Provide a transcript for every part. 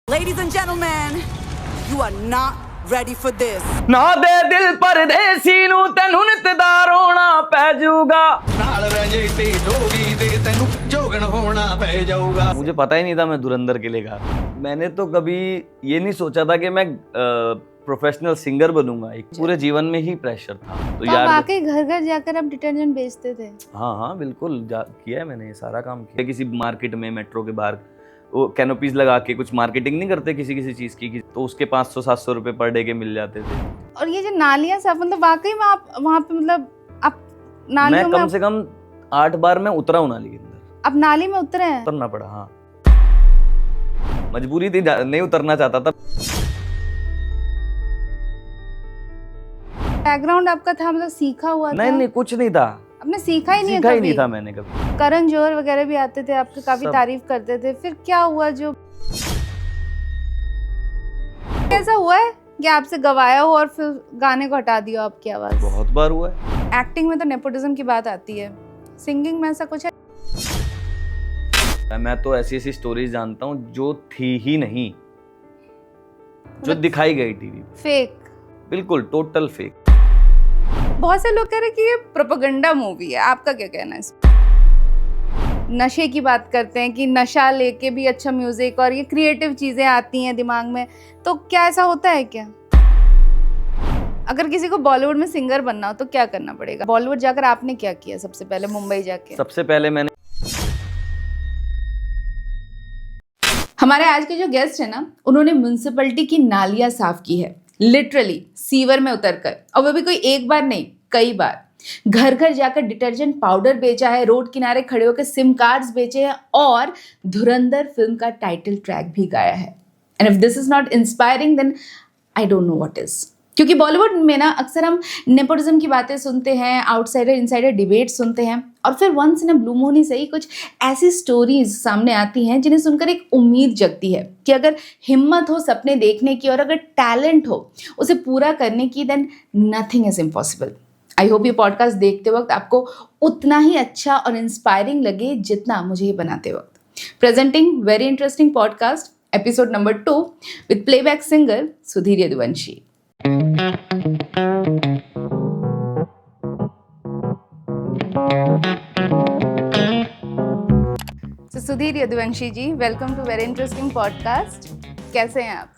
Ladies and gentlemen, you are not ready for this. ਨਾ ਦੇ ਦਿਲ ਪਰਦੇਸੀ ਨੂੰ ਤੈਨੂੰ ਨਿਤਦਾਰ ਹੋਣਾ ਪੈ ਜਾਊਗਾ ਨਾਲ ਰਹਿ ਤੇ ਜੋਗੀ ਦੇ ਤੈਨੂੰ ਜੋਗਣ ਹੋਣਾ ਪੈ ਜਾਊਗਾ। मुझे पता ही नहीं था मैं धुरंधर के लिए गा रहा हूं। मैंने तो कभी ये नहीं सोचा था कि मैं प्रोफेशनल सिंगर बनूंगा। एक पूरे जीवन में ही प्रेशर था। तो यार वाकई घर घर जाकर आप डिटर्जेंट बेचते थे? हाँ बिल्कुल किया है मैंने, ये सारा काम किया। किसी मार्केट में मेट्रो के बाहर वो कैनोपीज लगा के कुछ मार्केटिंग नहीं करते किसी चीज की, तो उसके 500-700 रुपए पर डे के मिल जाते थे। और ये जो नालियां साफ, मतलब वाकई में आप वहाँ पे मतलब आप नालियों मैं कम से कम 8 बार मैं उतरा हूँ नाली के अंदर। अब नाली में उतरे हैं? उतरना पड़ा, हाँ मजबूरी थी, नहीं उतरना चाहता था। बैकग्राउंड आपका था, मतलब सीखा हुआ था? नहीं कुछ नहीं था, आपने सीखा ही नहीं? सीखा ही नहीं था मैंने कभी। करण जौहर वगैरह भी आते थे, आपकी काफी तारीफ करते थे, फिर क्या हुआ जो ऐसा हुआ है कि आपसे गवाया हो और फिर गाने को हटा दिया आपकी आवाज? बहुत बार हुआ है। एक्टिंग में तो नेपोटिज्म की बात आती है, सिंगिंग में ऐसा कुछ है? मैं तो ऐसी स्टोरीज जानता हूँ जो थी ही नहीं, जो दिखाई गई टीवी पे। फेक? बिल्कुल टोटल फेक। बहुत से लोग कह रहे हैं कि ये प्रोपेगेंडा मूवी है, आपका क्या कहना है इस? नशे की बात करते हैं कि नशा लेके भी अच्छा म्यूजिक और ये क्रिएटिव चीजें आती हैं दिमाग में, तो क्या ऐसा होता है क्या? अगर किसी को बॉलीवुड में सिंगर बनना हो तो क्या करना पड़ेगा? बॉलीवुड जाकर आपने क्या किया सबसे पहले, मुंबई जाके? सबसे पहले मैंने, हमारे आज के जो गेस्ट है ना, उन्होंने म्युनिसिपैलिटी की नालियां साफ की है, लिटरली सीवर में उतरकर, और वो भी कोई एक बार नहीं, कई बार। घर घर जाकर डिटर्जेंट पाउडर बेचा है, रोड किनारे खड़े होकर सिम कार्ड्स बेचे हैं और धुरंधर फिल्म का टाइटल ट्रैक भी गाया है। And if this is not inspiring then I don't know what is. क्योंकि बॉलीवुड में ना अक्सर हम नेपोटिज्म की बातें सुनते हैं, आउटसाइडर इनसाइडर डिबेट सुनते हैं, और फिर once in a blue moon ही सही कुछ ऐसी स्टोरीज सामने आती हैं जिन्हें सुनकर एक उम्मीद जगती है कि अगर हिम्मत हो सपने देखने की और अगर टैलेंट हो उसे पूरा करने की, then nothing is impossible. I hope ये पॉडकास्ट देखते वक्त आपको उतना ही अच्छा और इंस्पायरिंग लगे जितना मुझे ये बनाते वक्त। Presenting very interesting podcast episode number 2 with playback singer Sudhir Yaduvanshi. Sudhir Yaduvanshi ji, welcome to very interesting podcast. कैसे हैं आप?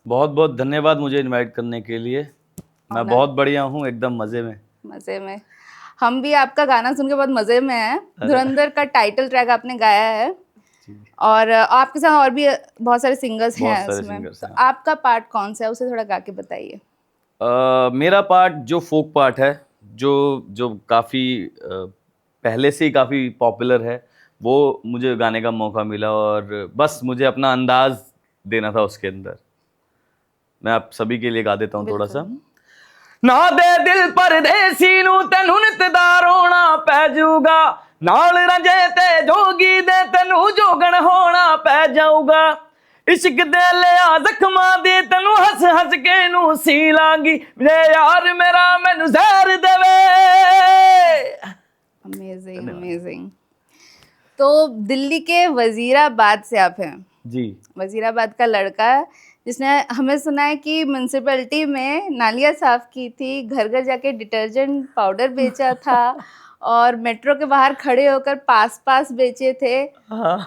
बहुत बहुत धन्यवाद मुझे इनवाइट करने के लिए। मैं बहुत बढ़िया हूँ, एकदम मजे में। मजे में हम भी आपका गाना सुन के बहुत मजे में हैं। धुरंधर का टाइटल ट्रैक आपने गाया है और आपके साथ और भी बहुत सारे सिंगर्स हैं उसमें, तो आपका पार्ट कौन सा है उसे थोड़ा गा के बताइए। मेरा पार्ट जो फोक पार्ट है, जो काफ़ी पहले से ही काफ़ी पॉपुलर है, वो मुझे गाने का मौका मिला और बस मुझे अपना अंदाज देना था उसके अंदर। मैं आप सभी के लिए गा देता हूँ थोड़ा सा। ना दे दिल परदेसी नू तैनू नितदार होना पै जाऊगा, नाल रंजे ते जोगी दे तैनू जोगण होना पै जाऊगा, इश्क दे लिया जख्मा दे तैनू हंस हंस के नू सी लांगी, मेरे यार मेरा मैनू जहर देवे। Amazing amazing. तो दिल्ली के वजीराबाद से आप हैं जी। वजीराबाद का लड़का जिसने, हमें सुना है कि म्युनिसिपैलिटी में नालियां साफ की थी, घर घर जाके डिटर्जेंट पाउडर बेचा था और मेट्रो के बाहर खड़े होकर पास बेचे थे।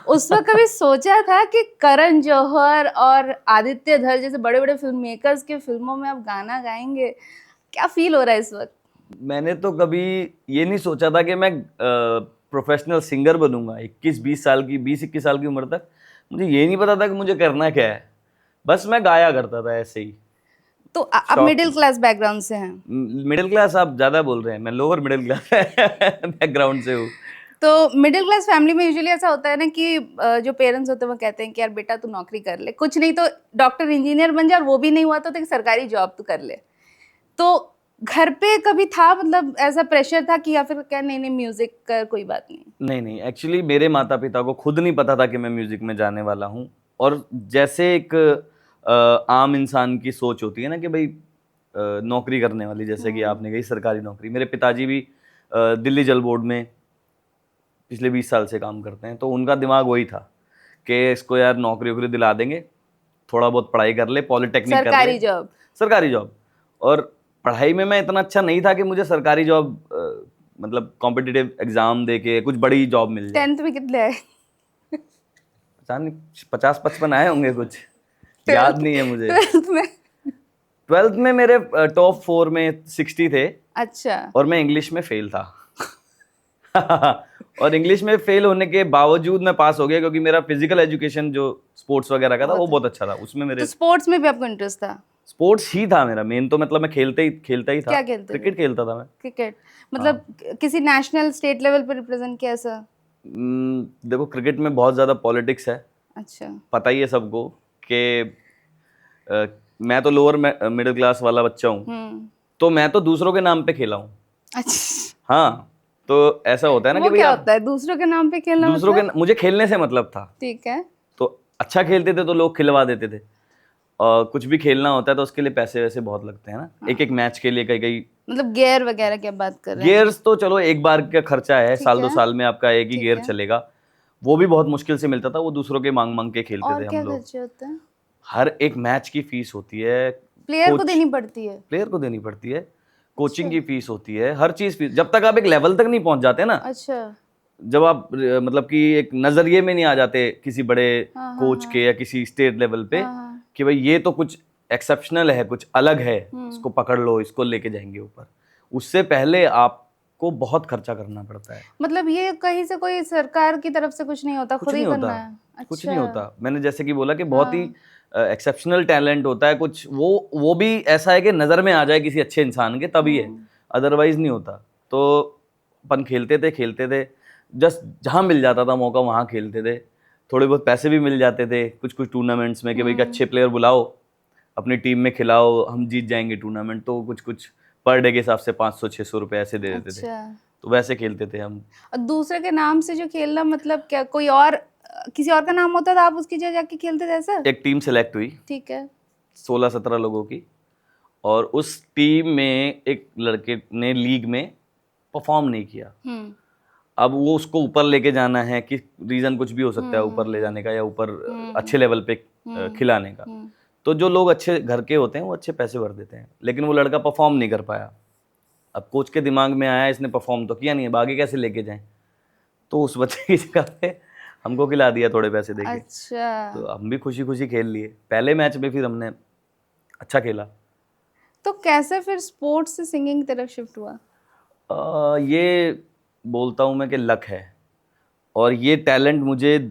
उस वक्त कभी सोचा था कि करण जौहर और आदित्य धर जैसे बड़े बड़े फिल्म मेकर्स के फिल्मों में आप गाना गाएंगे? क्या फील हो रहा है इस वक्त? मैंने तो कभी ये नहीं सोचा था कि मैं प्रोफेशनल सिंगर बनूंगा। 21 साल की उम्र तक मुझे ये नहीं पता था कि मुझे करना क्या है, बस मैं गाया करता था ऐसे ही। तो आप मिडिल क्लास बैकग्राउंड से हैं? मिडिल क्लास आप ज्यादा बोल रहे हैं, मैं लोअर मिडिल क्लास बैकग्राउंड से हूँ। तो मिडिल क्लास फैमिली में यूजुअली ऐसा होता है ना कि जो पेरेंट्स होते हैं वो कहते हैं कि यार बेटा तू नौकरी कर ले, कुछ नहीं तो डॉक्टर इंजीनियर बन जा, और वो भी नहीं हुआ तो एक सरकारी जॉब तू कर ले। तो घर पे कभी था मतलब ऐसा प्रेशर था कि या फिर क्या नहीं म्यूजिक कर कोई बात नहीं? नहीं एक्चुअली मेरे माता पिता को खुद नहीं पता था कि मैं म्यूजिक में जाने वाला हूँ। और जैसे एक आम इंसान की सोच होती है ना कि भाई नौकरी करने वाली, जैसे कि आपने कही सरकारी नौकरी। मेरे पिताजी भी दिल्ली जल बोर्ड में पिछले 20 साल से काम करते हैं, तो उनका दिमाग वही था कि इसको यार नौकरी वोकरी दिला देंगे थोड़ा बहुत पढ़ाई कर ले, पॉलिटेक्निक कर ले, सरकारी जॉब। सरकारी जॉब। और पढ़ाई में मैं इतना अच्छा नहीं था कि मुझे सरकारी जॉब मतलब कॉम्पिटिटिव एग्जाम दे के कुछ बड़ी जॉब मिल जाए। 10th में कितने आए? पता नहीं 50-55 आए होंगे कुछ, याद नहीं है मुझे। 12th में? 12th में मेरे टॉप 4 में 60 थे अच्छा। और मैं इंग्लिश में फेल था। और इंग्लिश में फेल होने के बावजूद मैं पास हो गया क्योंकि मेरा फिजिकल एजुकेशन जो स्पोर्ट्स वगैरह का था वो बहुत अच्छा था। उसमें मेरे तो स्पोर्ट्स में भी आपको इंटरेस्ट था? स्पोर्ट्स ही था मेरा मेन, तो मतलब मैं खेलता ही था। क्या खेलते थे? क्रिकेट खेलता था मैं। क्रिकेट मतलब किसी नेशनल स्टेट लेवल पर रिप्रेजेंट किया ऐसा? देखो क्रिकेट में बहुत ज़्यादा पॉलिटिक्स है, अच्छा। पता ही है सबको कि मैं तो लोअर मिडिल क्लास वाला बच्चा हूँ, तो मैं तो दूसरों के नाम पे खेला हूँ। अच्छा। हाँ, तो ऐसा होता है ना वो कि क्या भैया होता है दूसरों के नाम पे खेलना? दूसरों मतलब? के मुझे खेलने से मतलब था। ठीक है। तो अच्छा खेलते थे तो लोग खिलवा देते थे, और कुछ भी खेलना होता है तो उसके लिए पैसे वैसे बहुत लगते हैं ना। एक एक मैच के लिए कई मतलब गियर वगैरह क्या बात कर रहे हैं? गियर्स तो चलो एक बार का खर्चा है, साल 2 साल में आपका एक ही गियर चलेगा, वो भी बहुत मुश्किल से मिलता था, वो दूसरों के मांग मांग के खेलते और थे क्या हम लोग। खर्चे होते हैं? हर एक मैच की फीस होती है, प्लेयर को देनी पड़ती है? प्लेयर को देनी पड़ती है, कोचिंग की फीस होती है, हर चीज फीस। जब तक आप एक लेवल तक नहीं पहुंच जाते ना, अच्छा। जब आप मतलब कि एक नजरिए में नहीं आ जाते किसी बड़े कोच के या किसी स्टेट लेवल पे कि भाई ये तो कुछ एक्सेप्शनल है, कुछ अलग है, इसको पकड़ लो, इसको लेके जाएंगे ऊपर, उससे पहले आपको बहुत खर्चा करना पड़ता है। मतलब ये कहीं से कोई सरकार की तरफ से कुछ नहीं होता, खुद ही करना है? अच्छा। कुछ नहीं होता। मैंने जैसे कि बोला कि बहुत ही एक्सेप्शनल टैलेंट होता है कुछ, वो भी ऐसा है कि नजर में आ जाए किसी अच्छे इंसान के तभी है, अदरवाइज नहीं होता। तो अपन खेलते थे जस्ट जहाँ मिल जाता था मौका वहाँ खेलते थे, थोड़े बहुत पैसे भी मिल जाते थे कुछ टूर्नामेंट्स में कि भाई अच्छे प्लेयर बुलाओ, अपनी टीम में खिलाओ, हम जीत जाएंगे टूर्नामेंट, तो कुछ पर डे के हिसाब से 500-600 रुपए ऐसे दे देते थे। तो वैसे खेलते थे हम। और दूसरे के नाम से जो खेलना मतलब क्या, कोई और किसी और का नाम होता था, आप उसकी जगह जाके खेलते थे ऐसा? एक टीम सेलेक्ट हुई, ठीक है, 16-17 लोगों की, और उस टीम में एक लड़के ने लीग में परफॉर्म नहीं किया। अब वो उसको ऊपर लेके जाना है, कि रीजन कुछ भी हो सकता है ऊपर ले जाने का या ऊपर अच्छे लेवल पे खिलाने का। तो जो लोग अच्छे घर के होते हैं वो अच्छे पैसे भर देते हैं, लेकिन वो लड़का परफॉर्म नहीं कर पाया। अब कोच के दिमाग में आया इसने परफॉर्म तो किया नहीं है, आगे कैसे लेके जाएं, तो उस बच्चे की जगह पे हमको खिला दिया थोड़े पैसे देके। अच्छा। तो हम भी खुशी खुशी खेल लिए पहले मैच में, फिर हमने अच्छा खेला। तो कैसे फिर स्पोर्ट्स से सिंगिंग की तरफ शिफ्ट हुआ? ये बोलता हूँ मैं कि लक है, और ये टैलेंट मुझे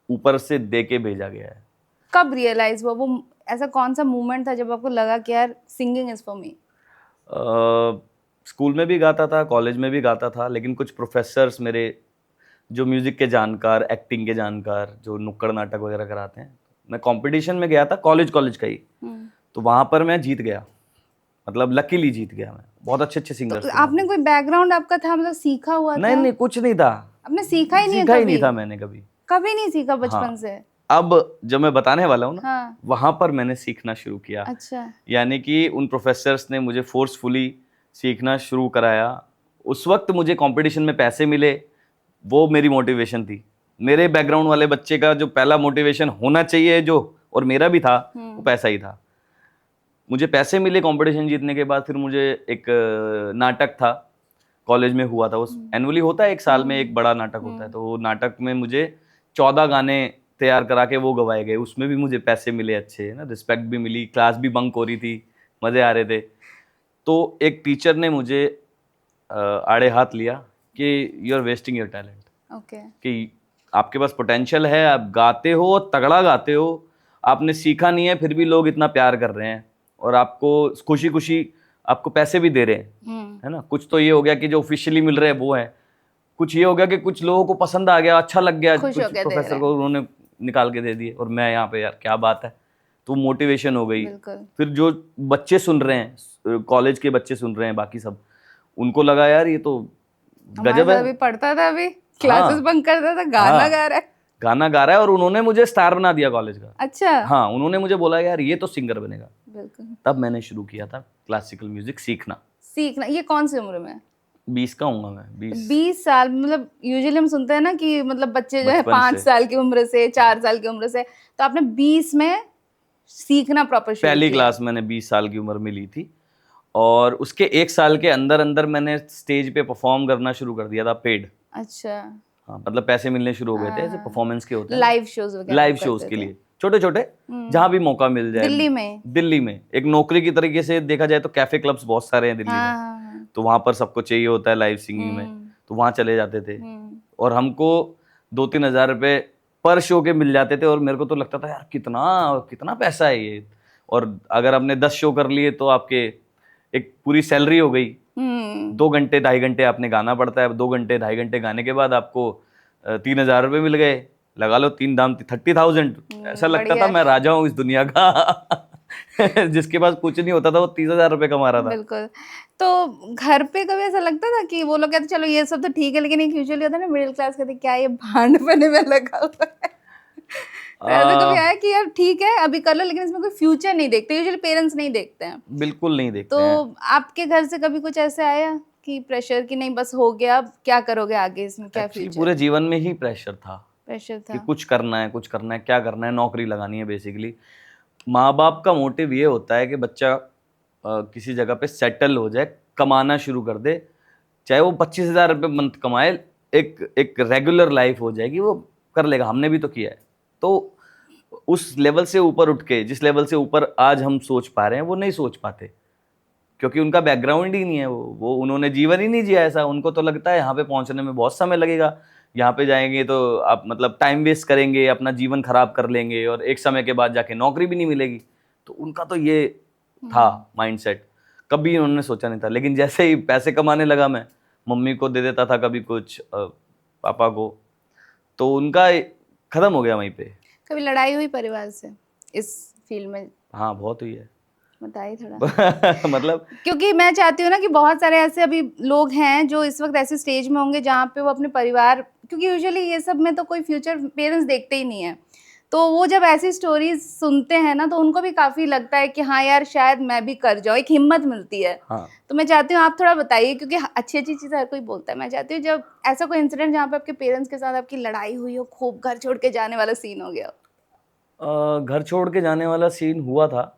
ऊपर से दे के भेजा गया है। कब रियलाइज हुआ, वो ऐसा कौन सा मोमेंट था जब आपको लगा कि यार singing is for me? School में भी गाता था, कॉलेज में भी गाता था, लेकिन कुछ प्रोफेसर्स मेरे जो म्यूज़िक के जानकार, एक्टिंग के जानकार, जो नुक्कड़ नाटक वगैरह कराते हैं, मैं कंपटीशन में गया था कॉलेज का ही, तो वहाँ पर मैं जीत गया, मतलब लकीली जीत गया मैं। बहुत अच्छे सिंगर्स थे। आपने कोई बैकग्राउंड आपका था, मतलब सीखा हुआ था? नहीं, कुछ नहीं था। आपने सीखा ही नहीं? सीखा ही नहीं था मैंने कभी नहीं सीखा बचपन से? अब जो मैं बताने वाला हूँ ना, वहाँ पर मैंने सीखना शुरू किया। अच्छा। यानी कि उन प्रोफेसर्स ने मुझे फोर्सफुली सीखना शुरू कराया। उस वक्त मुझे कंपटीशन में पैसे मिले, वो मेरी मोटिवेशन थी। मेरे बैकग्राउंड वाले बच्चे का जो पहला मोटिवेशन होना चाहिए जो, और मेरा भी था, वो पैसा ही था। मुझे पैसे मिले कंपटीशन जीतने के बाद। फिर मुझे एक नाटक था, कॉलेज में हुआ था, उस एनुअली होता है, एक साल में एक बड़ा नाटक होता है, तो वो नाटक में मुझे 14 गाने तैयार करा के वो गवाए गए। उसमें भी मुझे पैसे मिले अच्छे, है ना, रिस्पेक्ट भी मिली, क्लास भी बंक हो रही थी, मज़े आ रहे थे। तो एक टीचर ने मुझे आड़े हाथ लिया कि you are wasting your talent. Okay. कि आपके पास पोटेंशियल है, आप गाते हो, तगड़ा गाते हो, आपने सीखा नहीं है, फिर भी लोग इतना प्यार कर रहे हैं और आपको खुशी खुशी आपको पैसे भी दे रहे हैं, है ना। कुछ तो ये हो गया कि जो ऑफिशियली मिल रहे हैं वो है, कुछ ये हो गया कि कुछ लोगों को पसंद आ गया, अच्छा लग गया, कुछ प्रोफेसर को उन्होंने निकाल के दे दिए, और मैं यहाँ पे, यार क्या बात है, तो मोटिवेशन हो गई। फिर जो बच्चे सुन रहे हैं, कॉलेज के बच्चे सुन रहे हैं, बाकी सब, उनको लगा यार ये तो गजब है। अभी पढ़ता था, अभी क्लासेस बंक करता था, गाना गा रहा है, और उन्होंने मुझे स्टार बना दिया कॉलेज का। अच्छा। हाँ, उन्होंने मुझे बोला यार ये तो सिंगर बनेगा। तब मैंने शुरू किया था क्लासिकल म्यूजिक सीखना। ये कौन सी उम्र में? 20 का हूँगा मैं। 20 साल। मतलब यूजुअली हम सुनते हैं ना कि मतलब बच्चे जो है 5 साल की उम्र से, 4 साल की उम्र से, तो आपने 20 में सीखना प्रॉपर शुरू पहली किया? क्लास मैंने 20 साल की उम्र में ली थी, और उसके 1 साल के अंदर अंदर मैंने स्टेज पे परफॉर्म करना शुरू कर दिया था, पेड। अच्छा, हाँ, मतलब पैसे मिलने शुरू हो गए थे, ऐसे हाँ। परफॉर्मेंस के होते हैं लाइव शोज वगैरह लाइव आप शोज करते के थे? लिए, छोटे छोटे, जहाँ भी मौका मिल जाए। दिल्ली में? दिल्ली में एक नौकरी की तरीके से देखा जाए तो कैफे क्लब्स बहुत सारे हैं दिल्ली हाँ में, हाँ हाँ। तो वहां पर सबको चाहिए होता है लाइव सिंगिंग में, तो वहां चले जाते थे, और हमको 2-3 हजार रुपए पर शो के मिल जाते थे, और मेरे को तो लगता था यार कितना कितना पैसा है ये, और अगर आपने 10 शो कर लिए तो आपके एक पूरी सैलरी हो गई। 2 घंटे 2.5 घंटे आपने गाना पड़ता है, 2 घंटे 2.5 घंटे गाने के बाद आपको 3,000 रुपये मिल गए, लगा लो 3 दाम 30,000। ऐसा लगता था मैं राजा हूँ इस दुनिया का जिसके पास कुछ नहीं होता था वो 30,000 रुपये कमा रहा था। बिल्कुल। तो घर पे कभी ऐसा लगता था कि वो लोग कहते चलो ये सब तो ठीक है, लेकिन एक यूजुअली होता है ना मिडिल क्लास, कहते क्या ये भांडपने में लगा हुआ है? तो ऐसा कभी आया कि यार ठीक है अभी कर लो, लेकिन इसमें कोई फ्यूचर नहीं देखते, यूजुअली पेरेंट्स नहीं देखते हैं? बिल्कुल नहीं देखते तो हैं। आपके घर से कभी कुछ ऐसे आया कि प्रेशर की नहीं बस हो गया, अब क्या करोगे आगे, इसमें क्या एक्चुअली फ्यूचर? पूरे जीवन में ही प्रेशर था प्रेशर कि था? कुछ करना है, कुछ करना है, क्या करना है, नौकरी लगानी है। बेसिकली माँ बाप का मोटिव ये होता है कि बच्चा किसी जगह पे सेटल हो जाए, कमाना शुरू कर दे, चाहे वो 25,000 रुपये मंथ कमाए, एक रेगुलर लाइफ हो जाएगी, वो कर लेगा। हमने भी तो किया है। तो उस लेवल से ऊपर उठ के, जिस लेवल से ऊपर आज हम सोच पा रहे हैं, वो नहीं सोच पाते, क्योंकि उनका बैकग्राउंड ही नहीं है, वो उन्होंने जीवन ही नहीं जिया ऐसा। उनको तो लगता है यहाँ पे पहुंचने में बहुत समय लगेगा, यहाँ पे जाएंगे तो आप मतलब टाइम वेस्ट करेंगे, अपना जीवन खराब कर लेंगे, और एक समय के बाद जाके नौकरी भी नहीं मिलेगी। तो उनका तो ये था माइंडसेट, कभी उन्होंने सोचा नहीं था। लेकिन जैसे ही पैसे कमाने लगा मैं, मम्मी को दे देता था कभी कुछ, पापा को, तो उनका खत्म हो गया वहीं पे। कभी लड़ाई हुई परिवार से इस फील्ड में? हाँ, बहुत हुई है। बताइए थोड़ा। मतलब क्योंकि मैं चाहती हूँ ना कि बहुत सारे ऐसे अभी लोग हैं जो इस वक्त ऐसे स्टेज में होंगे जहाँ पे वो अपने परिवार, क्योंकि यूजुअली ये सब में तो कोई फ्यूचर पेरेंट्स देखते ही नहीं है, तो वो जब ऐसी स्टोरीज सुनते हैं ना तो उनको भी काफी लगता है कि हाँ यार शायद मैं भी कर जाऊँ, एक हिम्मत मिलती है। हाँ, तो मैं चाहती हूँ आप थोड़ा बताइए, क्योंकि अच्छी अच्छी चीज़ हर कोई बोलता है, मैं चाहती हूँ जब ऐसा कोई इंसिडेंट जहाँ पे आपके पेरेंट्स के साथ आपकी लड़ाई हुई हो, खूब घर छोड़ के जाने वाला सीन हो गया हो। घर छोड़ के जाने वाला सीन हुआ था,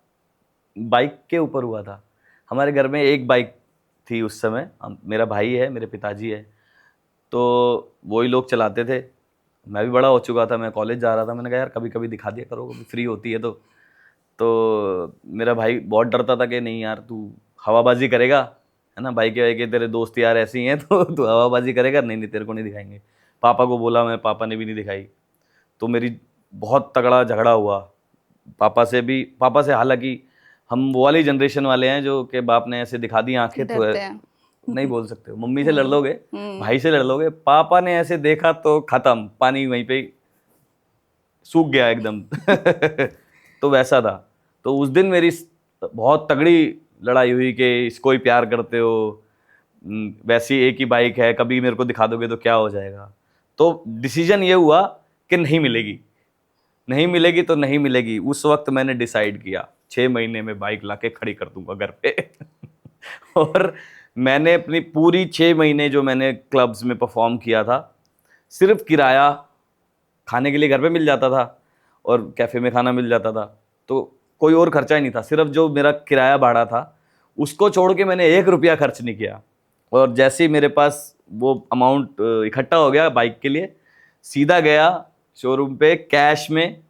बाइक के ऊपर हुआ था। हमारे घर में एक बाइक थी उस समय, मेरा भाई है, मेरे पिताजी है, तो वही लोग चलाते थे। मैं भी बड़ा हो चुका था, मैं कॉलेज जा रहा था, मैंने कहा यार कभी कभी दिखा दिया करो, कभी फ्री होती है तो मेरा भाई बहुत डरता था कि नहीं यार तू हवाबाजी करेगा, है ना, बाइक वाइक तेरे दोस्त यार ऐसे ही हैं तो तू हवाबाजी करेगा, नहीं नहीं तेरे को नहीं दिखाएंगे। पापा को बोला मैं, पापा ने भी नहीं दिखाई, तो मेरी बहुत तगड़ा झगड़ा हुआ पापा से। हालांकि हम वो वाली जनरेशन वाले हैं जो कि बाप ने ऐसे दिखा दी आंखें तो डरते हैं। नहीं बोल सकते हो। मम्मी से लड़ लोगे, भाई से लड़ लोगे, पापा ने ऐसे देखा तो खत्म, पानी वहीं पे सूख गया एकदम तो वैसा था। तो उस दिन मेरी बहुत तगड़ी लड़ाई हुई कि इसको ही प्यार करते हो, वैसी एक ही बाइक है, कभी मेरे को दिखा दोगे तो क्या हो जाएगा। तो डिसीजन ये हुआ कि नहीं मिलेगी, नहीं मिलेगी तो नहीं मिलेगी। उस वक्त मैंने डिसाइड किया 6 महीने में बाइक लाके खड़ी कर दूंगा घर पे और मैंने अपनी पूरी 6 महीने जो मैंने क्लब्स में परफॉर्म किया था, सिर्फ किराया खाने के लिए घर पे मिल जाता था और कैफ़े में खाना मिल जाता था, तो कोई और खर्चा ही नहीं था। सिर्फ जो मेरा किराया भाड़ा था उसको छोड़ के मैंने 1 रुपया खर्च नहीं किया। और जैसे ही मेरे पास वो अमाउंट इकट्ठा हो गया बाइक के लिए, सीधा गया शोरूम पे, कैश में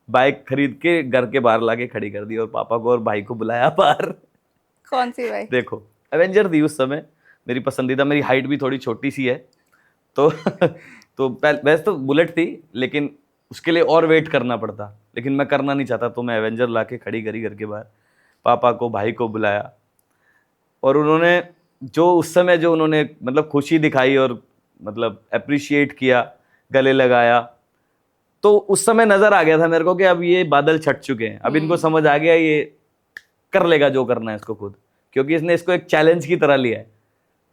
बाइक खरीद के घर के बाहर लाके खड़ी कर दी और पापा को और भाई को बुलाया बाहर। कौन सी बाइक? देखो एवेंजर थी उस समय, मेरी पसंदीदा। मेरी हाइट भी थोड़ी छोटी सी है तो वैसे तो बुलेट थी, लेकिन उसके लिए और वेट करना पड़ता, लेकिन मैं करना नहीं चाहता, तो मैं एवेंजर लाके खड़ी करी घर के बाहर। पापा को भाई को बुलाया और उन्होंने जो उस समय जो उन्होंने मतलब खुशी दिखाई और मतलब अप्रिशिएट किया, गले लगाया, तो उस समय नजर आ गया था मेरे को कि अब ये बादल छट चुके हैं, अब इनको समझ आ गया ये कर लेगा जो करना है इसको खुद, क्योंकि इसने इसको एक चैलेंज की तरह लिया है।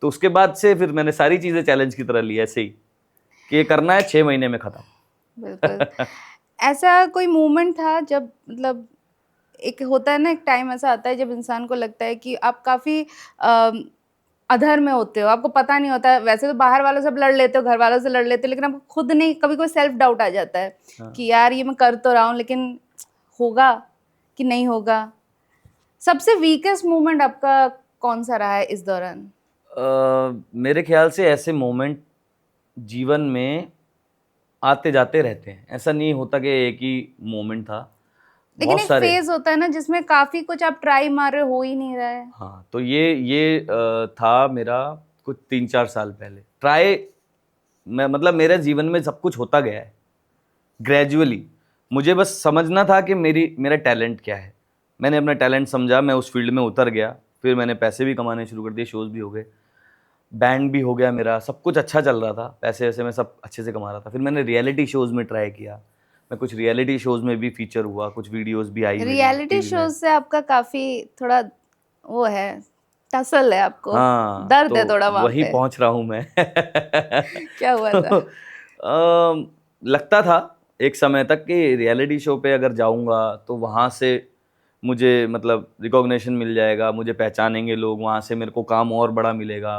तो उसके बाद से फिर मैंने सारी चीजें चैलेंज की तरह ली, ऐसे ही कि ये करना है, 6 महीने में खत्म। बिल्कुल। ऐसा कोई मोमेंट था जब मतलब एक होता है ना, एक टाइम ऐसा आता है जब इंसान को लगता है कि आप काफ़ी अधर में होते हो, आपको पता नहीं होता है, वैसे तो बाहर वालों से लड़ लेते हो, घर वालों से लड़ लेते हो, लेकिन आपको खुद नहीं, कभी कोई सेल्फ डाउट आ जाता है कि यार ये मैं कर तो रहा हूँ लेकिन होगा कि नहीं होगा? सबसे वीकेस्ट मोमेंट आपका कौन सा रहा है इस दौरान? मेरे ख्याल से ऐसे मोमेंट जीवन में आते जाते रहते हैं, ऐसा नहीं होता कि एक ही मोमेंट था, लेकिन बहुत एक सारे। फेज होता है ना जिसमें काफी कुछ आप ट्राई मार रहे हो ही नहीं रहा है। हाँ, तो ये था मेरा कुछ 3-4 साल पहले। ट्राई मैं मतलब मेरे जीवन में सब कुछ होता गया है ग्रेजुअली। मुझे बस समझना था कि मेरा टैलेंट क्या है। मैंने अपना टैलेंट समझा, मैं उस फील्ड में उतर गया, फिर मैंने पैसे भी कमाने शुरू कर दिए, शोज़ भी हो गए, बैंड भी हो गया मेरा, सब कुछ अच्छा चल रहा था, पैसे वैसे मैं सब अच्छे से कमा रहा था। फिर मैंने रियलिटी शोज़ में ट्राई किया, मैं कुछ रियलिटी शोज़ में भी फीचर हुआ, कुछ वीडियोज़ भी आई मेरी रियलिटी टीवी में। शोज से आपका काफी थोड़ा वो है, टसल है आपको, हाँ, दर्द है तो थोड़ा वहां वही पे। पहुंच रहा हूँ मैं। क्या हुआ था? तो, लगता था एक समय तक कि रियलिटी शो पे अगर जाऊंगा तो वहाँ से मुझे मतलब रिकॉग्निशन मिल जाएगा, मुझे पहचानेंगे लोग, वहाँ से मेरे को काम और बड़ा मिलेगा,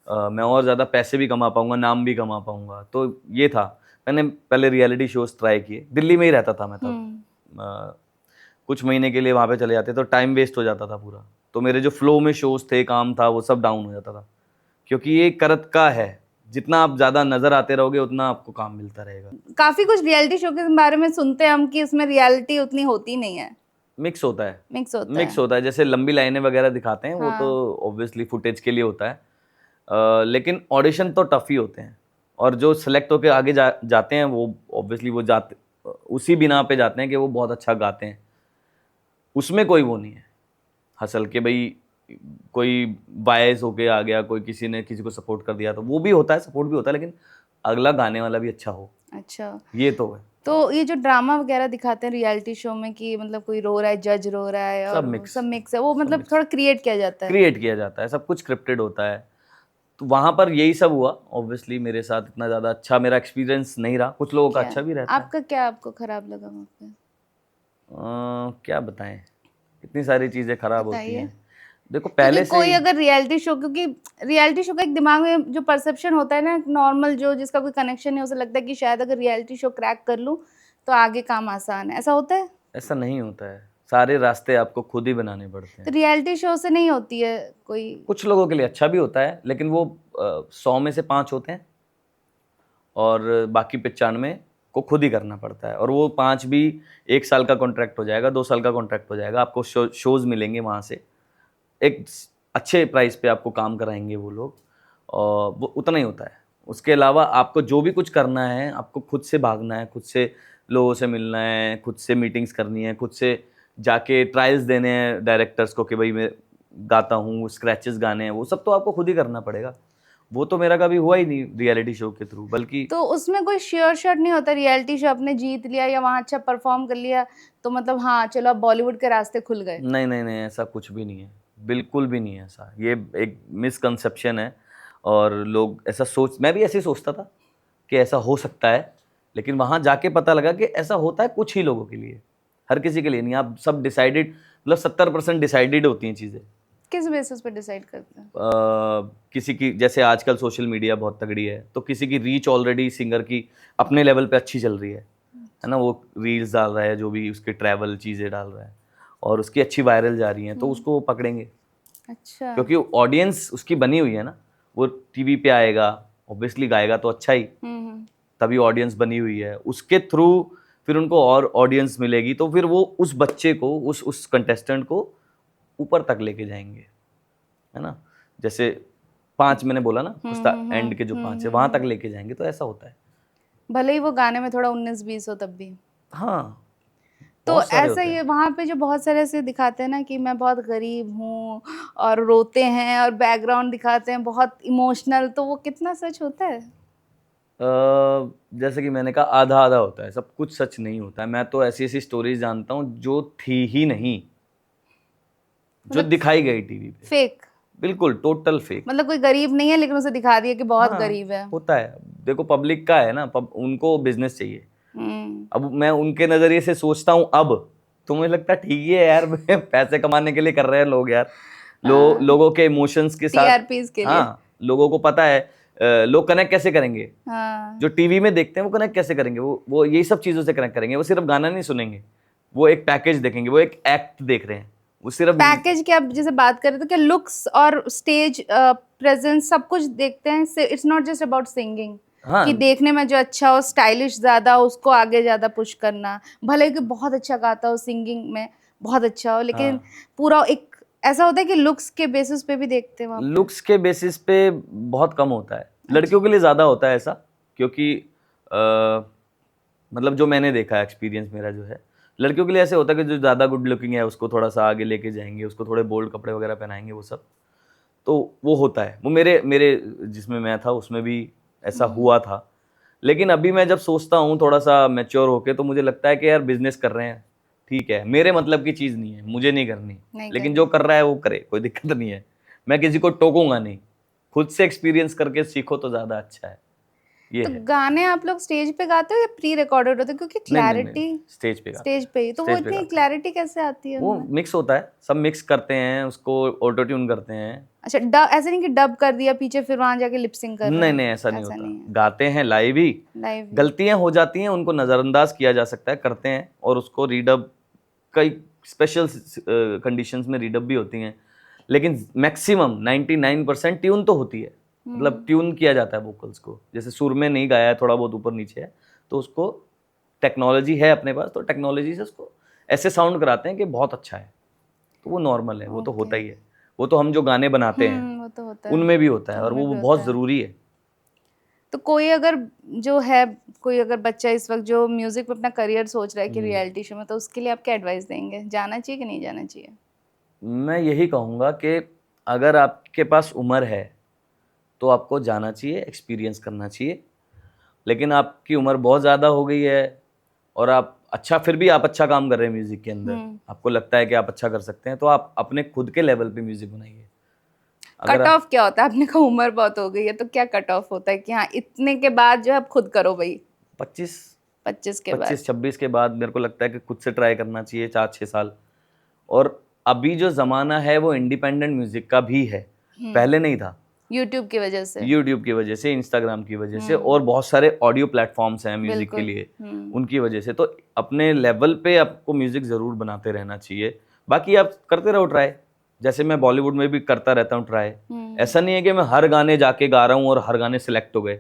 मैं और ज़्यादा पैसे भी कमा पाऊंगा, नाम भी कमा पाऊंगा। तो ये था, मैंने पहले रियलिटी शोज़ ट्राई किए, दिल्ली में ही रहता था मैं तब। कुछ महीने के लिए वहाँ पे चले जाते तो टाइम वेस्ट हो जाता था पूरा, तो मेरे जो फ्लो में शोज़ थे, काम था, वो सब डाउन हो जाता था। क्योंकि ये करत का है, जितना आप ज़्यादा नज़र आते रहोगे उतना आपको काम मिलता रहेगा। काफी कुछ रियलिटी शो के बारे में सुनते हैं हम कि उसमें रियलिटी उतनी होती नहीं है, मिक्स होता है, मिक्स होता मिक्स है। होता है। जैसे लंबी लाइनें वगैरह दिखाते हैं, वो हाँ। तो ऑब्वियसली फुटेज के लिए होता है, लेकिन ऑडिशन तो टफ ही होते हैं, और जो सेलेक्ट होकर आगे जाते हैं वो ऑब्वियसली वो जाते उसी बिना पे जाते हैं कि वो बहुत अच्छा गाते हैं। उसमें कोई वो नहीं है हसल के भाई कोई बायस होके आ गया, कोई किसी ने किसी को सपोर्ट कर दिया, तो वो भी होता है, सपोर्ट भी होता है, लेकिन अगला गाने वाला भी अच्छा हो, अच्छा, ये तो है। तो ये जो ड्रामा वगैरह दिखाते हैं रियलिटी शो में कि मतलब कोई रो रहा है, जज रो रहा है, सब और मिक्स, सब मिक्स है, वो मतलब mix। थोड़ा क्रिएट किया जाता है। क्रिएट किया जाता है, सब कुछ स्क्रिप्टेड होता है। तो वहाँ पर यही सब हुआ। ऑब्वियसली मेरे साथ इतना ज़्यादा अच्छा मेरा एक्सपीरियंस नहीं रहा, कुछ लोगों का क्या अच्छा भी रहता है। आपका, क्या आपको खराब लगा वहाँ पे? क्या बताएं, इतनी सारी चीज़ें खराब होती बताइए। हैं। देखो क्योंकि पहले से कोई अगर रियलिटी शो, क्योंकि रियलिटी शो का एक दिमाग में जो परसेप्शन होता है ना, नॉर्मल जो जिसका कोई कनेक्शन नहीं, उसे लगता है कि शायद अगर रियलिटी शो क्रैक कर लूँ तो आगे काम आसान है, ऐसा होता है? ऐसा नहीं होता है, सारे रास्ते आपको खुद ही बनाने पड़ते तो हैं। रियलिटी शो से नहीं होती है कोई? कुछ लोगों के लिए अच्छा भी होता है, लेकिन वो 100 में से 5 होते हैं, और बाकी 95 को खुद ही करना पड़ता है। और वो 5 भी 1 साल का कॉन्ट्रैक्ट हो जाएगा, 2 साल का कॉन्ट्रैक्ट हो जाएगा, आपको शोज़ मिलेंगे वहाँ से, एक अच्छे प्राइस पे आपको काम कराएंगे वो लोग, और वो उतना ही होता है। उसके अलावा आपको जो भी कुछ करना है, आपको खुद से भागना है, खुद से लोगों से मिलना है, खुद से मीटिंग्स करनी है, खुद से जाके ट्रायल्स देने हैं डायरेक्टर्स को कि भाई मैं गाता हूँ, स्क्रैचेस गाने हैं, वो सब तो आपको खुद ही करना पड़ेगा। वो तो मेरा कभी हुआ ही नहीं रियलिटी शो के थ्रू, बल्कि तो उसमें कोई श्योर शॉट नहीं होता रियलिटी शो आपने जीत लिया या वहाँ अच्छा परफॉर्म कर लिया तो मतलब हाँ चलो अब बॉलीवुड के रास्ते खुल गए? नहीं नहीं नहीं, ऐसा कुछ भी नहीं है, बिल्कुल भी नहीं है ऐसा। ये एक मिसकंसेप्शन है, और लोग ऐसा मैं भी ऐसे ही सोचता था कि ऐसा हो सकता है, लेकिन वहाँ जाके पता लगा कि ऐसा होता है कुछ ही लोगों के लिए, हर किसी के लिए नहीं। आप सब डिसाइडेड, मतलब 70% डिसाइडेड होती हैं चीज़ें। किस बेसिस पे डिसाइड करते हैं? किसी की, जैसे आजकल सोशल मीडिया बहुत तगड़ी है, तो किसी की रीच ऑलरेडी सिंगर की अपने लेवल पे अच्छी चल रही है ना, वो रील्स डाल रहा है, जो भी उसके ट्रैवल चीज़ें डाल रहा है, और उसकी अच्छी वायरल जा रही हैं, तो उसको वो पकड़ेंगे, अच्छा। क्योंकि ऑडियंस उसकी बनी हुई है ना। वो टीवी पे आएगा, ऑब्वियसली गाएगा तो अच्छा ही, तभी ऑडियंस बनी हुई है, उसके थ्रू फिर उनको और ऑडियंस मिलेगी, तो फिर वो उस बच्चे को, उस कंटेस्टेंट को ऊपर तक लेके जाएंगे, है ना। जैसे 5 मैंने बोला ना, एंड के जो 5 है वहां तक लेके जाएंगे, तो ऐसा होता है। भले ही वो गाने में थोड़ा 19-20 हो तब भी। हाँ, तो बहुत सारे ऐसा होते ही हैं। वहाँ पे जो बहुत सारे ऐसे दिखाते हैं ना कि मैं बहुत गरीब हूँ और रोते हैं और बैकग्राउंड दिखाते हैं बहुत इमोशनल, तो वो कितना सच होता है? जैसे कि मैंने कहा आधा आधा होता है, सब कुछ सच नहीं होता है। मैं तो ऐसी ऐसी स्टोरीज जानता हूँ जो थी ही नहीं, जो मतलब दिखाई गई टीवी पे, फेक, बिल्कुल टोटल फेक। मतलब कोई गरीब नहीं है लेकिन उसे दिखा दिया कि बहुत हाँ, गरीब है। होता है। देखो पब्लिक का है ना, उनको बिजनेस चाहिए। हम्म। अब मैं उनके नजरिए से सोचता हूँ, अब तो मुझे लगता है ठीक ही है यार, पैसे कमाने के लिए कर रहे हैं लोग यार, लोगों के इमोशंस के साथ। टीआरपीज के लिए। हाँ, लोगों को पता है, लोग कनेक्ट कैसे करेंगे, हाँ। जो टीवी में देखते हैं वो कनेक्ट कैसे करेंगे, वो यही सब चीज़ों से कनेक्ट करेंगे, वो सिर्फ गाना नहीं सुनेंगे, वो एक पैकेज देखेंगे, वो एक एक्ट देख रहे हैं, वो सिर्फ पैकेज की आप जैसे बात करें तो क्या लुक्स और स्टेज प्रेजेंस सब कुछ देखते हैं? It's not just about singing हाँ कि देखने में जो अच्छा हो, स्टाइलिश ज्यादा हो, उसको आगे ज्यादा पुश करना, भले कि बहुत अच्छा गाता हो, सिंगिंग में बहुत अच्छा हो, लेकिन हाँ। पूरा एक ऐसा होता है कि लुक्स के बेसिस पे भी देखते हैं वहाँ पे? लुक्स के बेसिस पे बहुत कम होता है, लड़कियों के लिए ज़्यादा होता है ऐसा, क्योंकि मतलब जो मैंने देखा है, एक्सपीरियंस मेरा जो है, लड़कियों के लिए ऐसे होता है कि जो ज़्यादा गुड लुकिंग है उसको थोड़ा सा आगे लेके जाएंगे, उसको थोड़े बोल्ड कपड़े वगैरह पहनाएंगे, वो सब तो वो होता है। वो मेरे मेरे जिसमें मैं था उसमें भी ऐसा हुआ था। लेकिन अभी मैं जब सोचता हूँ थोड़ा सा मैच्योर होके, तो मुझे लगता है कि यार बिजनेस कर रहे हैं, ठीक है, मेरे मतलब की चीज़ नहीं है, मुझे नहीं करनी, नहीं लेकिन करनी। जो कर रहा है वो करे, कोई दिक्कत नहीं है, मैं किसी को टोकूंगा नहीं, खुद से एक्सपीरियंस करके सीखो तो ज़्यादा अच्छा है, ये तो है। गाने आप लोग स्टेज पे गाते हो या प्री रिकॉर्डेड होते हो? क्योंकि क्लैरिटी स्टेज पे गाते स्टेज पे ही तो वो स्टेज पे इतनी गाते हैं। क्लैरिटी कैसे आती है वो उनमें? मिक्स होता है, सब मिक्स करते हैं उसको, ऑटो ट्यून करते हैं। अच्छा, डब ऐसे नहीं कि डब कर दिया पीछे फिर वहां जाके लिपसिंग कर रहे नहीं हैं? नहीं, ऐसा नहीं ऐसा होता, नहीं है, गाते हैं लाइव ही, लाइव गलतियां हो जाती हैं, उनको नज़रअंदाज किया जा सकता है, करते हैं, और उसको रीडअप, कई स्पेशल कंडीशंस में रीडअप भी होती हैं, लेकिन मैक्सिमम 99% ट्यून तो होती है, मतलब ट्यून किया जाता है वोकल्स को, जैसे सुर में नहीं गाया है, थोड़ा बहुत ऊपर नीचे है, तो उसको टेक्नोलॉजी है अपने पास, तो टेक्नोलॉजी से उसको ऐसे साउंड कराते हैं कि बहुत अच्छा है, तो वो नॉर्मल है, वो तो होता ही है, वो तो हम जो गाने बनाते हैं वो तो होता है, उनमें भी होता है, और उनमें वो भी बहुत होता है। ज़रूरी है। तो कोई अगर जो है, कोई अगर बच्चा इस वक्त जो म्यूजिक में अपना करियर सोच रहा है कि रियलिटी शो में, तो उसके लिए आप क्या एडवाइस देंगे? जाना चाहिए कि नहीं जाना चाहिए? मैं यही कहूँगा कि अगर आपके पास उम्र है तो आपको जाना चाहिए, एक्सपीरियंस करना चाहिए, लेकिन आपकी उम्र बहुत ज़्यादा हो गई है और आप अच्छा, फिर भी आप अच्छा काम कर रहे हैं म्यूज़िक के अंदर, आपको लगता है कि आप अच्छा कर सकते हैं, तो आप अपने खुद के लेवल पे म्यूज़िक बनाइए। अगर कट आप ऑफ क्या होता है? आपने कहा उम्र बहुत हो गई है, तो क्या कट ऑफ होता है कि हाँ इतने के बाद जो है आप खुद करो भाई? 25 25 के बाद? 26 के बाद मेरे को लगता है कि खुद से ट्राई करना चाहिए 4-6 साल। और अभी जो ज़माना है वो इंडिपेंडेंट म्यूज़िक का भी है, पहले नहीं था। यूट्यूब की वजह से? यूट्यूब की वजह से, इंस्टाग्राम की वजह से, और बहुत सारे ऑडियो प्लेटफॉर्म्स हैं म्यूज़िक के बिल्कुल। लिए, उनकी वजह से, तो अपने लेवल पे आपको म्यूज़िक ज़रूर बनाते रहना चाहिए। बाकी आप करते रहो ट्राई, जैसे मैं बॉलीवुड में भी करता रहता हूँ ट्राई। ऐसा नहीं है कि मैं हर गाने जाके गा रहा हूँ और हर गाने सिलेक्ट हो गए,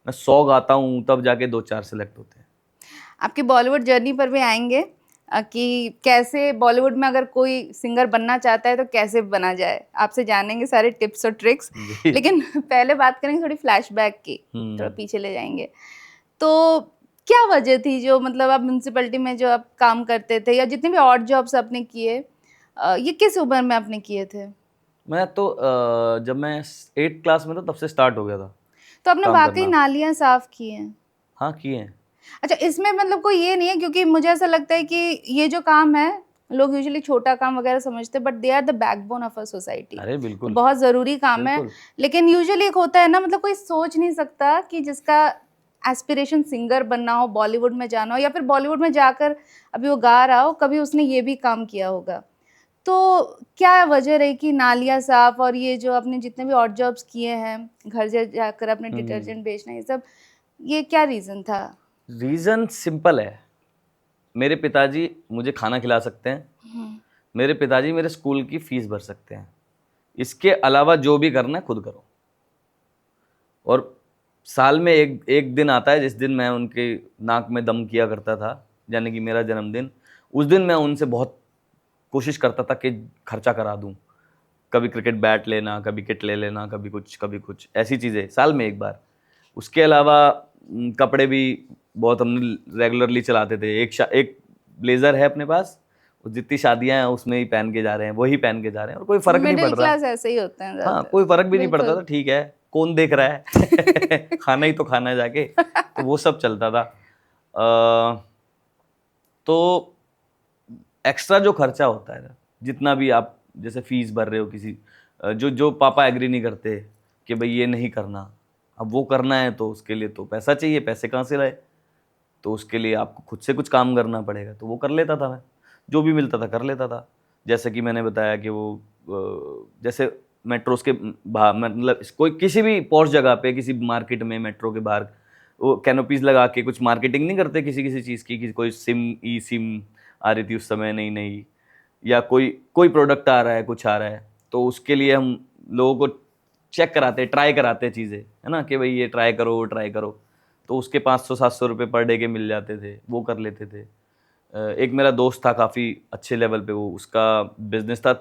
मैं 100 गाता हूँ तब जाके 2-4 सिलेक्ट होते हैं। आपकी बॉलीवुड जर्नी पर भी आएंगे कि कैसे बॉलीवुड में अगर कोई सिंगर बनना चाहता है तो कैसे बना जाए, आपसे जानेंगे सारे टिप्स और ट्रिक्स। जी। लेकिन पहले बात करेंगे थोड़ी फ्लैशबैक की, थोड़ा पीछे ले जाएंगे। तो क्या वजह थी जो मतलब आप म्यूनसिपैलिटी में जो आप काम करते थे या जितने भी ऑड जॉब्स आपने किए, ये किस उम्र में आपने किए थे? मैं तो जब मैं 8th क्लास में था तब से स्टार्ट हो गया था तो आपने काम वाकई करना। नालियां साफ की हैं? हाँ, किए हैं। अच्छा, इसमें मतलब कोई ये नहीं है, क्योंकि मुझे ऐसा लगता है कि ये जो काम है लोग यूजुअली छोटा काम वगैरह समझते हैं, but they are the backbone of a society. अरे बिल्कुल, बहुत ज़रूरी काम है। बिल्कुल। लेकिन यूजुअली एक होता है ना, मतलब कोई सोच नहीं सकता कि जिसका एस्पिरेशन सिंगर बनना हो, बॉलीवुड में जाना हो, या फिर बॉलीवुड में जाकर अभी वो गा रहा हो, कभी उसने ये भी काम किया होगा। तो क्या वजह रही कि नालियाँ साफ और ये जो आपने जितने भी ऑड जॉब्स किए हैं, घर जाकर अपने डिटर्जेंट बेचना, ये सब, ये क्या रीज़न था? रीज़न सिंपल है, मेरे पिताजी मुझे खाना खिला सकते हैं, मेरे पिताजी मेरे स्कूल की फीस भर सकते हैं, इसके अलावा जो भी करना है खुद करो। और साल में एक दिन आता है जिस दिन मैं उनके नाक में दम किया करता था, यानी कि मेरा जन्मदिन। उस दिन मैं उनसे बहुत कोशिश करता था कि खर्चा करा दूं, कभी क्रिकेट बैट लेना, कभी किट ले लेना, कभी कुछ ऐसी चीज़ें, साल में एक बार। उसके अलावा कपड़े भी बहुत हमने रेगुलरली चलाते थे। एक ब्लेज़र है अपने पास, वो जितनी शादियां हैं उसमें ही पहन के जा रहे हैं, वही पहन के जा रहे हैं, और कोई फ़र्क नहीं मिडिल पड़ रहा। क्लास ऐसे ही होते हैं हाँ, ज़्यादातर। कोई फ़र्क भी नहीं पड़ता बिल्कुल। था, ठीक है, कौन देख रहा है खाना ही तो खाना है जाके, तो वो सब चलता था। तो एक्स्ट्रा जो खर्चा होता है ना, जितना भी आप जैसे फीस भर रहे हो किसी, जो पापा एग्री नहीं करते कि भाई ये नहीं करना, अब वो करना है तो उसके लिए तो पैसा चाहिए, पैसे कहाँ से लाए, तो उसके लिए आपको खुद से कुछ काम करना पड़ेगा, तो वो कर लेता था मैं, जो भी मिलता था कर लेता था। जैसे कि मैंने बताया कि वो जैसे मेट्रोस के बाहर, मतलब कोई किसी भी पॉश जगह पे, किसी मार्केट में, मेट्रो के बाहर, वो कैनोपीज लगा के कुछ मार्केटिंग नहीं करते किसी किसी चीज़ की, कि कोई सिम, ई सिम आ रही थी उस समय नई नई, या कोई कोई प्रोडक्ट आ रहा है, कुछ आ रहा है, तो उसके लिए हम लोगों को चेक कराते, ट्राई कराते चीज़ें, है ना, कि भाई ये ट्राई करो, वो ट्राई करो। तो उसके 500-700 रुपये पर डे के मिल जाते थे, वो कर लेते थे। एक मेरा दोस्त था काफ़ी अच्छे लेवल पे, वो उसका बिजनेस था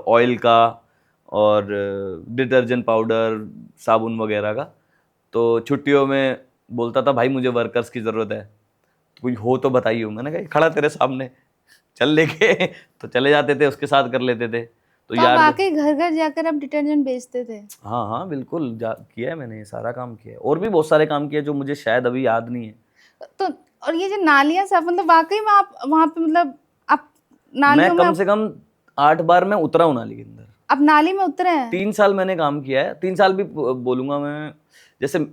ऑयल का और डिटर्जेंट पाउडर, साबुन वगैरह का। तो छुट्टियों में बोलता था भाई मुझे वर्कर्स की ज़रूरत है, कोई हो तो बताइए। मैंने कहा खड़ा तेरे सामने, चल लेके तो चले जाते थे, उसके साथ कर लेते थे। तो आप यार वाकई घर घर जाकर आप डिटर्जेंट बेचते थे? हाँ हाँ बिल्कुल, किया है मैंने, ये सारा काम किया है, और भी बहुत सारे काम किए जो मुझे शायद अभी याद नहीं है। तो और ये जो नालियां साफ, मतलब वाकई में आप वहां पे, मतलब आप मैं नालियों में कम से कम 8 बार मैं उतरा हूँ नाली के अंदर। आप नाली में उतरे हैं? 3 साल मैंने काम किया है, 3 साल भी बोलूंगा मैं। जैसे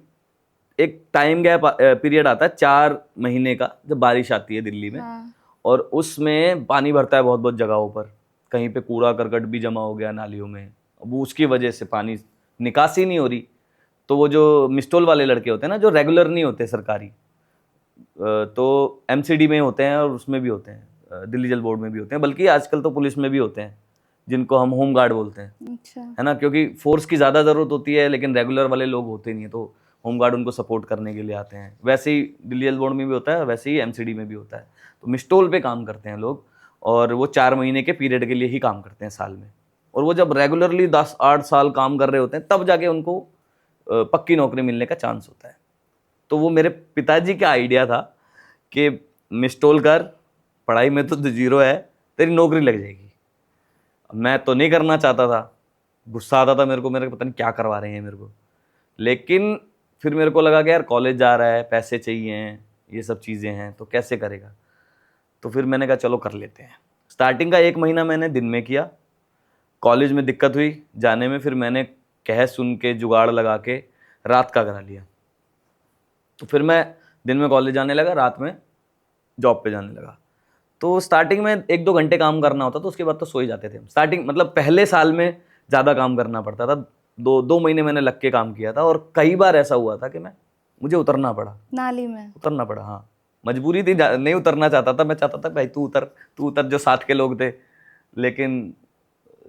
एक टाइम गैप पीरियड आता है 4 महीने का, जब बारिश आती है दिल्ली में, हाँ। और उसमें पानी भरता है बहुत बहुत जगहों पर, कहीं पे कूड़ा करकट भी जमा हो गया नालियों में, वो उसकी वजह से पानी निकासी नहीं हो रही। तो वो जो मिस्टोल वाले लड़के होते हैं ना, जो रेगुलर नहीं होते सरकारी, तो एमसीडी में होते हैं और उसमें भी होते हैं, दिल्ली जल बोर्ड में भी होते हैं, बल्कि आजकल तो पुलिस में भी होते हैं, जिनको हम होम गार्ड बोलते हैं, अच्छा। है ना, क्योंकि फोर्स की ज़्यादा ज़रूरत होती है, लेकिन रेगुलर वाले लोग होते नहीं है, तो होम गार्ड उनको सपोर्ट करने के लिए आते हैं। वैसे ही दिल्ली जल बोर्ड में भी होता है, वैसे ही एमसीडी में भी होता है। तो मिस्टोल पे काम करते हैं लोग, और वो 4 महीने के पीरियड के लिए ही काम करते हैं साल में। और वो जब रेगुलरली 10-8 साल काम कर रहे होते हैं, तब जाके उनको पक्की नौकरी मिलने का चांस होता है। तो वो मेरे पिताजी का आइडिया था कि मिस्टोल कर, पढ़ाई में तो जीरो है, तेरी नौकरी लग जाएगी। मैं तो नहीं करना चाहता था, गुस्सा आता था मेरे को, मेरे को पता नहीं क्या करवा रहे हैं मेरे को। लेकिन फिर मेरे को लगा कि यार कॉलेज जा रहा है, पैसे चाहिए, ये सब चीज़ें हैं, तो कैसे करेगा। तो फिर मैंने कहा चलो कर लेते हैं। स्टार्टिंग का 1 महीना मैंने दिन में किया, कॉलेज में दिक्कत हुई जाने में, फिर मैंने कह सुन के जुगाड़ लगा के रात का करा लिया। तो फिर मैं दिन में कॉलेज जाने लगा, रात में जॉब पे जाने लगा। तो स्टार्टिंग में 1-2 घंटे काम करना होता, तो उसके बाद तो सो ही जाते थे हम। स्टार्टिंग मतलब पहले साल में ज़्यादा काम करना पड़ता था, 2 महीने मैंने लग के काम किया था, और कई बार ऐसा हुआ था कि मुझे उतरना पड़ा, नाली में उतरना पड़ा। हाँ, मजबूरी थी, नहीं उतरना चाहता था, मैं चाहता था भाई तू उतर, जो साथ के लोग थे। लेकिन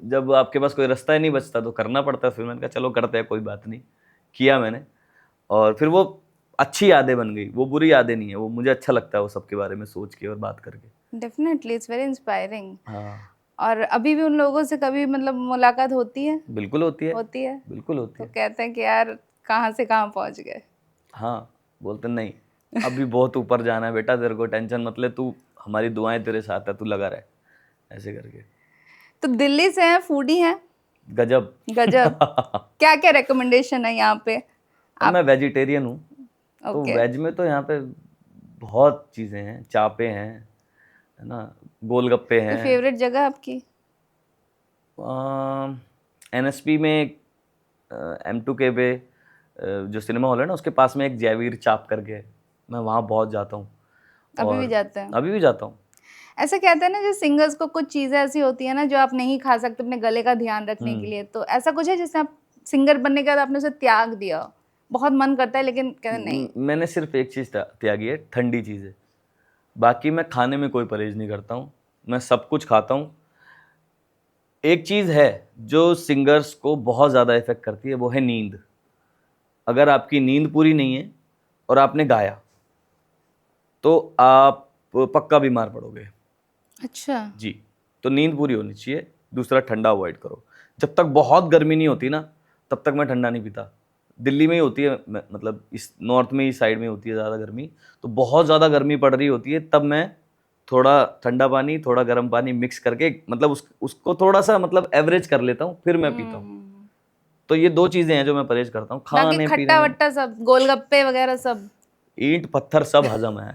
जब आपके पास कोई रास्ता ही नहीं बचता तो करना पड़ता। फिर मैंने कहा चलो करते हैं, कोई बात नहीं, किया मैंने। और फिर वो अच्छी यादें बन गई, वो बुरी यादें नहीं है, वो मुझे अच्छा लगता है वो सबके बारे में सोच के और बात करके। Definitely it's very inspiring. हाँ और अभी भी उन लोगों से कभी मतलब मुलाकात होती है? बिल्कुल होती है, होती है। बिल्कुल होती तो है। कहते हैं कि यार कहाँ से कहाँ पहुँच गए। हाँ, बोलते नहीं अभी बहुत ऊपर जाना है बेटा, तेरे को टेंशन मत ले, तू हमारी दुआएं तेरे साथ है, तू लगा रहे, ऐसे करके। तो दिल्ली से हैं, फूडी हैं? गजब। गजब। क्या क्या रिकमेंडेशन है यहाँ पे? अब मैं वेजिटेरियन हूँ, तो ओके। वेज में तो यहाँ पे बहुत चीज़ें हैं, चापे हैं, है ना, गोलगप्पे कोई हैं। फेवरेट जगह आपकी? एनएसपी में M2K पे जो सिनेमा हॉल है ना, उसके पास में एक जयवीर चाप करके है, मैं वहाँ बहुत जाता हूँ। अभी भी और जाते हैं? अभी भी जाता हूँ। ऐसा कहते हैं ना, जो सिंगर्स को कुछ चीजें ऐसी होती है ना जो आप नहीं खा सकते अपने गले का ध्यान रखने के लिए, तो ऐसा कुछ है जिससे आप सिंगर बनने के बाद आपने उसे त्याग दिया? बहुत मन करता है लेकिन कहते हैं, नहीं। मैंने सिर्फ एक चीज़ त्यागी है, ठंडी चीज़ें। बाकी मैं खाने में कोई परहेज नहीं करता हूँ, मैं सब कुछ खाता हूँ। एक चीज़ है जो सिंगर्स को बहुत ज़्यादा इफेक्ट करती है, वो है नींद। अगर आपकी नींद पूरी नहीं है और आपने गाया, तो आप पक्का बीमार पड़ोगे। अच्छा। जी, तो नींद पूरी होनी चाहिए। दूसरा, ठंडा अवॉइड करो। जब तक बहुत गर्मी नहीं होती ना, तब तक मैं ठंडा नहीं पीता। दिल्ली में ही होती है, मतलब इस नॉर्थ में ही साइड में होती है ज़्यादा गर्मी, तो बहुत ज़्यादा गर्मी पड़ रही होती है, तब मैं थोड़ा ठंडा पानी, थोड़ा गर्म पानी मिक्स करके, मतलब उसको थोड़ा सा मतलब एवरेज कर लेता हूँ, फिर मैं पीता हूँ। तो ये 2 चीज़ें हैं जो मैं परहेज करता हूँ, बाकी खाने खट्टा पीने। वट्टा सब, गोलगप्पे वगैरह सब? ईंट पत्थर सब हजम है।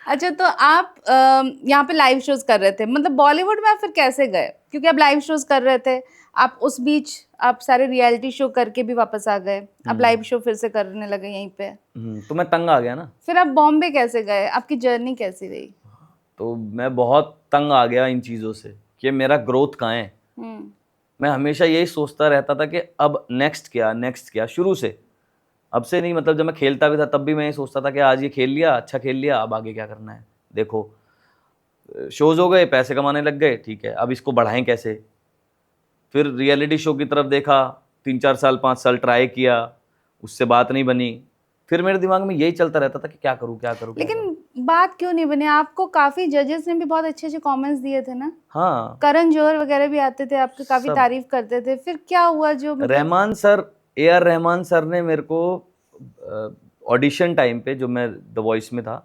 अच्छा, तो आप यहाँ पे लाइव शोज कर रहे थे, मतलब बॉलीवुड में आप फिर कैसे गए? क्योंकि आप लाइव शोज कर रहे थे, आप उस बीच आप सारे रियलिटी शो करके भी वापस आ गए, आप लाइव शो फिर से करने लगे यहीं पे। तो मैं तंग आ गया ना। फिर आप बॉम्बे कैसे गए? आपकी जर्नी कैसी रही? तो मैं बहुत तंग आ गया इन चीज़ों से कि मेरा ग्रोथ कहाँ है। मैं हमेशा यही सोचता रहता था कि अब नेक्स्ट क्या, शुरू से, अब से नहीं। मतलब जब मैं खेलता भी था तब भी मैं ये सोचता था कि आज ये खेल लिया, अच्छा खेल लिया, अब आगे क्या करना है देखो। शोज हो गए, पैसे कमाने लग गए, ठीक है, अब इसको बढ़ाएं कैसे। फिर रियलिटी शो की तरफ देखा, 3-4 साल 5 साल ट्राई किया, उससे बात नहीं बनी। फिर मेरे दिमाग में यही चलता रहता था कि क्या करूं क्या करूं क्या करूं। लेकिन बात क्यों नहीं बनी? आपको काफी जजेस ने भी बहुत अच्छे अच्छे कमेंट्स दिए थे ना, हाँ, करण जौहर वगैरह भी आते थे, आपकी काफी सब। तारीफ करते थे, फिर क्या हुआ जो मतलब? Rahman sir, AR Rahman sir ने मेरे को ऑडिशन टाइम पे, जो मैं द वॉइस में था,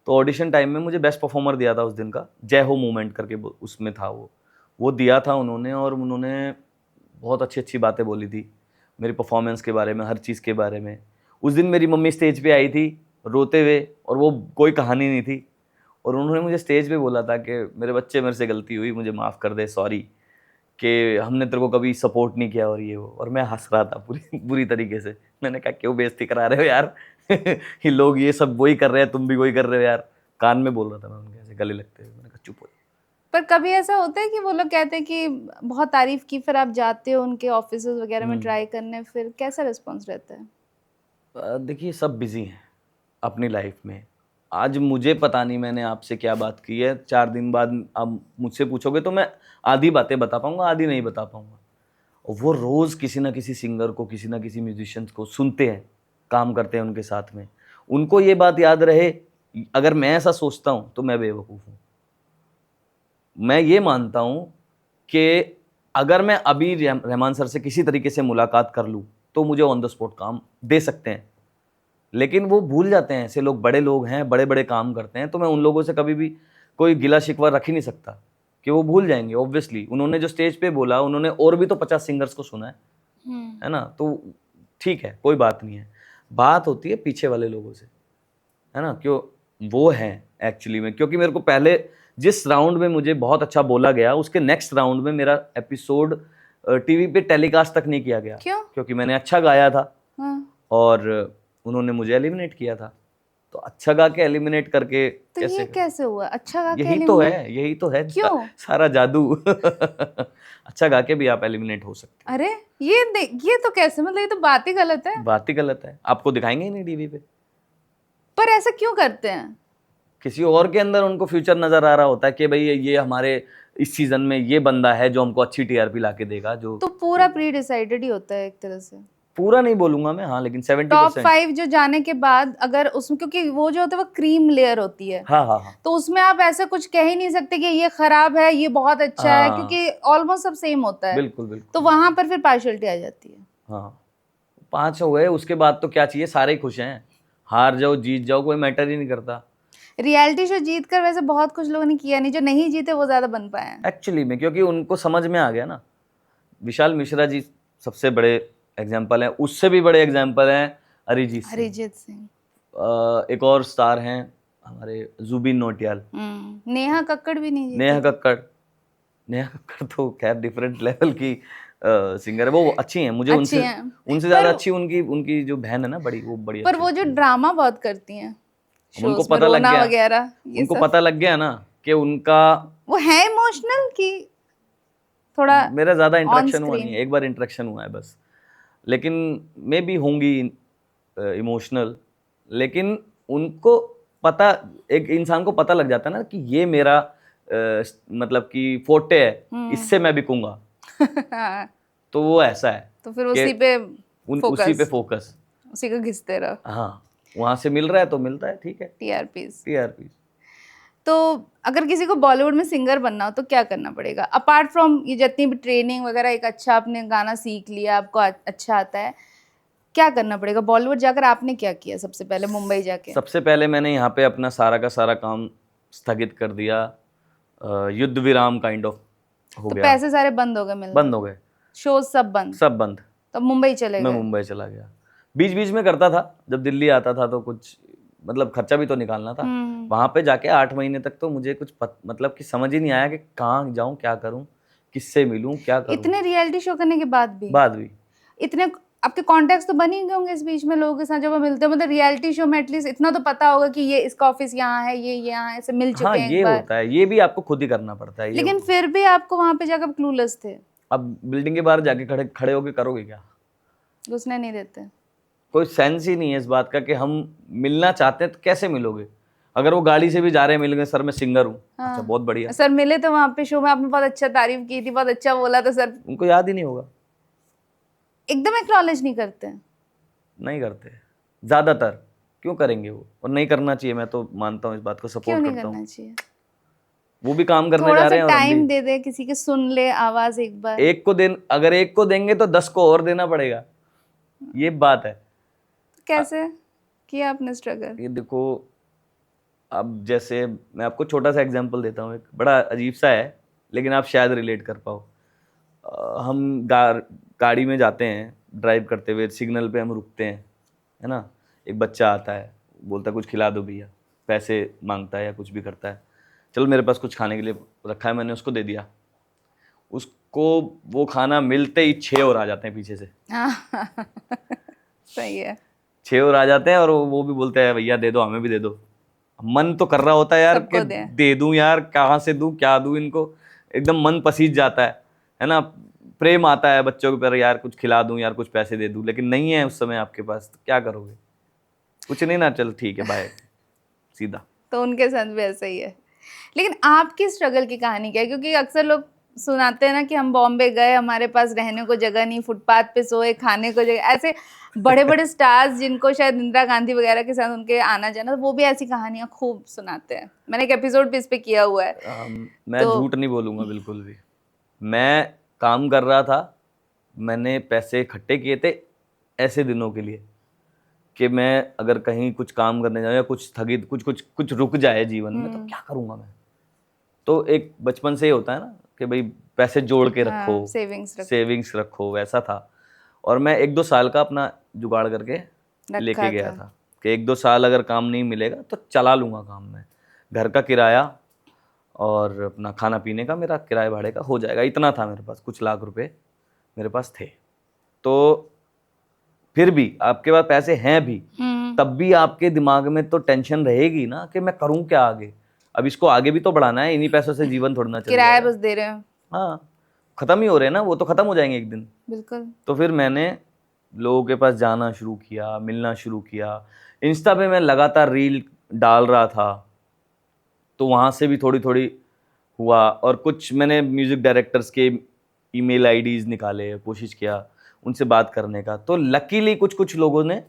तो ऑडिशन टाइम में मुझे बेस्ट परफॉर्मर दिया था उस दिन का, जय हो मूवमेंट करके उसमें था वो दिया था उन्होंने। और उन्होंने बहुत अच्छी अच्छी बातें बोली थी मेरी परफॉर्मेंस के बारे में, हर चीज़ के बारे में। उस दिन मेरी मम्मी स्टेज पे आई थी रोते हुए, और वो कोई कहानी नहीं थी, और उन्होंने मुझे स्टेज पे बोला था कि मेरे बच्चे, मेरे से गलती हुई, मुझे माफ़ कर दे, सॉरी, कि हमने तेरे को कभी सपोर्ट नहीं किया और ये वो। और मैं हंस रहा था पूरी तरीके से। मैंने कहा क्यों बेइज्जती करा रहे हो यार ये लोग ये सब वही कर रहे हैं, तुम भी वही कर रहे हो यार। कान में बोल रहा था मैं उनके, ऐसे गले लगते हुए। मैंने कहा चुप हो। पर कभी ऐसा होता है कि वो लोग कहते हैं कि बहुत तारीफ की, फिर आप जाते हो उनके ऑफिस वगैरह में ट्राई करने, फिर कैसा रिस्पॉन्स रहता है? देखिए, सब बिजी हैं अपनी लाइफ में। आज मुझे पता नहीं मैंने आपसे क्या बात की है, 4 दिन बाद आप मुझसे पूछोगे तो मैं आधी बातें बता पाऊंगा, आधी नहीं बता पाऊंगा। और वो रोज़ किसी ना किसी सिंगर को, किसी ना किसी म्यूजिशियंस को सुनते हैं, काम करते हैं उनके साथ में। उनको ये बात याद रहे, अगर मैं ऐसा सोचता हूँ तो मैं बेवकूफ़ हूँ। मैं ये मानता हूँ कि अगर मैं अभी रहमान सर से किसी तरीके से मुलाकात कर लूँ तो मुझे ऑन द स्पॉट काम दे सकते हैं, लेकिन वो भूल जाते हैं। ऐसे लोग, बड़े लोग हैं, बड़े बड़े काम करते हैं, तो मैं उन लोगों से कभी भी कोई गिला शिकवा रख ही नहीं सकता कि वो भूल जाएंगे। ऑब्वियसली उन्होंने जो स्टेज पे बोला, उन्होंने और भी तो 50 सिंगर्स को सुना है ना, तो ठीक है, कोई बात नहीं है। बात होती है पीछे वाले लोगों से, है ना, क्यों वो हैं एक्चुअली में। क्योंकि मेरे को पहले जिस राउंड में मुझे बहुत अच्छा बोला गया, उसके नेक्स्ट राउंड में मेरा एपिसोड टीवी पे टेलीकास्ट तक नहीं किया गया। क्यों? क्योंकि मैंने अच्छा गाया था हाँ। और उन्होंने मुझे एलिमिनेट किया था। तो अच्छा गा के एलिमिनेट करके तो ये कैसे हुआ? अच्छा गा के यही तो है, यही तो है क्यों? सारा जादू अच्छा गा के भी आप एलिमिनेट हो सकते अरे ये तो कैसे, मतलब ये तो बात ही गलत है। हैं। बात ही गलत है, आपको दिखाएंगे ही नहीं टीवी पे। पर ऐसा क्यों करते हैं? किसी और के अंदर उनको फ्यूचर नजर आ रहा होता है कि भाई ये हमारे इस सीजन में ये बंदा है जो हमको अच्छी TRP ला के देगा। जो तो पूरा प्री डिसाइडेड ही होता है एक तरह से। पूरा नहीं बोलूंगा मैं, हाँ, लेकिन टॉप 70%। 5 जो जाने के बाद, अगर उसमें, क्योंकि वो जो होता है वो क्रीम लेयर होती है, हाँ हाँ हाँ तो उसमें आप ऐसा कुछ कह ही नहीं सकते कि ये खराब है, ये बहुत अच्छा है, हाँ। क्योंकि ऑलमोस्ट सब सेम होता है। बिल्कुल बिल्कुल। तो वहां पर फिर पार्शियलिटी आ जाती है। हाँ, 5 हुए, उसके बाद तो क्या चाहिए, सारे ही खुश हैं। हार जाओ जीत जाओ कोई मैटर ही नहीं करता रियलिटी शो जीत कर वैसे बहुत कुछ लोगों ने किया नहीं, जो नहीं जीते वो ज्यादा बन पाए हैं। एक्चुअली में, क्योंकि उनको समझ में आ गया ना। विशाल मिश्रा जी सबसे बड़े एग्जाम्पल हैं, उससे भी बड़े एग्जाम्पल हैं अरिजीत सिंह। अरिजीत सिंह, एक और स्टार हैं हमारे, जुबिन नौटियाल। नेहा कक्कड़ भी नहीं जीती। नेहा कक्कड़ तो खैर डिफरेंट लेवल की सिंगर है। वो अच्छी हैं, मुझे अच्छी उनसे हैं। उनसे ज्यादा अच्छी उनकी जो बहन है ना बड़ी, वो बड़ी पर अच्छी वो जो ड्रामा बहुत करती हैं, उनको shows में पता लग रोना गया, वगैरह, ये उनको सब। पता लग गया ना कि उनका, वो है इमोशनल की थोड़ा मेरा ज्यादा on इंटरेक्शन हुआ screen। नहीं है, एक बार इंटरेक्शन हुआ है बस। लेकिन मे भी होंगी इमोशनल, लेकिन उनको पता, एक इंसान को पता लग जाता है ना कि ये मेरा मतलब कि फोर्टे है, इससे मैं बिकूंगा। हाँ, तो वो ऐसा है, तो फिर उसी पे उसी पे फोकस, उसी को घिसते रहो। हाँ, वहां से मिल रहा है तो मिलता है, ठीक है, टीआरपीज। TRP। तो अगर किसी को बॉलीवुड में सिंगर बनना हो तो क्या करना पड़ेगा, अपार्ट फ्रॉम ये जितनी भी ट्रेनिंग वगैरह, एक अच्छा आपने गाना सीख लिया, आपको अच्छा आता है, क्या करना पड़ेगा? बॉलीवुड जाकर आपने क्या किया सबसे पहले मुंबई जाके? सबसे पहले मैंने यहाँ पे अपना सारा का सारा काम स्थगित कर दिया, युद्ध विराम काइंड ऑफ हो तो गया। पैसे सारे बंद हो गए मिलना? बंद हो गए, शोज सब बंद? सब बंद। तो मुंबई चले मैं गए? मुंबई चला गया। बीच बीच में करता था, जब दिल्ली आता था तो कुछ मतलब खर्चा भी तो निकालना था। वहां पे जाके 8 महीने तक तो मुझे कुछ मतलब कि समझ ही नहीं आया कि कहाँ जाऊं, क्या करूं, किससे मिलूं, क्या करूं। इतने रियलिटी शो करने के बाद भी इतने इतने कॉन्टेक्ट्स तो बन ही गए होंगे इस बीच में लोगों के साथ जब वो मिलते हैं, मतलब रियलिटी शो में एटलीस्ट इतना तो पता होगा कि ये इसका ऑफिस यहाँ है, ये यहाँ है, ऐसे मिल चुके हाँ, हैं ये एक बार। होता है, ये भी आपको खुद ही करना पड़ता है। लेकिन फिर भी आपको वहां पे जाकर क्लूलेस थे। अब बिल्डिंग के बाहर जाके खड़े होके करोगे क्या? घुसने नहीं देते। कोई सेंस ही नहीं है इस बात का कि हम मिलना चाहते हैं तो कैसे मिलोगे। अगर वो गाड़ी से भी जा रहे हैं, मिल गए, सर मैं सिंगर हूँ, हाँ। अच्छा बहुत बढ़िया, सर मिले तो वहां पे शो में आपने बहुत अच्छा तारीफ की थी, बहुत अच्छा बोला तो सर उनको याद ही नहीं होगा, एकदम एक्नॉलेज नहीं करते। नहीं करते ज्यादातर। क्यों करेंगे वो, और नहीं करना चाहिए, मैं तो मानता हूँ इस बात को, क्यों सपोर्ट नहीं करता हूँ। करना चाहिए? वो भी काम करने थोड़ा जा सा रहे हैं और हम टाइम भी। दे दे, किसी के सुन ले आवाज एक बार। अगर एक को देंगे तो 10 को और देना पड़ेगा, ये बात है। कैसे किया आपने स्ट्रगल? ये देखो, अब जैसे मैं आपको छोटा सा एग्जांपल देता हूँ, एक बड़ा अजीब सा है लेकिन आप शायद रिलेट कर पाओ। हम गाड़ी में जाते हैं, ड्राइव करते हुए सिग्नल पे हम रुकते हैं, है ना, एक बच्चा आता है, बोलता है कुछ खिला दो भैया, पैसे मांगता है या कुछ भी करता है, चलो मेरे पास कुछ खाने के लिए रखा है, मैंने उसको दे दिया, उसको वो खाना मिलते ही 6 और आ जाते हैं पीछे से, सही है। 6 और आ जाते हैं और वो भी बोलते हैं भैया दे दो, हमें भी दे दो। मन तो कर रहा होता है यार कि सबको दे। दे दूं यार, कहाँ से दूं, क्या दूं इनको, एकदम मन पसीज जाता है ना, प्रेम आता है बच्चों के ऊपर, यार कुछ खिला दूं, यार कुछ पैसे दे दूं, लेकिन नहीं है उस समय आपके पास, तो क्या करोगे, कुछ नहीं ना, चल ठीक है बाय, सीधा। तो उनके साथ भी ऐसा ही है। लेकिन आपकी स्ट्रगल की कहानी क्या है? क्योंकि अक्सर लोग सुनाते हैं ना कि हम बॉम्बे गए, हमारे पास रहने को जगह नहीं, फुटपाथ पे सोए, खाने को जगह, ऐसे बड़े बड़े स्टार्स जिनको शायद इंदिरा गांधी वगैरह के साथ उनके आना जाना, वो भी ऐसी कहानियां खूब सुनाते हैं। मैंने एक एपिसोड भी इस पे किया हुआ है। मैं तो- झूठ नहीं बोलूंगा बिल्कुल भी, मैं काम कर रहा था, मैंने पैसे इकट्ठे किए थे ऐसे दिनों के लिए कि मैं अगर कहीं कुछ काम करने जाऊँ या कुछ स्थगित, कुछ रुक जाए जीवन में, तो क्या करूँगा मैं। तो एक बचपन से ही होता है ना कि भाई पैसे जोड़ के रखो, हाँ, सेविंग्स रखो, वैसा था। और मैं 1-2 साल का अपना जुगाड़ करके लेके गया था कि 1-2 साल अगर काम नहीं मिलेगा तो चला लूँगा काम में, घर का किराया और अपना खाना पीने का मेरा किराए भाड़े का हो जाएगा, इतना था मेरे पास, कुछ लाख रुपए मेरे पास थे। तो फिर भी आपके पास पैसे हैं भी, तब भी आपके दिमाग में तो टेंशन रहेगी ना कि मैं करूं क्या आगे, अब इसको आगे भी तो बढ़ाना है, इन्हीं पैसों से जीवन थोड़ा ना चल किराया जाएगा। बस दे रहे हो। हाँ, खत्म ही हो रहे हैं ना, वो तो खत्म हो जाएंगे एक दिन। बिल्कुल। तो फिर मैंने लोगों के पास जाना शुरू किया, मिलना शुरू किया, इंस्टा पे मैं लगातार रील डाल रहा था, तो वहाँ से भी थोड़ी थोड़ी हुआ, और कुछ मैंने म्यूजिक डायरेक्टर्स के ईमेल आईडीज निकाले, कोशिश किया उनसे बात करने का। तो लकीली कुछ कुछ लोगों ने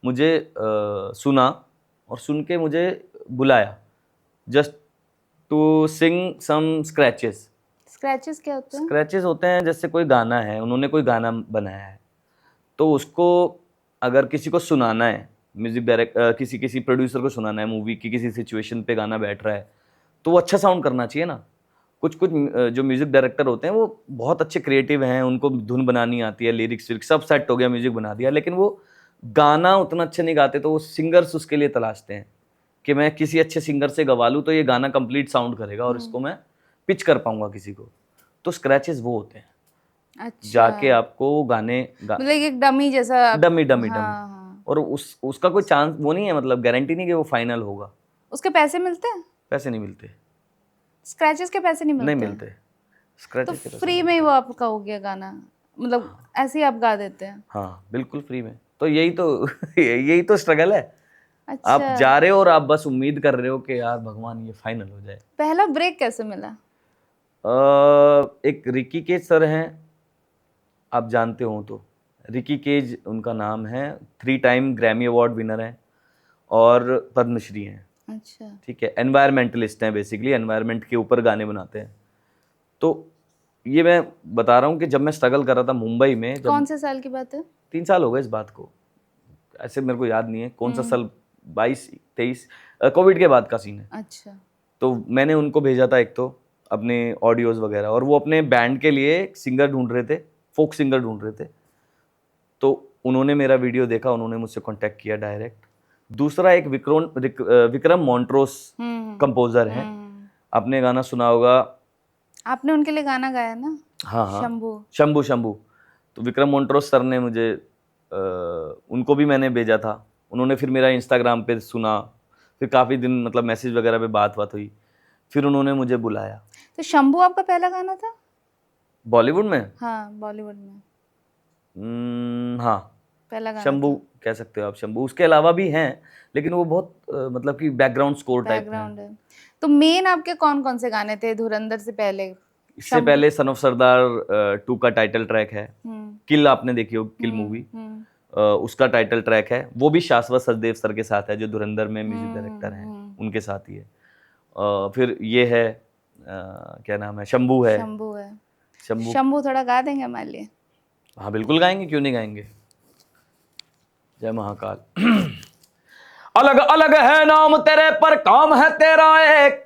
मुझे सुना और सुन के मुझे बुलाया, just to sing some scratches. Scratches क्या होते हैं? स्क्रैचेस होते हैं जैसे कोई गाना है, उन्होंने कोई गाना बनाया है, तो उसको अगर किसी को सुनाना है, म्यूजिक किसी प्रोड्यूसर को सुनाना है, मूवी की किसी सिचुएशन पे गाना बैठ रहा है, तो वो अच्छा साउंड करना चाहिए ना। कुछ कुछ जो म्यूजिक डायरेक्टर होते हैं वो बहुत अच्छे क्रिएटिव हैं, उनको धुन बनानी आती है, लिरिक्स विरिक्स सब सेट हो गया, म्यूजिक बना दिया, लेकिन वो गाना उतना अच्छे नहीं गाते, तो वो सिंगर्स उसके लिए तलाशते हैं कि मैं किसी अच्छे सिंगर से गवा लूँ तो ये गाना कंप्लीट साउंड करेगा और इसको मैं पिच कर पाऊंगा किसी को। तो स्क्रैचेस वो होते हैं, अच्छा, जाके आपको गाने मतलब एक डमी जैसा डमी डमी हाँ, डमी, हाँ। और उसका कोई चांस वो नहीं है, मतलब गारंटी नहीं कि वो फाइनल होगा। उसके पैसे मिलते हैं? पैसे नहीं मिलते, स्क्रैचेस के पैसे नहीं मिलते? नहीं मिलते, तो स्क्रैचेस के पैसे फ्री में ही वो आपका हो गया गाना, मतलब ऐसे ही आप गा देते हैं? हाँ बिल्कुल फ्री में। तो यही तो यही तो स्ट्रगल है। अच्छा, आप जा रहे हो और आप बस उम्मीद कर रहे हो कि यार भगवान ये फाइनल हो जाए। पहला ब्रेक कैसे मिला? एक रिकी केज सर हैं, आप जानते हो तो, रिकी केज उनका नाम है, 3 टाइम ग्रैमी अवार्ड विनर हैं और पद्मश्री हैं। अच्छा, ठीक है, एनवायरमेंटलिस्ट हैं, बेसिकली एनवायरमेंट के ऊपर गाने बनाते हैं। तो ये मैं बता रहा हूँ कि जब मैं स्ट्रगल कर रहा था मुंबई में, जब कौन से साल की बात है? 3 साल हो गए इस बात को, ऐसे मेरे को याद नहीं है कौन सा साल, 22-23, कोविड के बाद का सीन है। अच्छा, तो मैंने उनको भेजा था एक तो अपने ऑडियोज वगैरह, और वो अपने बैंड के लिए सिंगर ढूंढ रहे थे, फोक सिंगर ढूंढ रहे थे। तो उन्होंने मेरा वीडियो देखा, उन्होंने मुझसे कांटेक्ट किया डायरेक्ट। दूसरा एक विक्रम मॉन्ट्रोस कंपोजर हैं, आपने गाना सुना होगा, आपने उनके लिए गाना गाया ना? हाँ हाँ, शंभू। शंभू। तो विक्रम मॉन्ट्रोस सर ने मुझे उनको भी मैंने भेजा था, उन्होंने फिर मेरा इंस्टाग्राम पे सुना, फिर काफ़ी दिन मतलब मैसेज वगैरह पे बात हुई, फिर उन्होंने मुझे बुलाया। तो शंभू आपका पहला गाना था? बॉलीवुड में? हाँ, बॉलीवुड में हाँ, पहला गाना शंभू कह सकते हो आप, शंभू। उसके अलावा भी हैं, लेकिन वो बहुत मतलब कि बैकग्राउंड स्कोर टाइप में बैकग्राउंड है। तो मेन आपके कौन कौन से गाने थे धुरंधर से पहले? इससे पहले सन ऑफ सरदार 2 का टाइटल ट्रैक है, किल आपने देखी हो, किल मूवी, उसका टाइटल ट्रैक है, वो भी शाश्वत सचदेव सर के साथ है, जो धुरंधर में म्यूजिक डायरेक्टर हैं, उनके साथ ही है। फिर ये है क्या नाम है, शंभू है। शंभू है। शंभू शंभू थोड़ा गा देंगे हमारे लिए? हाँ बिल्कुल गाएंगे, क्यों नहीं गाएंगे। जय महाकाल। अलग अलग है नाम तेरे पर काम है तेरा एक,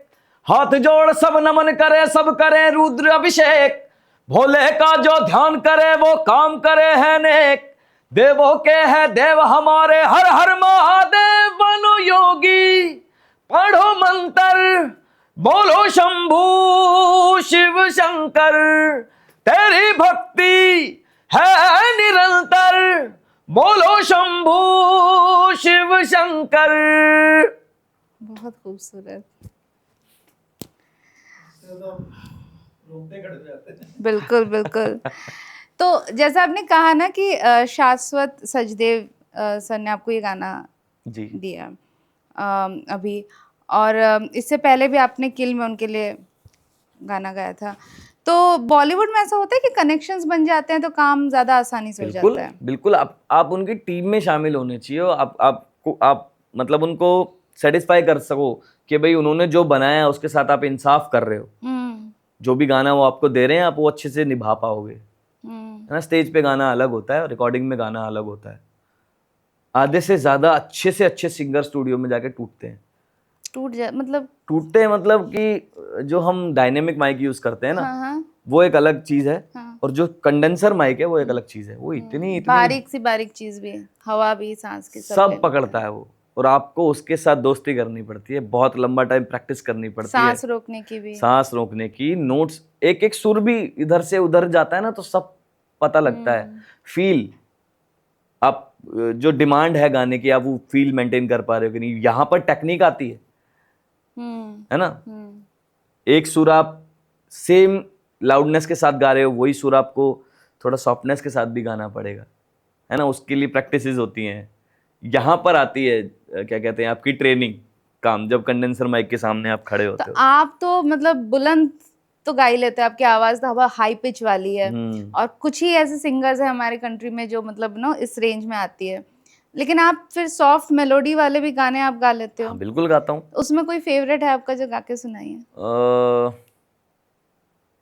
हाथ जोड़ सब नमन करे, सब करे रुद्र अभिषेक, भोले का जो ध्यान करे वो काम करे है नेक, देवों के है देव हमारे, हर हर महादेव बनो योगी, पढ़ो मंत्र बोलो शंभू शिव शंकर, तेरी भक्ति है निरंतर, बोलो शंभू शिव शंकर। बहुत खूबसूरत। बिल्कुल बिल्कुल। तो जैसा आपने कहा ना कि शाश्वत सचदेव सर ने आपको ये गाना जी दिया अभी, और इससे पहले भी आपने किल में उनके लिए गाना गाया था। तो बॉलीवुड में ऐसा होता है कि कनेक्शंस बन जाते हैं तो काम ज्यादा आसानी से हो बिल्कुल जाता है। बिल्कुल। आप उनकी टीम में शामिल होने चाहिए, आप मतलब उनको सेटिस्फाई कर सको कि भाई उन्होंने जो बनाया है उसके साथ आप इंसाफ कर रहे हो, जो भी गाना वो आपको दे रहे हैं आप वो अच्छे से निभा पाओगे, है ना। स्टेज पे गाना अलग होता है और रिकॉर्डिंग में गाना अलग होता है। आधे से ज्यादा अच्छे से अच्छे सिंगर स्टूडियो में जाके टूटते हैं। टूटते हैं मतलब कि जो हम डायनेमिक माइक यूज करते हैं ना, हाँ। वो एक अलग चीज है, हाँ। और जो कंडेंसर माइक है वो एक अलग चीज है। वो इतनी बारीक चीज भी, हवा भी, सांस की सब पकड़ता है वो, और आपको उसके साथ दोस्ती करनी पड़ती है, बहुत लंबा टाइम प्रैक्टिस करनी पड़ती है, सांस रोकने की भी, सांस रोकने की, नोट्स एक एक सुर भी इधर से उधर जाता है ना तो सब पता लगता है। फील, आप जो डिमांड है गाने की आप वो फील मेंटेन कर पा रहे हो कि नहीं, यहाँ पर टेक्निक आती है ना। एक सुर आप सेम लाउडनेस के साथ गा रहे हो, वही सुर आपको थोड़ा सॉफ्टनेस के साथ भी गाना पड़ेगा, है ना। उसके लिए प्रैक्टिसेस होती हैं। यहाँ पर आती है क्या कहते हैं आपकी ट्रेनिंग काम, जब कंडेंसर माइक के सामने आप खड़े होते तो हो। आप तो मतलब बुलंद तो गा ही लेते हैं, आपकी आवाज तो हाई पिच वाली है, और कुछ ही ऐसे सिंगर्स हैं हमारे कंट्री में जो मतलब ना इस रेंज में आती है, लेकिन आप फिर सॉफ्ट मेलोडी वाले भी गाने आप गा लेते हो। हाँ, बिल्कुल गाता हूँ। उसमें कोई फेवरेट है आपका जो गा के सुनाइए?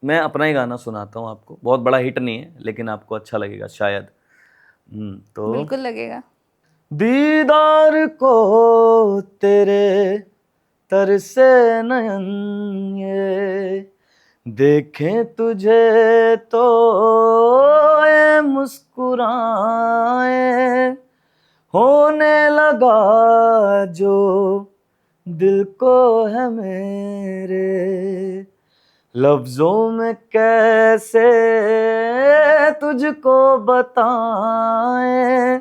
मैं अपना ही गाना सुनाता हूँ आपको, बहुत बड़ा हिट नहीं है लेकिन आपको अच्छा लगेगा शायद। तो बिल्कुल लगेगा। दीदार को तेरे तरसे नयन ये, देखें तुझे तो ये मुस्कुराए, होने लगा जो दिल को है मेरे, लफ्जों में कैसे तुझको बताएं,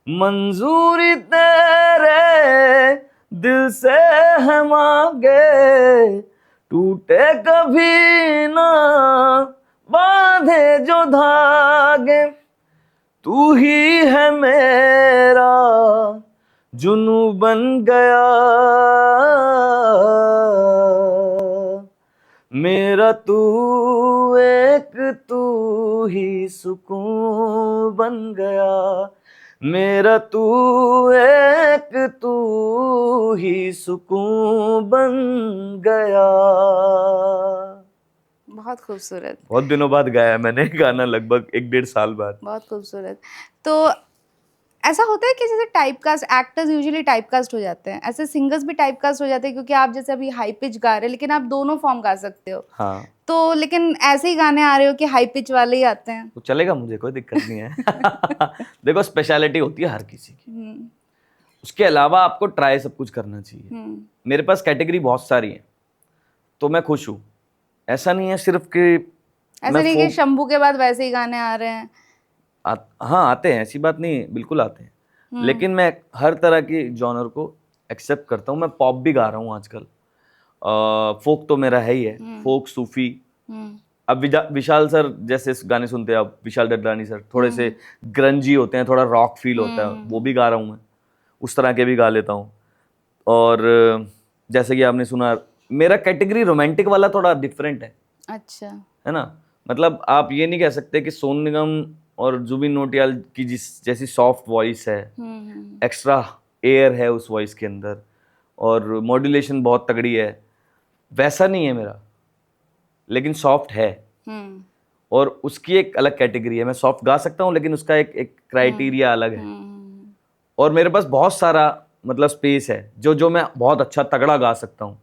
मंजूरी तेरे दिल से है मांगे, टूटे कभी ना बांधे जो धागे, तू ही है मेरा जुनू बन गया, मेरा तू एक तू ही सुकून बन गया, मेरा तू एक तू ही सुकून बन गया। बहुत खूबसूरत। बहुत दिनों बाद गाया मैंने गाना, लगभग 1-1.5 साल बाद। बहुत खूबसूरत। तो ऐसा होता है कि जैसे टाइपकास्ट, एक्टर्स यूजुअली टाइपकास्ट हो जाते हैं, ऐसे सिंगर्स भी टाइपकास्ट हो जाते हैं, क्योंकि आप जैसे अभी हाई पिच गा रहे हैं लेकिन आप दोनों फॉर्म गा सकते हो। हाँ, तो लेकिन ऐसे ही गाने आ रहे हो कि हाई पिच वाले ही आते हैं। तो चलेगा, मुझे कोई दिक्कत नहीं है। देखो स्पेशलिटी होती है हर किसी की, उसके अलावा आपको ट्राई सब कुछ करना चाहिए। मेरे पास कैटेगरी बहुत सारी है तो मैं खुश हूँ। ऐसा नहीं है सिर्फ कि ऐसा नहीं कि शंभू के बाद वैसे ही गाने आ रहे हैं। हाँ आते हैं, ऐसी बात नहीं, बिल्कुल आते हैं, लेकिन मैं हर तरह की जॉनर को एक्सेप्ट करता हूँ। मैं पॉप भी गा रहा हूँ आजकल, फोक तो मेरा है ही है, फोक, सूफी, अब विशाल सर जैसे गाने सुनते हैं आप, विशाल डडलानी सर थोड़े से ग्रंजी होते हैं, थोड़ा रॉक फील होता है, वो भी गा रहा हूँ मैं, उस तरह के भी गा लेता हूँ। और जैसे कि आपने सुना, मेरा कैटेगरी रोमांटिक वाला थोड़ा डिफरेंट है। अच्छा। है ना, मतलब आप ये नहीं कह सकते कि सोनू निगम और जुबिन नौटियाल की जैसी सॉफ्ट वॉइस है, एक्स्ट्रा एयर है उस वॉइस के अंदर और मॉड्यूलेशन बहुत तगड़ी है, वैसा नहीं है मेरा, लेकिन सॉफ्ट है। और उसकी एक अलग कैटेगरी है, मैं सॉफ्ट गा सकता हूँ लेकिन उसका एक क्राइटेरिया अलग है। और मेरे पास बहुत सारा मतलब स्पेस है जो मैं बहुत अच्छा तगड़ा गा सकता हूँ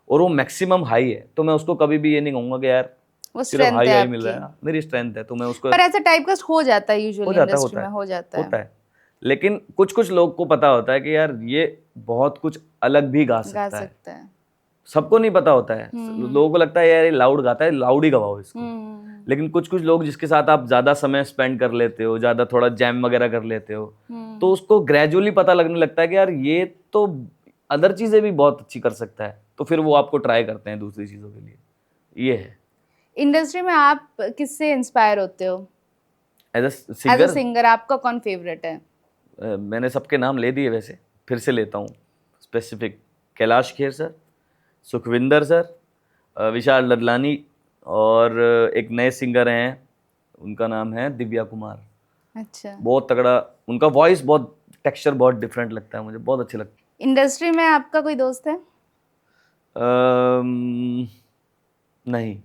और वो मैक्सिमम हाई है, तो मैं उसको कभी भी ये नहीं कहूंगा कि यार वो सिर्फ स्ट्रेंथ हाई है हाई मिल रहा है। आपकी। मेरी स्ट्रेंथ है, तो मैं उसको पर ऐसा टाइपकास्ट हो जाता है यूजुअली हो जाता इंडस्ट्री में, हो जाता है। होता है। लेकिन कुछ कुछ लोग को पता होता है कि यार ये बहुत कुछ अलग भी गा सकता है, सबको नहीं पता होता है। लोगों को लगता है यार ये लाउड गाता है, लाउड ही गवाओ इसको। लेकिन कुछ कुछ लोग जिसके साथ आप ज्यादा समय स्पेंड कर लेते हो, ज्यादा थोड़ा जैम वगैरह कर लेते हो, तो उसको ग्रेजुअली पता लगने लगता है कि यार ये तो अदर चीजें भी बहुत अच्छी कर सकता है, तो फिर वो आपको ट्राई करते हैं दूसरी चीजों के लिए। ये है। इंडस्ट्री में आप किससे इंस्पायर होते हो एज एज अ सिंगर? आपका कौन फेवरेट है? मैंने सबके नाम ले दिए, वैसे फिर से लेता हूँ specific. Kailash Kher sir, Sukhwinder sir, Vishal Dadlani, और एक नए सिंगर हैं, उनका नाम है दिव्या कुमार। अच्छा। बहुत तगड़ा, उनका वॉइस बहुत टेक्सचर बहुत डिफरेंट लगता है मुझे, बहुत अच्छे लगता इंडस्ट्री में आपका कोई दोस्त है? है। नहीं,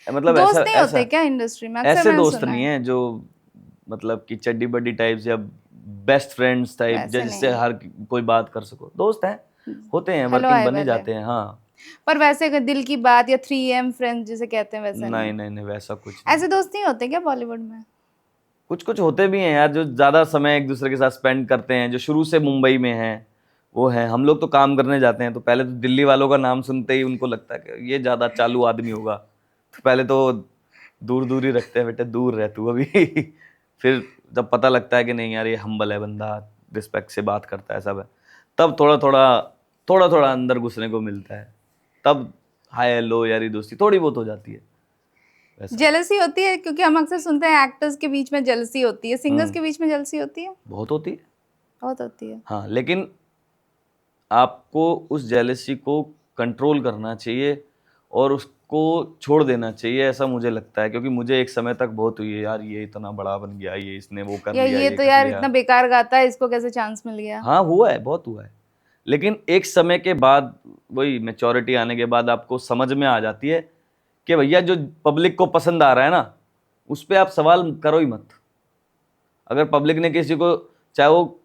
मतलब दोस्त ऐसा नहीं होते ऐसा क्या इंडस्ट्री में? अक्सर ऐसे मैंने दोस्त सुना नहीं है। है जो मतलब कि चड्डी बड्डी टाइप्स या बेस्ट फ्रेंड्स टाइप वैसे जिससे नहीं। हर कोई बात कर सको। दोस्त हैं, होते हैं, हेलो वर्किंग आए बने वाले। जाते हैं। हाँ, पर वैसे अगर दिल की बात या 3M फ्रेंड्स जिसे कहते हैं, वैसा नहीं नहीं? नहीं नहीं, वैसा कुछ नहीं। ऐसे दोस्त नहीं होते क्या बॉलीवुड में? कुछ कुछ होते भी हैं यार, जो ज्यादा समय एक दूसरे के साथ स्पेंड करते हैं, जो शुरू से मुंबई में हैं, वो है। हम लोग तो काम करने जाते हैं, तो पहले तो दिल्ली वालों का नाम सुनते ही उनको लगता है कि ये ज्यादा चालू आदमी होगा, तो पहले तो दूर दूर ही रखते हैं, बेटे दूर रह तू अभी। फिर जब पता लगता है कि नहीं यार ये हम्बल है बंदा, रिस्पेक्ट से बात करता है, सब है, तब थोड़ा थोड़ा अंदर घुसने को मिलता है, तब हाय हेलो यारी दोस्ती थोड़ी बहुत हो जाती है। जेलसी होती है? क्योंकि हम अक्सर सुनते हैं एक्टर्स के बीच में जेलसी होती है, सिंगर्स के बीच में जेलसी होती है? बहुत होती है। बहुत होती है। हाँ, लेकिन आपको उस जेलसी को कंट्रोल करना चाहिए और उसको छोड़ देना चाहिए, ऐसा मुझे लगता है। क्योंकि मुझे एक समय तक बहुत हुई है यार, ये इतना बड़ा बन गया, ये इसने वो कर या लिया, ये तो कर यार लिया। इतना बेकार गाता है, इसको कैसे चांस मिल गया? हाँ, हुआ है, बहुत हुआ है। लेकिन एक समय के बाद, वही मैच्योरिटी आने के बाद आपको समझ में आ जाती है कि भैया जो पब्लिक को पसंद आ रहा है ना, उस पर आप सवाल करो ही मत। अगर पब्लिक ने किसी को, चाहे वो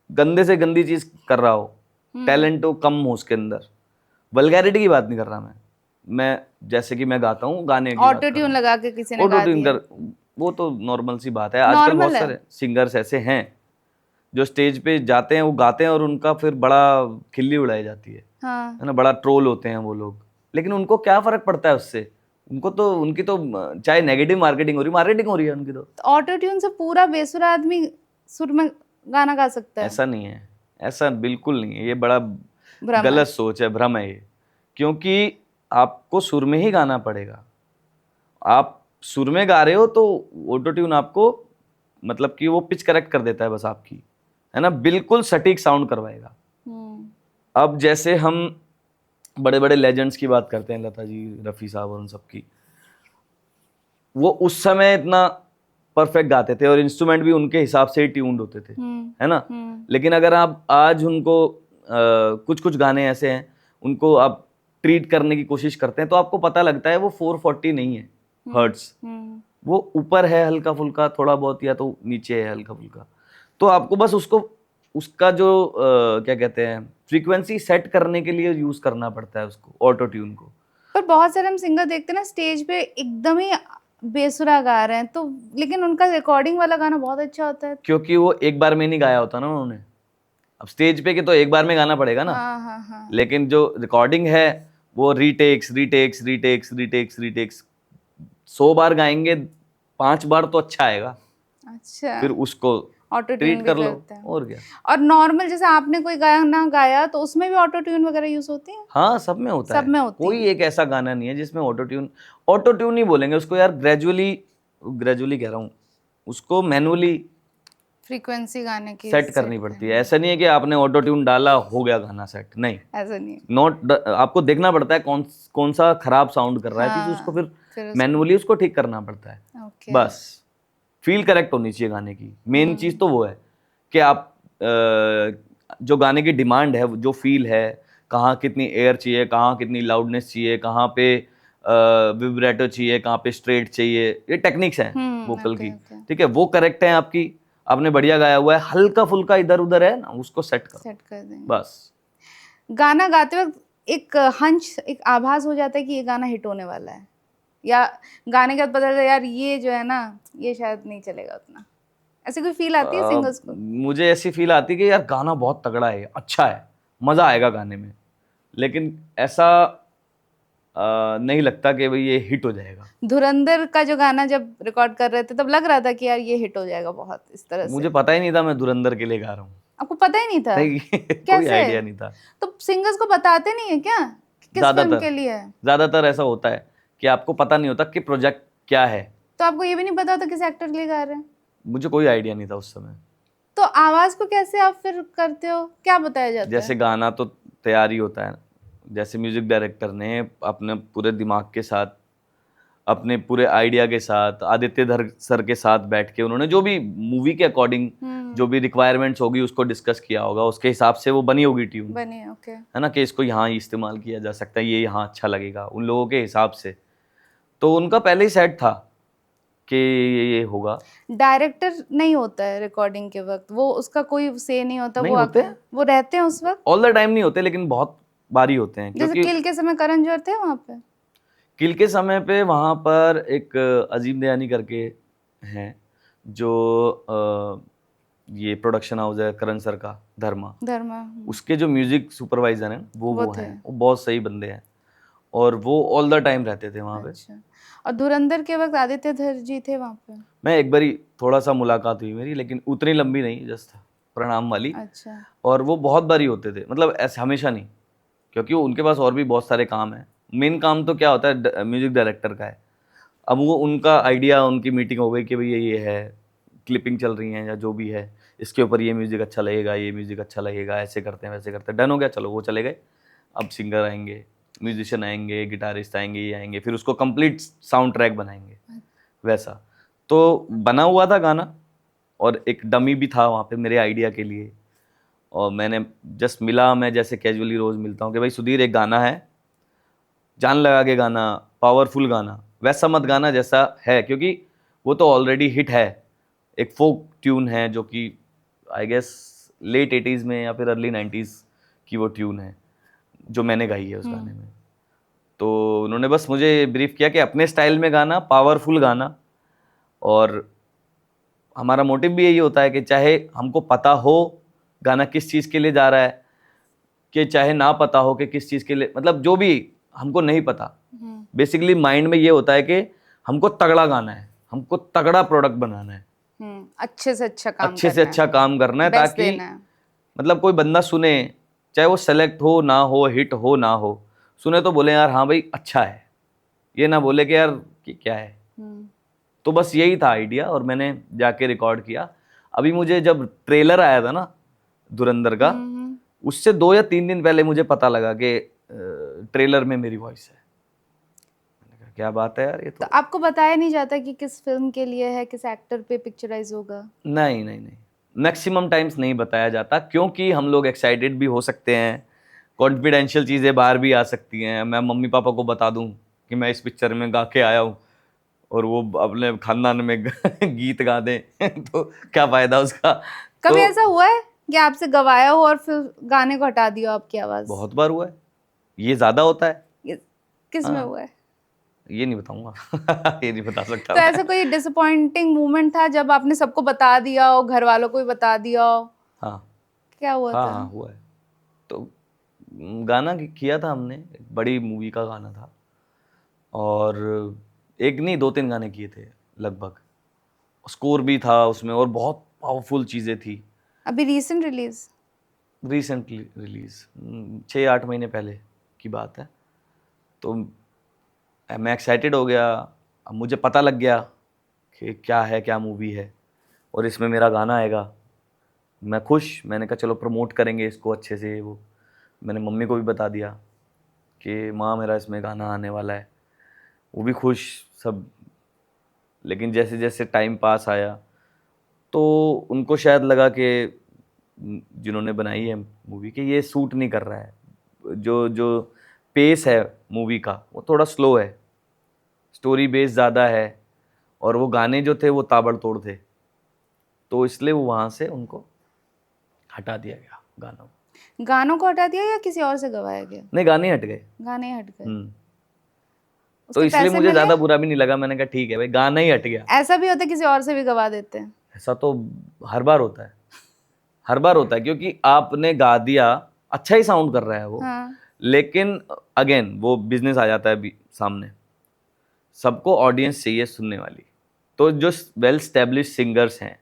गंदे से गंदी चीज कर रहा हो, टैलेंट हो कम हो उसके अंदर, वल्गैरिटी की बात नहीं कर रहा मैं जैसे कि मैं गाता हूँ, गाने की बात ऑटो कर रहा ट्यून हूँ। लगा के किसी ने गा ऑटो ट्यून दिया? कर, वो तो नॉर्मल सी बात है। आजकल बहुत Normal है। सारे सिंगर्स ऐसे हैं जो स्टेज पे जाते हैं, वो गाते हैं और उनका फिर बड़ा खिल्ली उड़ाई जाती है हाँ। ना, बड़ा ट्रोल होते हैं वो लोग। लेकिन उनको क्या फर्क पड़ता है उससे? उनको तो, उनकी तो चाहे नेगेटिव मार्केटिंग हो रही है उनकी तो। ऑटो ट्यून से पूरा बेसुरा आदमी सुर में गाना गा सकता है? ऐसा नहीं है, ऐसा बिल्कुल नहीं है, ये बड़ा भ्रम है। गलत सोच है, भ्रम है ये। क्योंकि आपको सुर में ही गाना पड़ेगा। आप सुर में गा रहे हो तो ऑटो ट्यून आपको मतलब कि वो पिच करेक्ट कर देता है बस आपकी, है ना, बिल्कुल सटीक साउंड करवाएगा। अब जैसे हम बड़े बड़े लेजेंड्स की बात करते हैं, लता जी, रफ़ी साहब और उन सब की, वो उस समय इतना परफेक्ट गाते थे और इंस्ट्रूमेंट भी उनके हिसाब से ही ट्यून्ड होते थे, है ना। लेकिन अगर आप आज उनको कुछ कुछ गाने ऐसे हैं, उनको आप ट्रीट करने की कोशिश करते हैं, तो आपको पता लगता है वो 440 नहीं है हर्ट्स, वो ऊपर है हल्का फुल्का थोड़ा बहुत, या तो नीचे है हल्का फुल्का। तो आपको बस उसको, उसका जो क्या कहते हैं, फ्रीक्वेंसी सेट करने के लिए यूज करना पड़ता है उसको, ऑटो ट्यून को। पर बहुत सारे हम सिंगर देखते हैं ना, स्टेज पे एकदम ही बेसुरा गा रहे हैं, तो लेकिन उनका रिकॉर्डिंग वाला गाना बहुत अच्छा होता है। क्योंकि वो एक बार में नहीं गाया होता ना उन्होंने। अब स्टेज पे के तो एक बार में गाना पड़ेगा ना। हाँ। लेकिन जो रिकॉर्डिंग है वो retakes retakes retakes retakes retakes 100 बार गाएंगे, 5 बार तो अच्छा आएगा, अच्छा। फिर उसको ऑटो ट्यून ट्रीट भी कर लो, करते हैं। और क्या। और नॉर्मल जैसे आपने कोई गाना गाया तो उसमें भी ऑटो ट्यून वगैरह यूज होती है? हाँ, सब में होता है। सब में होती कोई एक ऐसा गाना नहीं है जिसमें ऑटो ट्यून नहीं बोलेंगे उसको यार, ग्रेजुअली कह रहा हूँ, उसको मैनुअली फ्रीक्वेंसी गाने की सेट करनी पड़ती है। ऐसा नहीं है कि आपने ऑटो ट्यून डाला हो गया गाना सेट, नहीं। ऐसा नहीं है। नोट आपको देखना पड़ता है कौन सा खराब साउंड कर रहा है चीज, उसको फिर फिर मैनुअली उसको ठीक करना पड़ता है। ओके। बस फील करेक्ट होनी चाहिए गाने की, मेन चीज तो वो है कि आप जो गाने की डिमांड है, जो फील है, कहाँ कितनी एयर चाहिए, कहाँ कितनी लाउडनेस चाहिए, कहाँ पे विब्रेटो चाहिए, कहाँ पे स्ट्रेट चाहिए, ये टेक्निक्स हैं वोकल की, ठीक है, वो करेक्ट है आपकी, आपने बढ़िया गाया हुआ है, हल्का फुल्का इधर उधर है ना, उसको सेट कर देंगे बस। गाना गाते वक्त एक हंच, एक आभास हो जाता है कि ये गाना हिट होने वाला है, या गाने के बाद पता चलता है यार ये जो है ना ये शायद नहीं चलेगा उतना, ऐसी कोई फील आती है सिंगर्स को? मुझे ऐसी फील आती है कि यार गाना बहुत तगड़ा है, अच्छा है, मजा आएगा गाने में, लेकिन ऐसा नहीं लगता कि भाई ये हिट हो जाएगा। धुरंधर का जो गाना जब रिकॉर्ड कर रहे थे तब लग रहा था कि यार ये हिट हो जाएगा बहुत, इस तरह से। मुझे पता ही नहीं था मैं धुरंधर के लिए गा रहा हूँ। आपको पता ही नहीं था? नहीं कोई आइडिया नहीं था। तो सिंगर्स को बताते नहीं है क्या किस फिल्म के लिए है? ज्यादातर ऐसा होता है कि आपको पता नहीं होता कि प्रोजेक्ट क्या है। तो आपको ये भी नहीं पता होता किस एक्टर के लिए गा रहे हैं? मुझे कोई आइडिया नहीं था उस समय। तो आवाज को कैसे आप फिर करते हो, क्या बताया जाता है? जैसे गाना तो तैयार ही होता है, जैसे म्यूजिक डायरेक्टर ने अपने पूरे दिमाग के साथ, अपने पूरे आइडिया के साथ, आदित्य धर सर के साथ बैठ के उन्होंने जो भी मूवी के अकॉर्डिंग जो भी रिक्वायरमेंट्स होगी उसको डिस्कस किया होगा, उसके हिसाब से वो बनी होगी ट्यून, बनी है, ओके। है ना, कि इसको यहाँ इस्तेमाल किया जा सकता है, ये यहाँ अच्छा लगेगा उन लोगों के हिसाब से। तो उनका पहले ही सेट था कि ये होगा। डायरेक्टर नहीं होता है रिकॉर्डिंग के वक्त, वो उसका कोई से नहीं होता? नहीं वो होते? वो रहते हैं उस वक्त? ऑल द टाइम नहीं होते, लेकिन बहुत बारी होते हैं। जैसे किल के समय करण जौहर थे वहाँ पे? किल के समय पे वहाँ पर एक अजीम दयानी करके हैं जो ये प्रोडक्शन हाउस है करण सर का, धर्मा, उसके जो म्यूजिक सुपरवाइजर हैं वो हैं, वो बहुत सही बंदे हैं और वो ऑल द टाइम रहते थे वहाँ पे। अच्छा। और धुरंधर के वक्त आदित्य धर जी थे वहाँ पे? मैं एक बारी थोड़ा सा मुलाकात हुई मेरी, लेकिन उतनी लंबी नहीं, जस्ट प्रणाम वाली। अच्छा। और वो बहुत बारी होते थे, मतलब ऐसे हमेशा नहीं, क्योंकि उनके पास और भी बहुत सारे काम हैं। मेन काम तो क्या होता है म्यूजिक डायरेक्टर का है। अब वो उनका आइडिया, उनकी मीटिंग हो गई कि भाई ये है, क्लिपिंग चल रही है या जो भी है, इसके ऊपर ये म्यूजिक अच्छा लगेगा, ये म्यूजिक अच्छा लगेगा, ऐसे करते हैं वैसे करते हैं, डन हो गया, चलो वो चले गए। अब सिंगर आएंगे, म्यूजिशियन आएंगे, गिटारिस्ट आएंगे, ये आएंगे, फिर उसको कंप्लीट साउंड ट्रैक बनाएंगे, वैसा। तो बना हुआ था गाना और एक डमी भी था वहाँ पे मेरे आइडिया के लिए, और मैंने जस्ट मिला, मैं जैसे कैजुअली रोज़ मिलता हूँ कि भाई सुधीर एक गाना है, जान लगा के गाना, पावरफुल गाना, वैसा मत गाना जैसा है, क्योंकि वो तो ऑलरेडी हिट है, एक फोक ट्यून है जो कि आई गेस लेट 80s में या फिर अर्ली 90s की वो ट्यून है जो मैंने गाई है उस गाने में। तो उन्होंने बस मुझे ब्रीफ किया कि अपने स्टाइल में गाना, पावरफुल गाना, और हमारा मोटिव भी यही होता है कि चाहे हमको पता हो गाना किस चीज़ के लिए जा रहा है, कि चाहे ना पता हो कि किस चीज़ के लिए, मतलब जो भी हमको नहीं पता, बेसिकली माइंड में ये होता है कि हमको तगड़ा गाना है, हमको तगड़ा प्रोडक्ट बनाना है, अच्छे से अच्छा काम करना है ताकि मतलब कोई बंदा सुने, चाहे वो सेलेक्ट हो ना हो, हिट हो ना हो, सुने तो बोले यार हाँ भाई अच्छा है, ये ना बोले कि यार कि क्या है। तो बस यही था आइडिया, और मैंने जाके रिकॉर्ड किया। अभी मुझे जब ट्रेलर आया था ना धुरंधर का, उससे 2 या 3 दिन पहले मुझे पता लगा कि ट्रेलर में मेरी वॉइस है। मैंने कहा क्या बात है यार, ये तो आपको बताया नहीं जाता कि किस फिल्म के लिए है, किस एक्टर पे पिक्चराइज होगा? नहीं, मैक्सिमम टाइम्स नहीं बताया जाता, क्योंकि हम लोग एक्साइटेड भी हो सकते हैं, कॉन्फिडेंशियल चीज़ें बाहर भी आ सकती हैं। मैं मम्मी पापा को बता दूं कि मैं इस पिक्चर में गा के आया हूँ और वो अपने खानदान में गीत गा दें तो क्या फ़ायदा उसका। कभी तो ऐसा हुआ है कि आपसे गवाया हो और फिर गाने को हटा दिया आपकी आवाज़? बहुत बार हुआ है, ये ज़्यादा होता है। किस में हुआ है? ये नहीं बताऊंगा ये नहीं बता सकता। तो ऐसा कोई डिसअपॉइंटिंग मोमेंट था जब आपने सबको बता दिया हो, घर वालों को भी बता दिया हो? हाँ, क्या हुआ था? हाँ हुआ है। तो गाना किया था हमने, एक बड़ी मूवी का गाना था, और एक नहीं 2-3 गाने किए थे लगभग, स्कोर भी था उसमें, और बहुत पावरफुल चीज़ें थी। अभी रीसेंट रिलीज? रिसेंटली रिलीज 6-8 महीने पहले की बात है। तो मैं एक्साइटेड हो गया। अब मुझे पता लग गया कि क्या है, क्या मूवी है और इसमें मेरा गाना आएगा। मैं खुश, मैंने कहा चलो प्रमोट करेंगे इसको अच्छे से। वो मैंने मम्मी को भी बता दिया कि माँ मेरा इसमें गाना आने वाला है। वो भी खुश सब। लेकिन जैसे जैसे टाइम पास आया तो उनको शायद लगा कि जिन्होंने बनाई है मूवी कि ये सूट नहीं कर रहा है। जो जो पेस है मूवी का वो थोड़ा स्लो है, स्टोरी बेस ज़्यादा है और वो गाने जो थे वो ताबड़तोड़ थे। तो इसलिए वो वहाँ से उनको हटा दिया गया गानों को। गानों को हटा दिया या किसी और से गवाया गया? नहीं, गाने हट गए। गाने हट गए। तो उसके इसलिए पैसे मुझे मिले? ज़्यादा बुरा भी नहीं लगा। मैंने कहा ठीक है भाई, गाना ही हट गया। ऐसा भी होता है किसी और से भी गवा देते हैं? ऐसा तो हर बार होता है, हर बार होता है, क्योंकि आपने गा दिया, अच्छा ही साउंड कर रहा है वो, हाँ। लेकिन अगेन वो बिजनेस आ जाता है सामने। सबको ऑडियंस चाहिए सुनने वाली। तो जो वेल स्टैब्लिश सिंगर्स हैं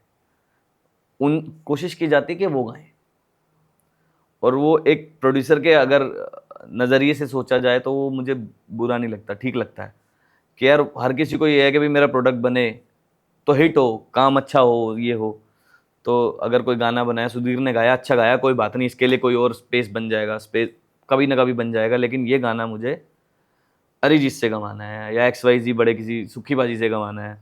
उन कोशिश की जाती है कि वो गाएं। और वो एक प्रोड्यूसर के अगर नज़रिए से सोचा जाए तो वो मुझे बुरा नहीं लगता, ठीक लगता है कि यार हर किसी को ये है कि भाई मेरा प्रोडक्ट बने तो हिट हो, काम अच्छा हो, ये हो। तो अगर कोई गाना बनाया, सुधीर ने गाया, अच्छा गाया, कोई बात नहीं, इसके लिए कोई और स्पेस बन जाएगा, स्पेस कभी ना कभी बन जाएगा। लेकिन ये गाना मुझे अरिजीत से गवाना है या XYZ बड़े किसी सुखीबाजी से गवाना है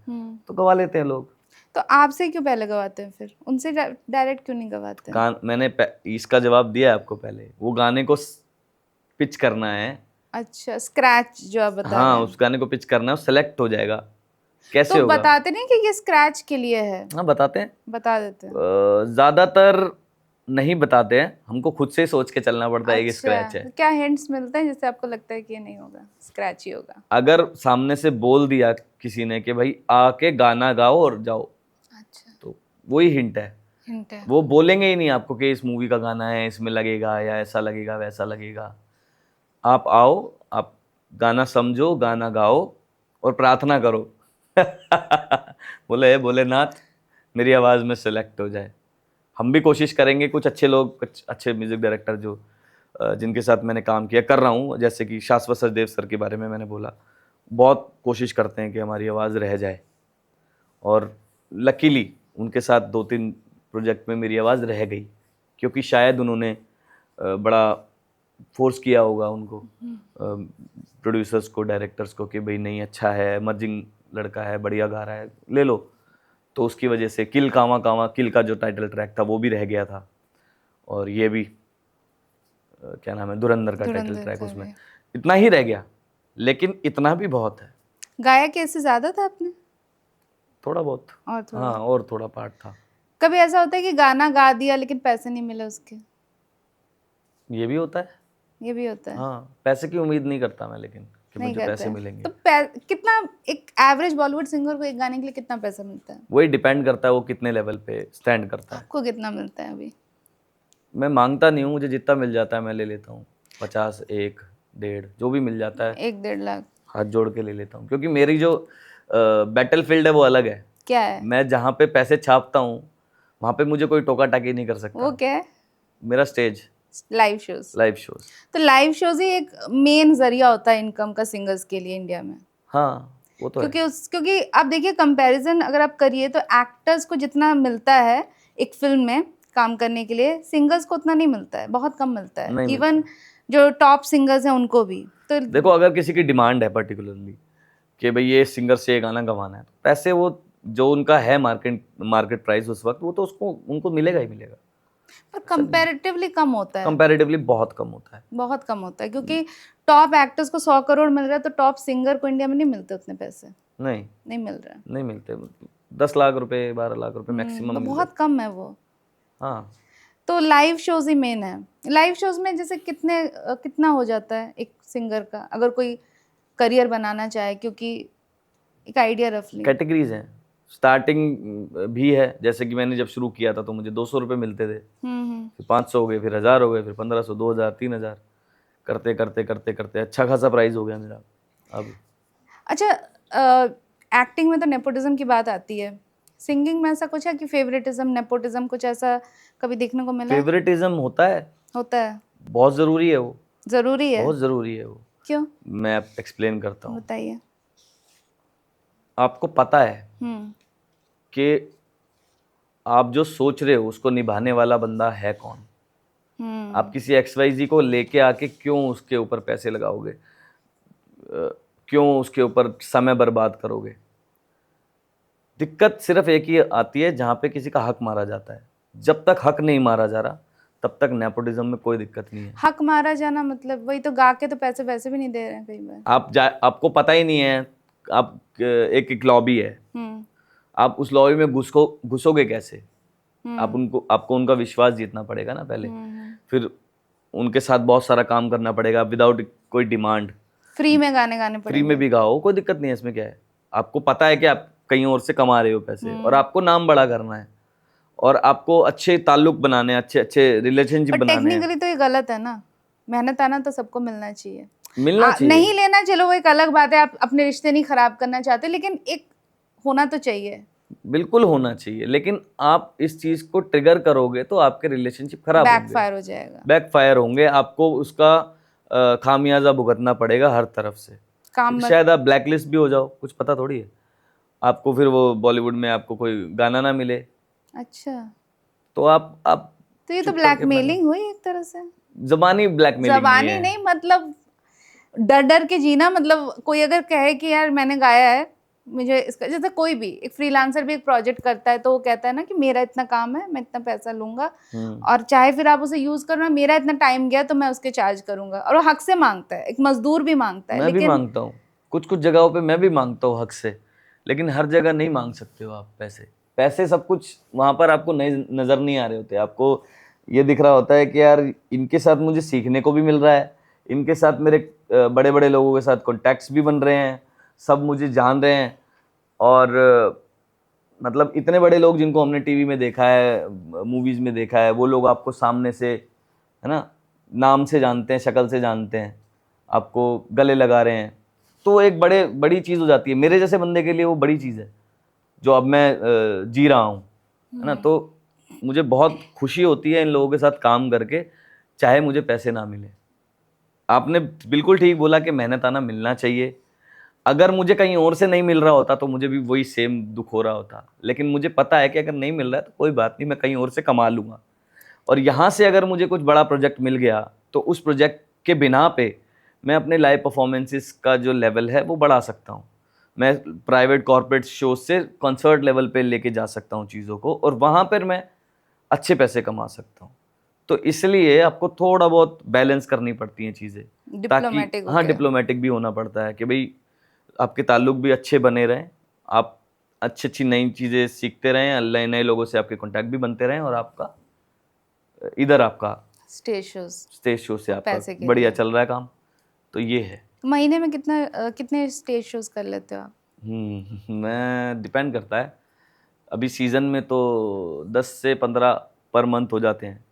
तो गवा लेते हैं लोग। तो आपसे क्यों पहले गवाते हैं फिर? उनसे डायरेक्ट क्यों नहीं गवाते हैं? मैंने इसका जवाब दिया है आपको पहले। वो गाने को पिच करना है। अच्छा, स्क्रैच जो आप बता रहे हाँ, हैं। उस गाने को पिच करना है, सेलेक्ट हो जाएगा। कैसे तो होगा? बताते नहीं कि ये स्क्रैच के लिए है? हाँ, बताते हैं। बता देते हैं। ज़्यादातर नहीं बताते हैं, हमको खुद से सोच के चलना पड़ता है कि स्क्रैच है। तो क्या हिंट्स मिलते हैं जिससे आपको लगता है कि ये नहीं होगा, स्क्रैच ही होगा? अगर सामने से बोल दिया किसी ने कि भाई आके गाना गाओ और जाओ, अच्छा, तो वही हिंट है। हिंट है। वो बोलेंगे ही नहीं आपको कि इस मूवी का गाना है, इसमें लगेगा या ऐसा लगेगा वैसा लगेगा। आप आओ, आप गाना समझो, गाना गाओ और प्रार्थना करो बोले हे भोलेनाथ मेरी आवाज़ में सेलेक्ट हो जाए। हम भी कोशिश करेंगे, कुछ अच्छे लोग, कुछ अच्छे म्यूज़िक डायरेक्टर जो जिनके साथ मैंने काम किया कर रहा हूँ, जैसे कि शाश्वत सचदेव सर के बारे में मैंने बोला, बहुत कोशिश करते हैं कि हमारी आवाज़ रह जाए। और लकीली उनके साथ 2-3 प्रोजेक्ट में मेरी आवाज़ रह गई, क्योंकि शायद उन्होंने बड़ा फोर्स किया होगा उनको, प्रोड्यूसर्स को, डायरेक्टर्स को, कि भाई नहीं अच्छा है, मर्जिंग लड़का है, बढ़िया गा रहा है, ले लो। तो उसकी वजह से किल कावा कावा, किल का जो टाइटल ट्रैक था वो भी रह गया था। और ये भी क्या नाम है, धुरंधर का टाइटल ट्रैक, उसमें इतना ही रह गया। लेकिन इतना भी बहुत है। गाया कैसे ज़्यादा था आपने? थोड़ा बहुत। और थोड़ा? हाँ, और थोड़ा पार्ट था। कभी ऐसा होता है कि गाना गा दिया लेकिन पैसे नहीं मिले उसके? ये भी होता है। ये भी होता है। हाँ, पैसे की उम्मीद नहीं करता मैं, लेकिन कि नहीं मुझे करते पैसे हैं। मिलेंगे। तो कितना एक एवरेज बॉलीवुड सिंगर को एक गाने के लिए कितना पैसा मिलता है? वही डिपेंड करता है वो कितने लेवल पे स्टैंड करता है। आपको कितना मिलता है अभी? मैं मांगता नहीं हूँ, मुझे जितना मिल जाता है मैं ले लेता हूँ। 50, 1, 1.5 जो भी मिल जाता है 1-1.5 लाख? हाथ जोड़ के ले लेता हूँ, क्योंकि मेरी जो बैटल फील्ड है वो अलग है। क्या है मैं जहाँ पे पैसे छापता हूँ वहाँ पे मुझे कोई टोका टाकी नहीं कर सकता। वो? क्या है? मेरा stage, live shows. Live shows. तो लाइव शोज ही एक मेन जरिया होता है इनकम का सिंगर्स के लिए इंडिया में। हाँ, वो तो है। क्योंकि आप देखिए, कंपैरिजन अगर आप करिए तो एक्टर्स को जितना मिलता है एक फिल्म में काम करने के लिए, सिंगर्स को उतना नहीं मिलता है, बहुत कम मिलता है। नहीं इवन जो टॉप सिंगर्स हैं उनको भी। तो देखो, अगर किसी की डिमांड है पर्टिकुलरली कि भाई ये सिंगर से ये गाना गवाना है, तो पैसे वो जो उनका है मार्केट प्राइस उस वक्त, वो तो उसको उनको मिलेगा ही मिलेगा। पर कंपैरेटिवली कम होता है। कंपैरेटिवली बहुत कम होता है। बहुत कम होता है, क्योंकि टॉप एक्टर्स को 100 करोड़ मिल रहा है तो टॉप सिंगर को इंडिया में नहीं मिलते उतने पैसे। नहीं मिल रहा है। नहीं मिलते। 10 लाख रुपए, 12 लाख रुपए मैक्सिमम। तो बहुत कम है वो। हाँ, तो लाइव शोज ही मेन है। लाइव शोज में जैसे कितना हो जाता है एक सिंगर का, अगर कोई करियर बनाना चाहे? क्योंकि एक आइडिया रफली। कैटेगरीज हैं, स्टार्टिंग भी है। जैसे कि मैंने जब शुरू किया था तो मुझे 200 रुपये मिलते थे, फिर 500 हो गए, फिर 1000 हो गए, फिर 1500, 2000, 3000, करते करते करते करते अच्छा खासा प्राइस हो गया मेरा अब। अच्छा, एक्टिंग में तो नेपोटिज्म की बात आती है। सिंगिंग में ऐसा कुछ है कि फेवरेटिज्म, नेपोटिज्म कुछ ऐसा कभी देखने को मिला है? फेवरेटिज्म होता है, होता है, बहुत ज़रूरी है वो, जरूरी है। बहुत ज़रूरी है वो। क्यों? मैं एक्सप्लेन करता हूँ। बताइए। आपको पता है हम्म। कि आप जो सोच रहे हो उसको निभाने वाला बंदा है कौन। हम्म। आप किसी XYZ को लेके आके क्यों उसके ऊपर पैसे लगाओगे, क्यों उसके ऊपर समय बर्बाद करोगे। दिक्कत सिर्फ एक ही आती है जहाँ पे किसी का हक मारा जाता है। जब तक हक नहीं मारा जा रहा तब तक नेपोटिज्म में कोई दिक्कत नहीं है। हक मारा जाना मतलब वही तो, गा के तो पैसे वैसे भी नहीं दे रहे हैं कई बार। आपको पता ही नहीं है, आप एक लॉबी है, हम्म। आप उस लॉबी में घुसोगे कैसे। आपको उनका विश्वास जीतना पड़ेगा ना पहले, फिर उनके साथ बहुत सारा काम करना पड़ेगा विदाउट कोई डिमांड। फ्री में गाने गाने फ्री पड़ेंगे। में भी गाओ, कोई दिक्कत नहीं है इसमें। क्या है, आपको पता है कि आप कहीं और से कमा रहे हो पैसे और आपको नाम बड़ा करना है और आपको अच्छे ताल्लुक बनाने हैं, अच्छे अच्छे रिलेशनशिप पर बनाने हैं। टेक्निकली तो ये गलत है ना, मेहनत आना तो सबको मिलना चाहिए। मिलना चाहिए, नहीं लेना चलो वो एक अलग बात है, आप अपने रिश्ते नहीं खराब करना चाहते, लेकिन एक होना तो चाहिए। बिल्कुल होना चाहिए, लेकिन आप इस चीज को ट्रिगर करोगे तो आपके रिलेशनशिप खराब होंगे, बैकफायर हो जाएगा। बैकफायर होंगे। आपको उसका खामियाजा भुगतना पड़ेगा हर तरफ से। काम मत। शायद आप ब्लैकलिस्ट भी हो जाओ, कुछ पता थोड़ी है। आपको फिर वो बॉलीवुड में आपको कोई गाना ना मिले अच्छा, तो आप तो ये तो चुप करके अपना ब्लैकमेलिंग हुई एक तरह से। जबानी ब्लैकमेलिंग जबानी नहीं, मतलब डर डर के जीना। मतलब कोई अगर कहे कि यार मैंने गाया है, मुझे इसका, जैसे कोई भी एक फ्रीलांसर भी एक प्रोजेक्ट करता है तो वो कहता है ना कि मेरा इतना काम है, मैं इतना पैसा लूंगा, और चाहे फिर आप उसे यूज करो ना, मेरा इतना टाइम गया तो मैं उसके चार्ज करूंगा। और वो हक से मांगता है, एक मजदूर भी मांगता है। मैं भी मांगता हूँ, कुछ कुछ जगहों पे मैं भी मांगता हूँ हक से, लेकिन हर जगह नहीं मांग सकते हो आप पैसे सब कुछ वहां पर आपको नजर नहीं आ रहे होते। आपको ये दिख रहा होता है कि यार इनके साथ मुझे सीखने को भी मिल रहा है, इनके साथ मेरे बड़े बड़े लोगों के साथ कॉन्टैक्ट्स भी बन रहे हैं, सब मुझे जान रहे हैं। और मतलब इतने बड़े लोग जिनको हमने टीवी में देखा है, मूवीज में देखा है, वो लोग आपको सामने से, है ना, नाम से जानते हैं, शक्ल से जानते हैं, आपको गले लगा रहे हैं। तो एक बड़ी चीज़ हो जाती है मेरे जैसे बंदे के लिए। वो बड़ी चीज़ है जो अब मैं जी रहा हूँ, है ना। तो मुझे बहुत खुशी होती है इन लोगों के साथ काम करके, चाहे मुझे पैसे ना मिले। आपने बिल्कुल ठीक बोला कि मेहनत आना मिलना चाहिए। अगर मुझे कहीं और से नहीं मिल रहा होता तो मुझे भी वही सेम दुख हो रहा होता, लेकिन मुझे पता है कि अगर नहीं मिल रहा है तो कोई बात नहीं, मैं कहीं और से कमा लूँगा। और यहाँ से अगर मुझे कुछ बड़ा प्रोजेक्ट मिल गया तो उस प्रोजेक्ट के बिना पे मैं अपने लाइव परफॉर्मेंसेस का जो लेवल है वो बढ़ा सकता हूँ। मैं प्राइवेट कॉर्पोरेट शोज से कॉन्सर्ट लेवल पे लेके जा सकता हूँ चीज़ों को, और वहाँ पर मैं अच्छे पैसे कमा सकता हूँ। तो इसलिए आपको थोड़ा बहुत बैलेंस करनी पड़ती हैं चीज़ें, ताकि हाँ, डिप्लोमेटिक भी होना पड़ता है कि भाई आपके ताल्लुक भी अच्छे बने रहें, आप अच्छी अच्छी नई चीज़ें सीखते रहें, नए नए लोगों से आपके कांटेक्ट भी बनते रहें, और आपका इधर आपका स्टेज शो से आपका बढ़िया चल रहा है काम। तो ये है। महीने में कितने स्टेज शोज कर लेते हो आप? मैं डिपेंड करता है। अभी सीज़न में तो 10 से 15 पर मंथ हो जाते हैं,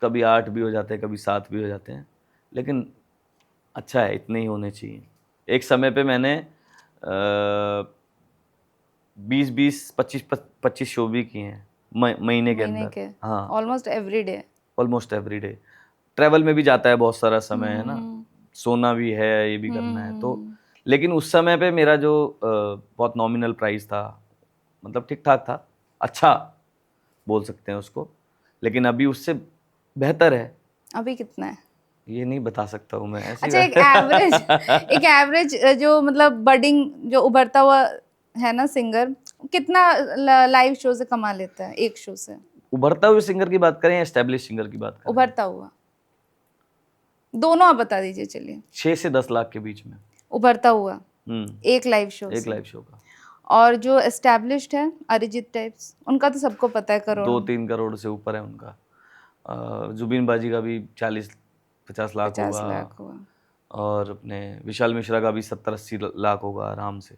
कभी 8 भी हो जाते हैं, कभी 7 भी हो जाते हैं, लेकिन अच्छा है, इतने ही होने चाहिए। एक समय पे मैंने 20 25 शो भी किए हैं महीने के अंदर। हाँ, ऑलमोस्ट एवरी डे। ट्रैवल में भी जाता है बहुत सारा समय, है ना, सोना भी है, ये भी करना है। तो लेकिन उस समय पे मेरा जो बहुत नॉमिनल प्राइस था, मतलब ठीक ठाक था, अच्छा बोल सकते हैं उसको, लेकिन अभी उससे बेहतर है। अभी कितना है ये नहीं बता सकता हूँ मैं। अच्छा, एक एवरेज जो मतलब बडिंग जो उभरता हुआ है ना सिंगर, कितना लाइव शो से कमा लेता है एक शो से? उभरता हुए सिंगर की बात करें या एस्टेब्लिश सिंगर की बात करें? उभरता हुआ, दोनों आप बता दीजिए। चलिए, 6 से 10 लाख के बीच में उभरता हुआ एक लाइव शो का। और जो एस्टेब्लिश्ड है अरिजीत टाइप्स, उनका तो सबको पता है, करोड़ 2-3 करोड़ से ऊपर है उनका। जुबिन बाजी का भी 40-50 लाख होगा, और अपने विशाल मिश्रा का भी 70-80 लाख होगा आराम से।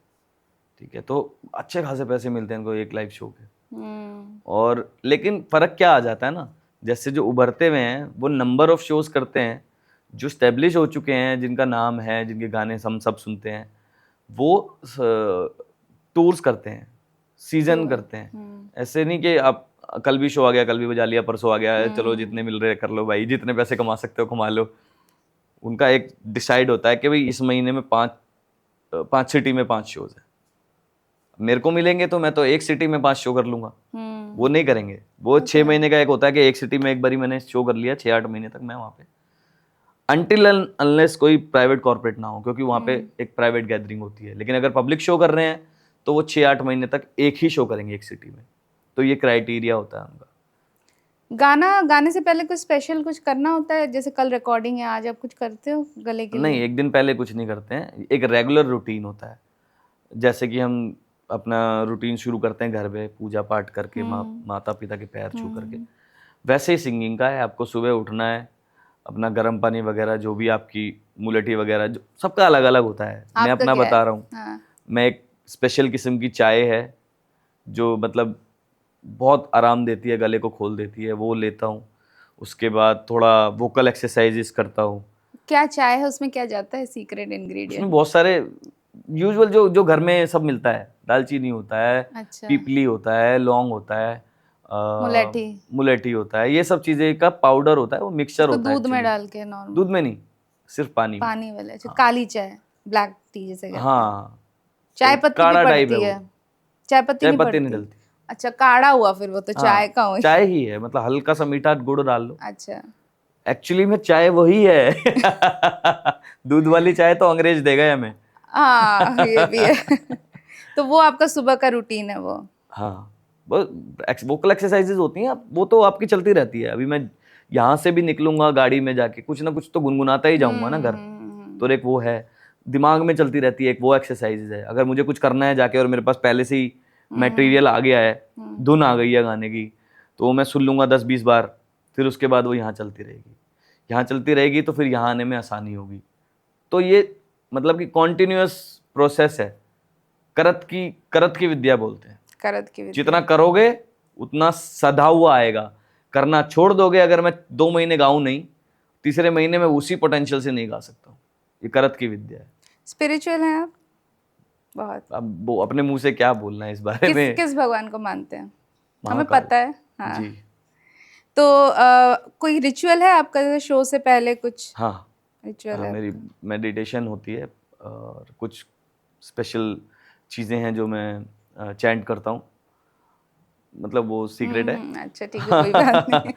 ठीक है, तो अच्छे खासे पैसे मिलते हैं इनको एक लाइव शो के। और लेकिन फ़र्क क्या आ जाता है ना, जैसे जो उभरते हुए हैं वो नंबर ऑफ शोज़ करते हैं, जो स्टेब्लिश हो चुके हैं, जिनका नाम है, जिनके गाने हम सब सुनते हैं, वो टूर्स करते हैं, सीजन करते हैं। ऐसे नहीं कि आप कल भी शो आ गया, कल भी बजा लिया, परसों आ गया, चलो जितने मिल रहे कर लो भाई, जितने पैसे कमा सकते हो कमा लो। उनका एक डिसाइड होता है कि भाई इस महीने में पांच सिटी में 5 शोज है। मेरे को मिलेंगे तो मैं तो एक सिटी में 5 शो कर लूंगा, वो नहीं करेंगे। वो 6 महीने का एक होता है कि एक सिटी में एक बारी मैंने शो कर लिया, 6-8 महीने तक मैं वहां पे, अनटिल अनलेस कोई प्राइवेट कॉर्पोरेट ना हो, क्योंकि वहां पे एक प्राइवेट गैदरिंग होती है। लेकिन अगर पब्लिक शो कर रहे हैं तो वो 6-8 महीने तक एक ही शो करेंगे एक सिटी में। तो ये क्राइटेरिया होता है उनका। गाने से पहले कुछ स्पेशल कुछ करना होता है, जैसे कल रिकॉर्डिंग है, आज आप कुछ करते हो गले के लिए? नहीं, एक दिन पहले कुछ नहीं करते हैं, एक रेगुलर रूटीन होता है। जैसे कि हम अपना रूटीन शुरू करते हैं घर पे पूजा पाठ करके, माता पिता के पैर छू करके, वैसे ही सिंगिंग का है। आपको सुबह उठना है, अपना गर्म पानी वगैरह जो भी आपकी मुलेठी वगैरह, जो सबका अलग अलग होता है, मैं अपना बता रहा हूँ। हाँ। मैं एक स्पेशल किस्म की चाय है जो मतलब बहुत आराम देती है, गले को खोल देती है, वो लेता हूँ। उसके बाद थोड़ा वोकल एक्सरसाइजेस करता हूँ। क्या चाय है, उसमें क्या जाता है सीक्रेट उसमें इंग्रेडिएंट? बहुत सारे यूजुअल जो घर में सब मिलता है, दालचीनी होता है, अच्छा। पीपली होता है, लौंग होता है, मुलेठी। मुलेठी होता है, ये सब चीजें का पाउडर होता है, वो मिक्सचर होता है। दूध में actually। डाल के नॉर्मल? दूध में नहीं, सिर्फ पानी में। पानी वाला जो काली चाय, ब्लैक टी जिसे कहते हैं। हाँ, चाय पत्ती भी काढ़ा टाइप पड़ती है है? वो। चाय पत्ती नहीं नहीं पड़ती? डलती। अच्छा, काढ़ा हुआ फिर वो तो चाय का हुई। चाय ही है, मतलब हल्का सा मीठा गुड़ डाल लो। अच्छा। एक्चुअली में चाय वही है। दूध वाली चाय तो अंग्रेज देगा हमें। हाँ, ये भी है। तो वो आपका सुबह का रूटीन है वो? हाँ, वोकल एक्सरसाइजेज होती हैं, वो तो आपकी चलती रहती है। अभी मैं यहाँ से भी निकलूंगा गाड़ी में जाके कुछ ना कुछ तो गुनगुनाता ही जाऊंगा ना घर। तो एक वो है, दिमाग में चलती रहती है, एक वो एक्सरसाइज है। अगर मुझे कुछ करना है जाके और मेरे पास पहले से ही मटेरियल आ गया है, धुन आ गई है गाने की, तो मैं सुन लूंगा 10-20 बार, फिर उसके बाद वो यहाँ चलती रहेगी। यहाँ चलती रहेगी तो फिर यहाँ आने में आसानी होगी। तो ये मतलब कि कॉन्टिन्यूअस प्रोसेस है। करत की विद्या बोलते हैं। करत की विद्या। जितना करोगे उतना सधा हुआ आएगा। करना छोड़ दोगे, अगर मैं 2 महीने गाऊं नहीं, तीसरे महीने में उसी पोटेंशियल से नहीं गा सकता हूँ। ये करत की विद्या है। स्पिरिचुअल हैं आप बहुत? अब वो अपने मुंह से क्या बोलना है इस बारे में। किस भगवान को मानते हैं? हमें महाकाल। पता है। हाँ। जी। तो कोई रिचुअल है आपका, जैसे शो से पहले कुछ हाँ, रिचुअल हाँ, है? मेरी मेडिटेशन होती है और कुछ स्पेशल चीज़ें हैं जो मैं चैंट करता हूँ। मतलब वो सीक्रेट है। अच्छा, ठीक है, कोई बात नहीं।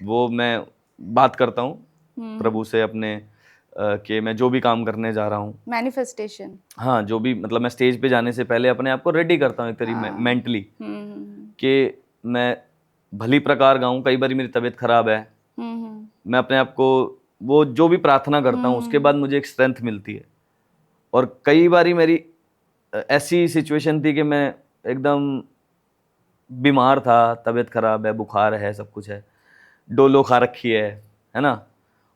वो मैं बात करता हूँ प्रभु से अपने कि मैं जो भी काम करने जा रहा हूँ, मैनिफेस्टेशन। हाँ, जो भी मतलब मैं स्टेज पे जाने से पहले अपने आप को रेडी करता हूँ एक तरीके मेंटली, कि मैं भली प्रकार गाऊँ। कई बार मेरी तबीयत खराब है, मैं अपने आप को वो जो भी प्रार्थना करता हूँ उसके बाद मुझे एक स्ट्रेंथ मिलती है। और कई बारी मेरी ऐसी सिचुएशन थी कि मैं एकदम बीमार था, तबीयत खराब है, बुखार है, सब कुछ है, डोलो खा रखी है ना,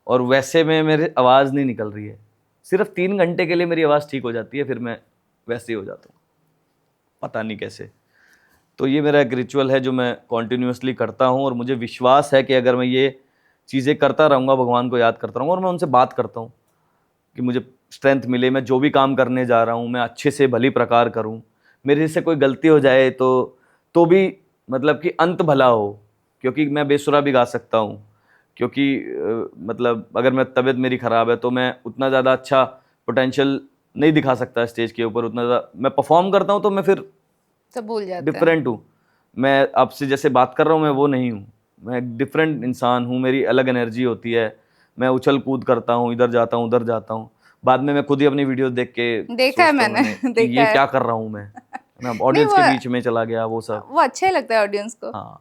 और वैसे में मेरी आवाज़ नहीं निकल रही है। सिर्फ 3 घंटे के लिए मेरी आवाज़ ठीक हो जाती है, फिर मैं वैसे ही हो जाता हूँ, पता नहीं कैसे। तो ये मेरा एक रिचुअल है जो मैं कॉन्टिन्यूसली करता हूँ, और मुझे विश्वास है कि अगर मैं ये चीज़ें करता रहूँगा, भगवान को याद करता रहूँगा और मैं उनसे बात करता हूँ कि मुझे स्ट्रेंथ मिले, मैं जो भी काम करने जा रहा हूँ मैं अच्छे से भली प्रकार करूँ। मेरे से कोई गलती हो जाए तो भी मतलब कि अंत भला हो, क्योंकि मैं बेसुरा भी गा सकता हूँ। क्योंकि मतलब अगर मैं तबीयत मेरी ख़राब है तो मैं उतना ज़्यादा अच्छा पोटेंशियल नहीं दिखा सकता स्टेज के ऊपर। उतना ज़्यादा मैं परफॉर्म करता हूँ तो मैं फिर सब भूल जाते हैं। डिफरेंट हूँ। मैं आपसे जैसे बात कर रहा हूँ, मैं वो नहीं हूँ, मैं एक डिफरेंट इंसान हूँ। मेरी अलग एनर्जी होती है, मैं उछल कूद करता हूँ, इधर जाता हूँ, उधर जाता हूँ। बाद में मैं खुद ही अपनी वीडियो देख के देखा है सोचता हूँ मैंने, कि देखा ये है। क्या कर रहा हूँ मैं, ना ऑडियंस के बीच में चला गया वो सब। वो अच्छा ही लगता है ऑडियंस को। हाँ,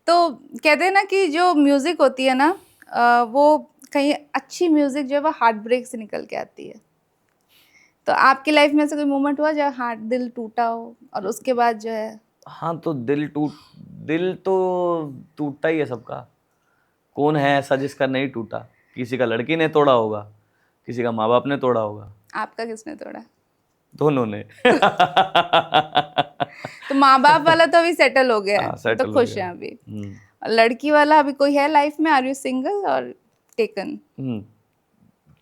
तो कहते हैं ना कि जो म्यूजिक होती है ना, वो कहीं अच्छी म्यूजिक जो है वो हार्ट ब्रेक से निकल के आती है। तो आपकी लाइफ में से कोई मोमेंट हुआ जहाँ हार्ट दिल टूटा हो और उसके बाद जो है? हाँ, तो दिल तो टूटता ही है सबका। कौन है ऐसा जिसका नहीं टूटा? किसी का लड़की ने तोड़ा होगा, किसी का माँ बाप ने तोड़ा होगा, आपका किसने तोड़ा? दोनों ने। तो माँ बाप वाला तो अभी सेटल हो गया है, हाँ, तो settle हो खुश गया। हैं अभी। और लड़की वाला अभी कोई है लाइफ में? आर यू सिंगल और taken?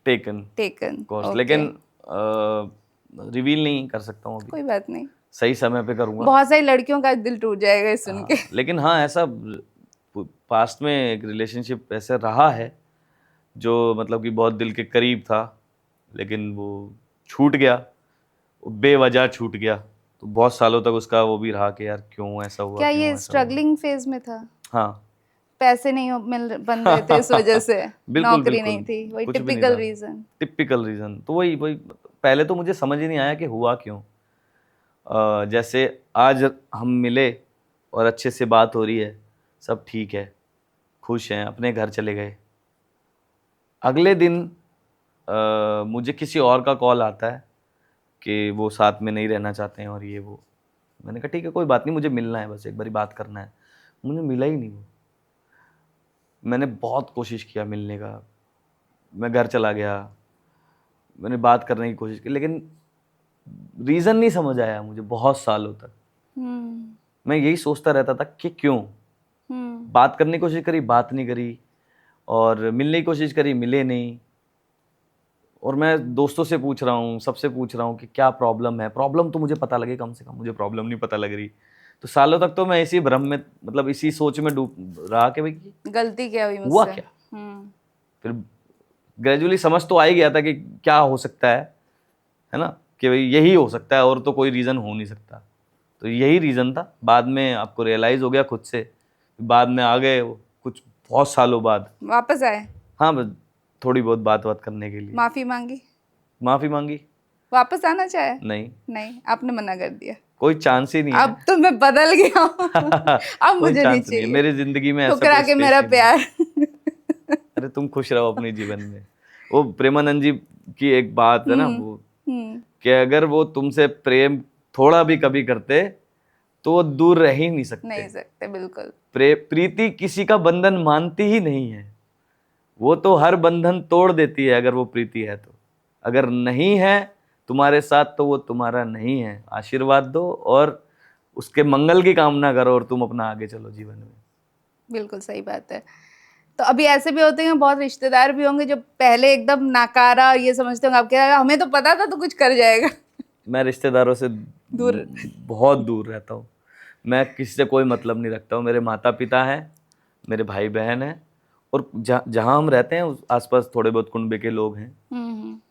Taken taken, course. Okay. लेकिन रिवील नहीं कर सकता हूँ अभी, कोई बात नहीं, सही समय पे करूँगा। बहुत सारी लड़कियों का दिल टूट जाएगा ये सुन के। लेकिन हाँ, ऐसा पास्ट में एक रिलेशनशिप ऐसे रहा है जो मतलब कि बहुत दिल के करीब था, लेकिन वो छूट गया, वो बेवजह छूट गया। तो बहुत सालों तक उसका वो भी रहा कि यार क्यों ऐसा हुआ, क्या क्यों ये ऐसा हुआ। स्ट्रगलिंग फेज में था? हाँ पैसे नहीं बन रहे थे इस वजह से? बिल्कुल नौकरी बिल्कुल, नहीं थी, वही कुछ भी नहीं टिपिकल था। रीजन। टिपिकल रीजन तो वही पहले तो मुझे समझ ही नहीं आया कि हुआ क्यों। जैसे आज हम मिले और अच्छे से बात हो रही है, सब ठीक है, खुश हैं, अपने घर चले गए। अगले दिन मुझे किसी और का कॉल आता है कि वो साथ में नहीं रहना चाहते हैं और ये वो। मैंने कहा ठीक है, कोई बात नहीं, मुझे मिलना है, बस एक बारी बात करना है। मुझे मिला ही नहीं वो। मैंने बहुत कोशिश किया मिलने का, मैं घर चला गया, मैंने बात करने की कोशिश की, लेकिन रीज़न नहीं समझ आया मुझे बहुत सालों तक। मैं यही सोचता रहता था कि क्यों। बात करने की कोशिश करी, बात नहीं करी, और मिलने की कोशिश करी, मिले नहीं। और मैं दोस्तों से पूछ रहा हूँ, सबसे पूछ रहा हूँ कि क्या प्रॉब्लम है, प्रॉब्लम तो मुझे पता लगे कम से कम, मुझे प्रॉब्लम नहीं पता लग रही। तो सालों तक तो मैं इसी भ्रम में, मतलब इसी सोच में डूब रहा कि भाई गलती क्या हुई हुआ मुझसे? क्या। फिर ग्रेजुअली समझ तो आ ही गया था कि क्या हो सकता है ना, कि भाई यही हो सकता है और तो कोई रीज़न हो नहीं सकता। तो यही रीज़न था। बाद में आपको रियलाइज़ हो गया खुद से, बाद में आ गए वो कुछ बहुत सालों बाद। वापस आए? हाँ, बस थोड़ी बहुत बात करने के लिए माफी मांगी? माफ़ी मांगी। वापस आना चाहे? नहीं, नहीं, आपने मना कर दिया। कोई चांस ही नहीं है। अब तो मैं बदल गया हूँ। अब कोई मुझे नहीं चांस नहीं है चाहिए मेरी जिंदगी में, ऐसा ठुकरा कोई के स्पेस मेरा ही नहीं। प्यार। अरे तुम खुश रहो अपने जीवन में। वो प्रेमानंद जी की एक बात है ना, वो कि अगर वो तुमसे प्रेम थोड़ा भी कभी करते तो वो दूर रह ही नहीं सकते। नहीं सकते, बिल्कुल। प्रीति किसी का बंधन मानती ही नहीं है, वो तो हर बंधन तोड़ देती है अगर वो प्रीति है तो। अगर नहीं है तुम्हारे साथ तो वो तुम्हारा नहीं है। आशीर्वाद दो और उसके मंगल की कामना करो और तुम अपना आगे चलो जीवन में। बिल्कुल सही बात है। तो अभी ऐसे भी होते हैं, बहुत रिश्तेदार भी होंगे जो पहले एकदम नाकारा ये समझते होंगे, आपके हमें तो पता था तो कुछ कर जाएगा। मैं रिश्तेदारों से दूर? बहुत दूर रहता हूँ। मैं किसी से कोई मतलब नहीं रखता हूँ। मेरे माता पिता हैं, मेरे भाई बहन हैं, और जहाँ हम रहते हैं उस आसपास थोड़े बहुत कुनबे के लोग हैं।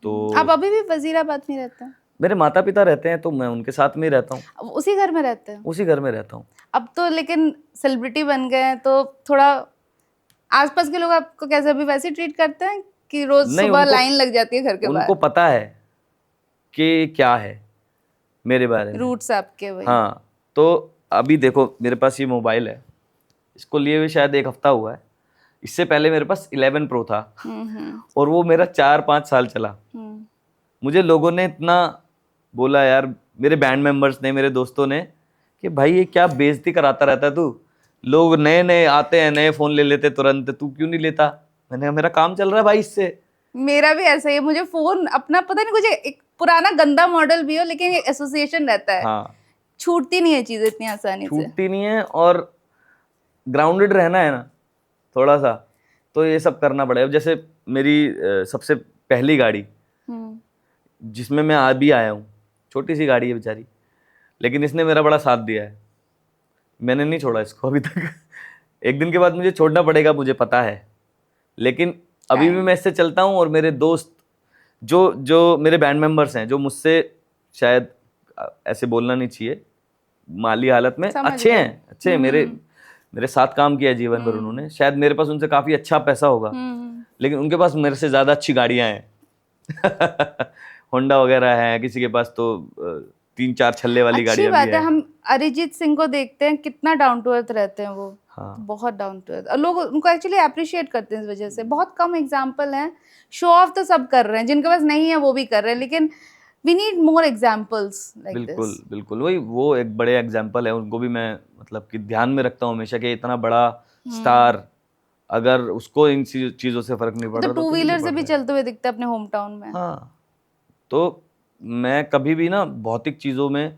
तो आप अभी भी वजीराबाद में रहते हैं? मेरे माता पिता रहते हैं तो मैं उनके साथ में ही रहता हूँ। अब उसी घर में रहते हैं? उसी घर में रहता हूँ। अब तो लेकिन सेलिब्रिटी बन गए हैं तो थोड़ा आसपास के लोग आपको कैसे अभी वैसे ट्रीट करते हैं कि रोज नहीं, सुबह उनको- लाइन लग जाती है घर के उनको बाहर? पता है कि क्या है मेरे बारे में। रूट्स आपके वही? हाँ, तो अभी देखो मेरे पास ये मोबाइल है, इसको लिए हुए शायद 1 हफ्ता हुआ है। इससे पहले मेरे पास 11 प्रो था और वो मेरा 4-5 साल चला। मुझे लोगों ने इतना बोला यार, मेरे बैंड मेंबर्स ने, मेरे दोस्तों ने, कि भाई ये क्या बेइज्जती कराता रहता है तू, लोग नए नए आते हैं, नए फ़ोन ले लेते तुरंत, तू क्यों नहीं लेता। मैंने कहा मेरा काम चल रहा है भाई इससे। मेरा भी ऐसा ही है, मुझे फोन अपना पता नहीं, कुछ एक पुराना गंदा मॉडल भी हो लेकिन एसोसिएशन रहता है। हाँ, छूटती नहीं है चीज इतनी आसानी से। छूटती नहीं है, और ग्राउंडेड रहना है ना थोड़ा सा, तो ये सब करना पड़ेगा। जैसे मेरी सबसे पहली गाड़ी जिसमें मैं अभी आया हूँ, छोटी सी गाड़ी है बेचारी, लेकिन इसने मेरा बड़ा साथ दिया है। मैंने नहीं छोड़ा इसको अभी तक। एक दिन के बाद मुझे छोड़ना पड़ेगा, मुझे पता है, लेकिन अभी भी मैं इससे चलता हूँ। और मेरे दोस्त जो जो मेरे बैंड मेंबर्स हैं, जो मुझसे शायद ऐसे बोलना नहीं चाहिए, माली हालत में अच्छे हैं, मेरे साथ काम किया जीवन भर उन्होंने, शायद मेरे पास उनसे काफ़ी अच्छा पैसा होगा, लेकिन उनके पास मेरे से ज़्यादा अच्छी गाड़ियाँ हैं। होंडा वगैरह है, किसी के पास तो 3-4 छल्ले वाली अच्छी गाड़ियाँ बात भी है। है। हम अरिजीत सिंह को देखते हैं, कितना डाउन टू अर्थ रहते हैं वो। हाँ, बहुत डाउन टू अर्थ, और लोग उनको एक्चुअली अप्रिशिएट करते हैं इस वजह से। बहुत कम एग्जाम्पल हैं। शो ऑफ तो सब कर रहे हैं, जिनके पास नहीं है वो भी कर रहे हैं, लेकिन we need more examples like बिल्कुल दिस। बिल्कुल, वही वो एक बड़े एग्जाम्पल है। उनको भी मैं मतलब कि ध्यान में रखता हूँ हमेशा कि इतना बड़ा स्टार, अगर उसको इन चीज़ों से फर्क नहीं पड़ तो रहा टू व्हीलर से भी पड़ रहा है। चलते हुए दिखते हैं अपने होम टाउन में। हाँ, तो मैं कभी भी ना भौतिक चीज़ों में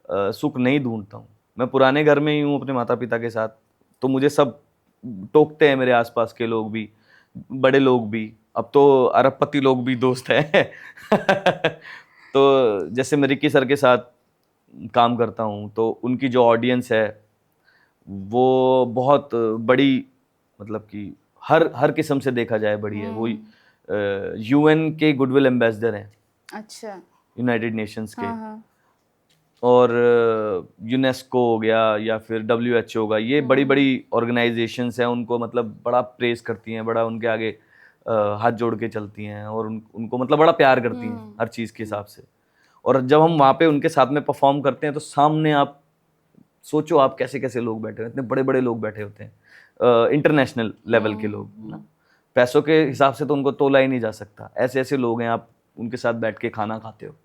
सुख नहीं ढूंढता हूँ। मैं पुराने घर में ही हूँ अपने माता पिता के साथ, तो मुझे सब टोकते हैं, मेरे आसपास के लोग भी, बड़े लोग भी, अब तो अरबपति लोग भी दोस्त हैं। तो जैसे मैं रिकी सर के साथ काम करता हूँ, तो उनकी जो ऑडियंस है वो बहुत बड़ी, मतलब कि हर किस्म से देखा जाए बड़ी है। वो यूएन के गुडविल एम्बेसडर हैं, अच्छा। यूनाइटेड नेशंस के, हाँ हाँ। और यूनेस्को हो गया या फिर WHO होगा, ये बड़ी बड़ी ऑर्गेनाइजेशंस हैं, उनको मतलब बड़ा प्रेस करती हैं, बड़ा उनके आगे हाथ जोड़ के चलती हैं, और उनको मतलब बड़ा प्यार करती हैं हर चीज़ के हिसाब से। और जब हम वहाँ पे उनके साथ में परफॉर्म करते हैं, तो सामने आप सोचो आप कैसे कैसे लोग बैठे हैं, इतने बड़े बड़े लोग बैठे होते हैं, इंटरनेशनल लेवल के लोग ना, पैसों के हिसाब से तो उनको तोला ही नहीं जा सकता। ऐसे ऐसे लोग हैं, आप उनके साथ बैठ के खाना खाते हो,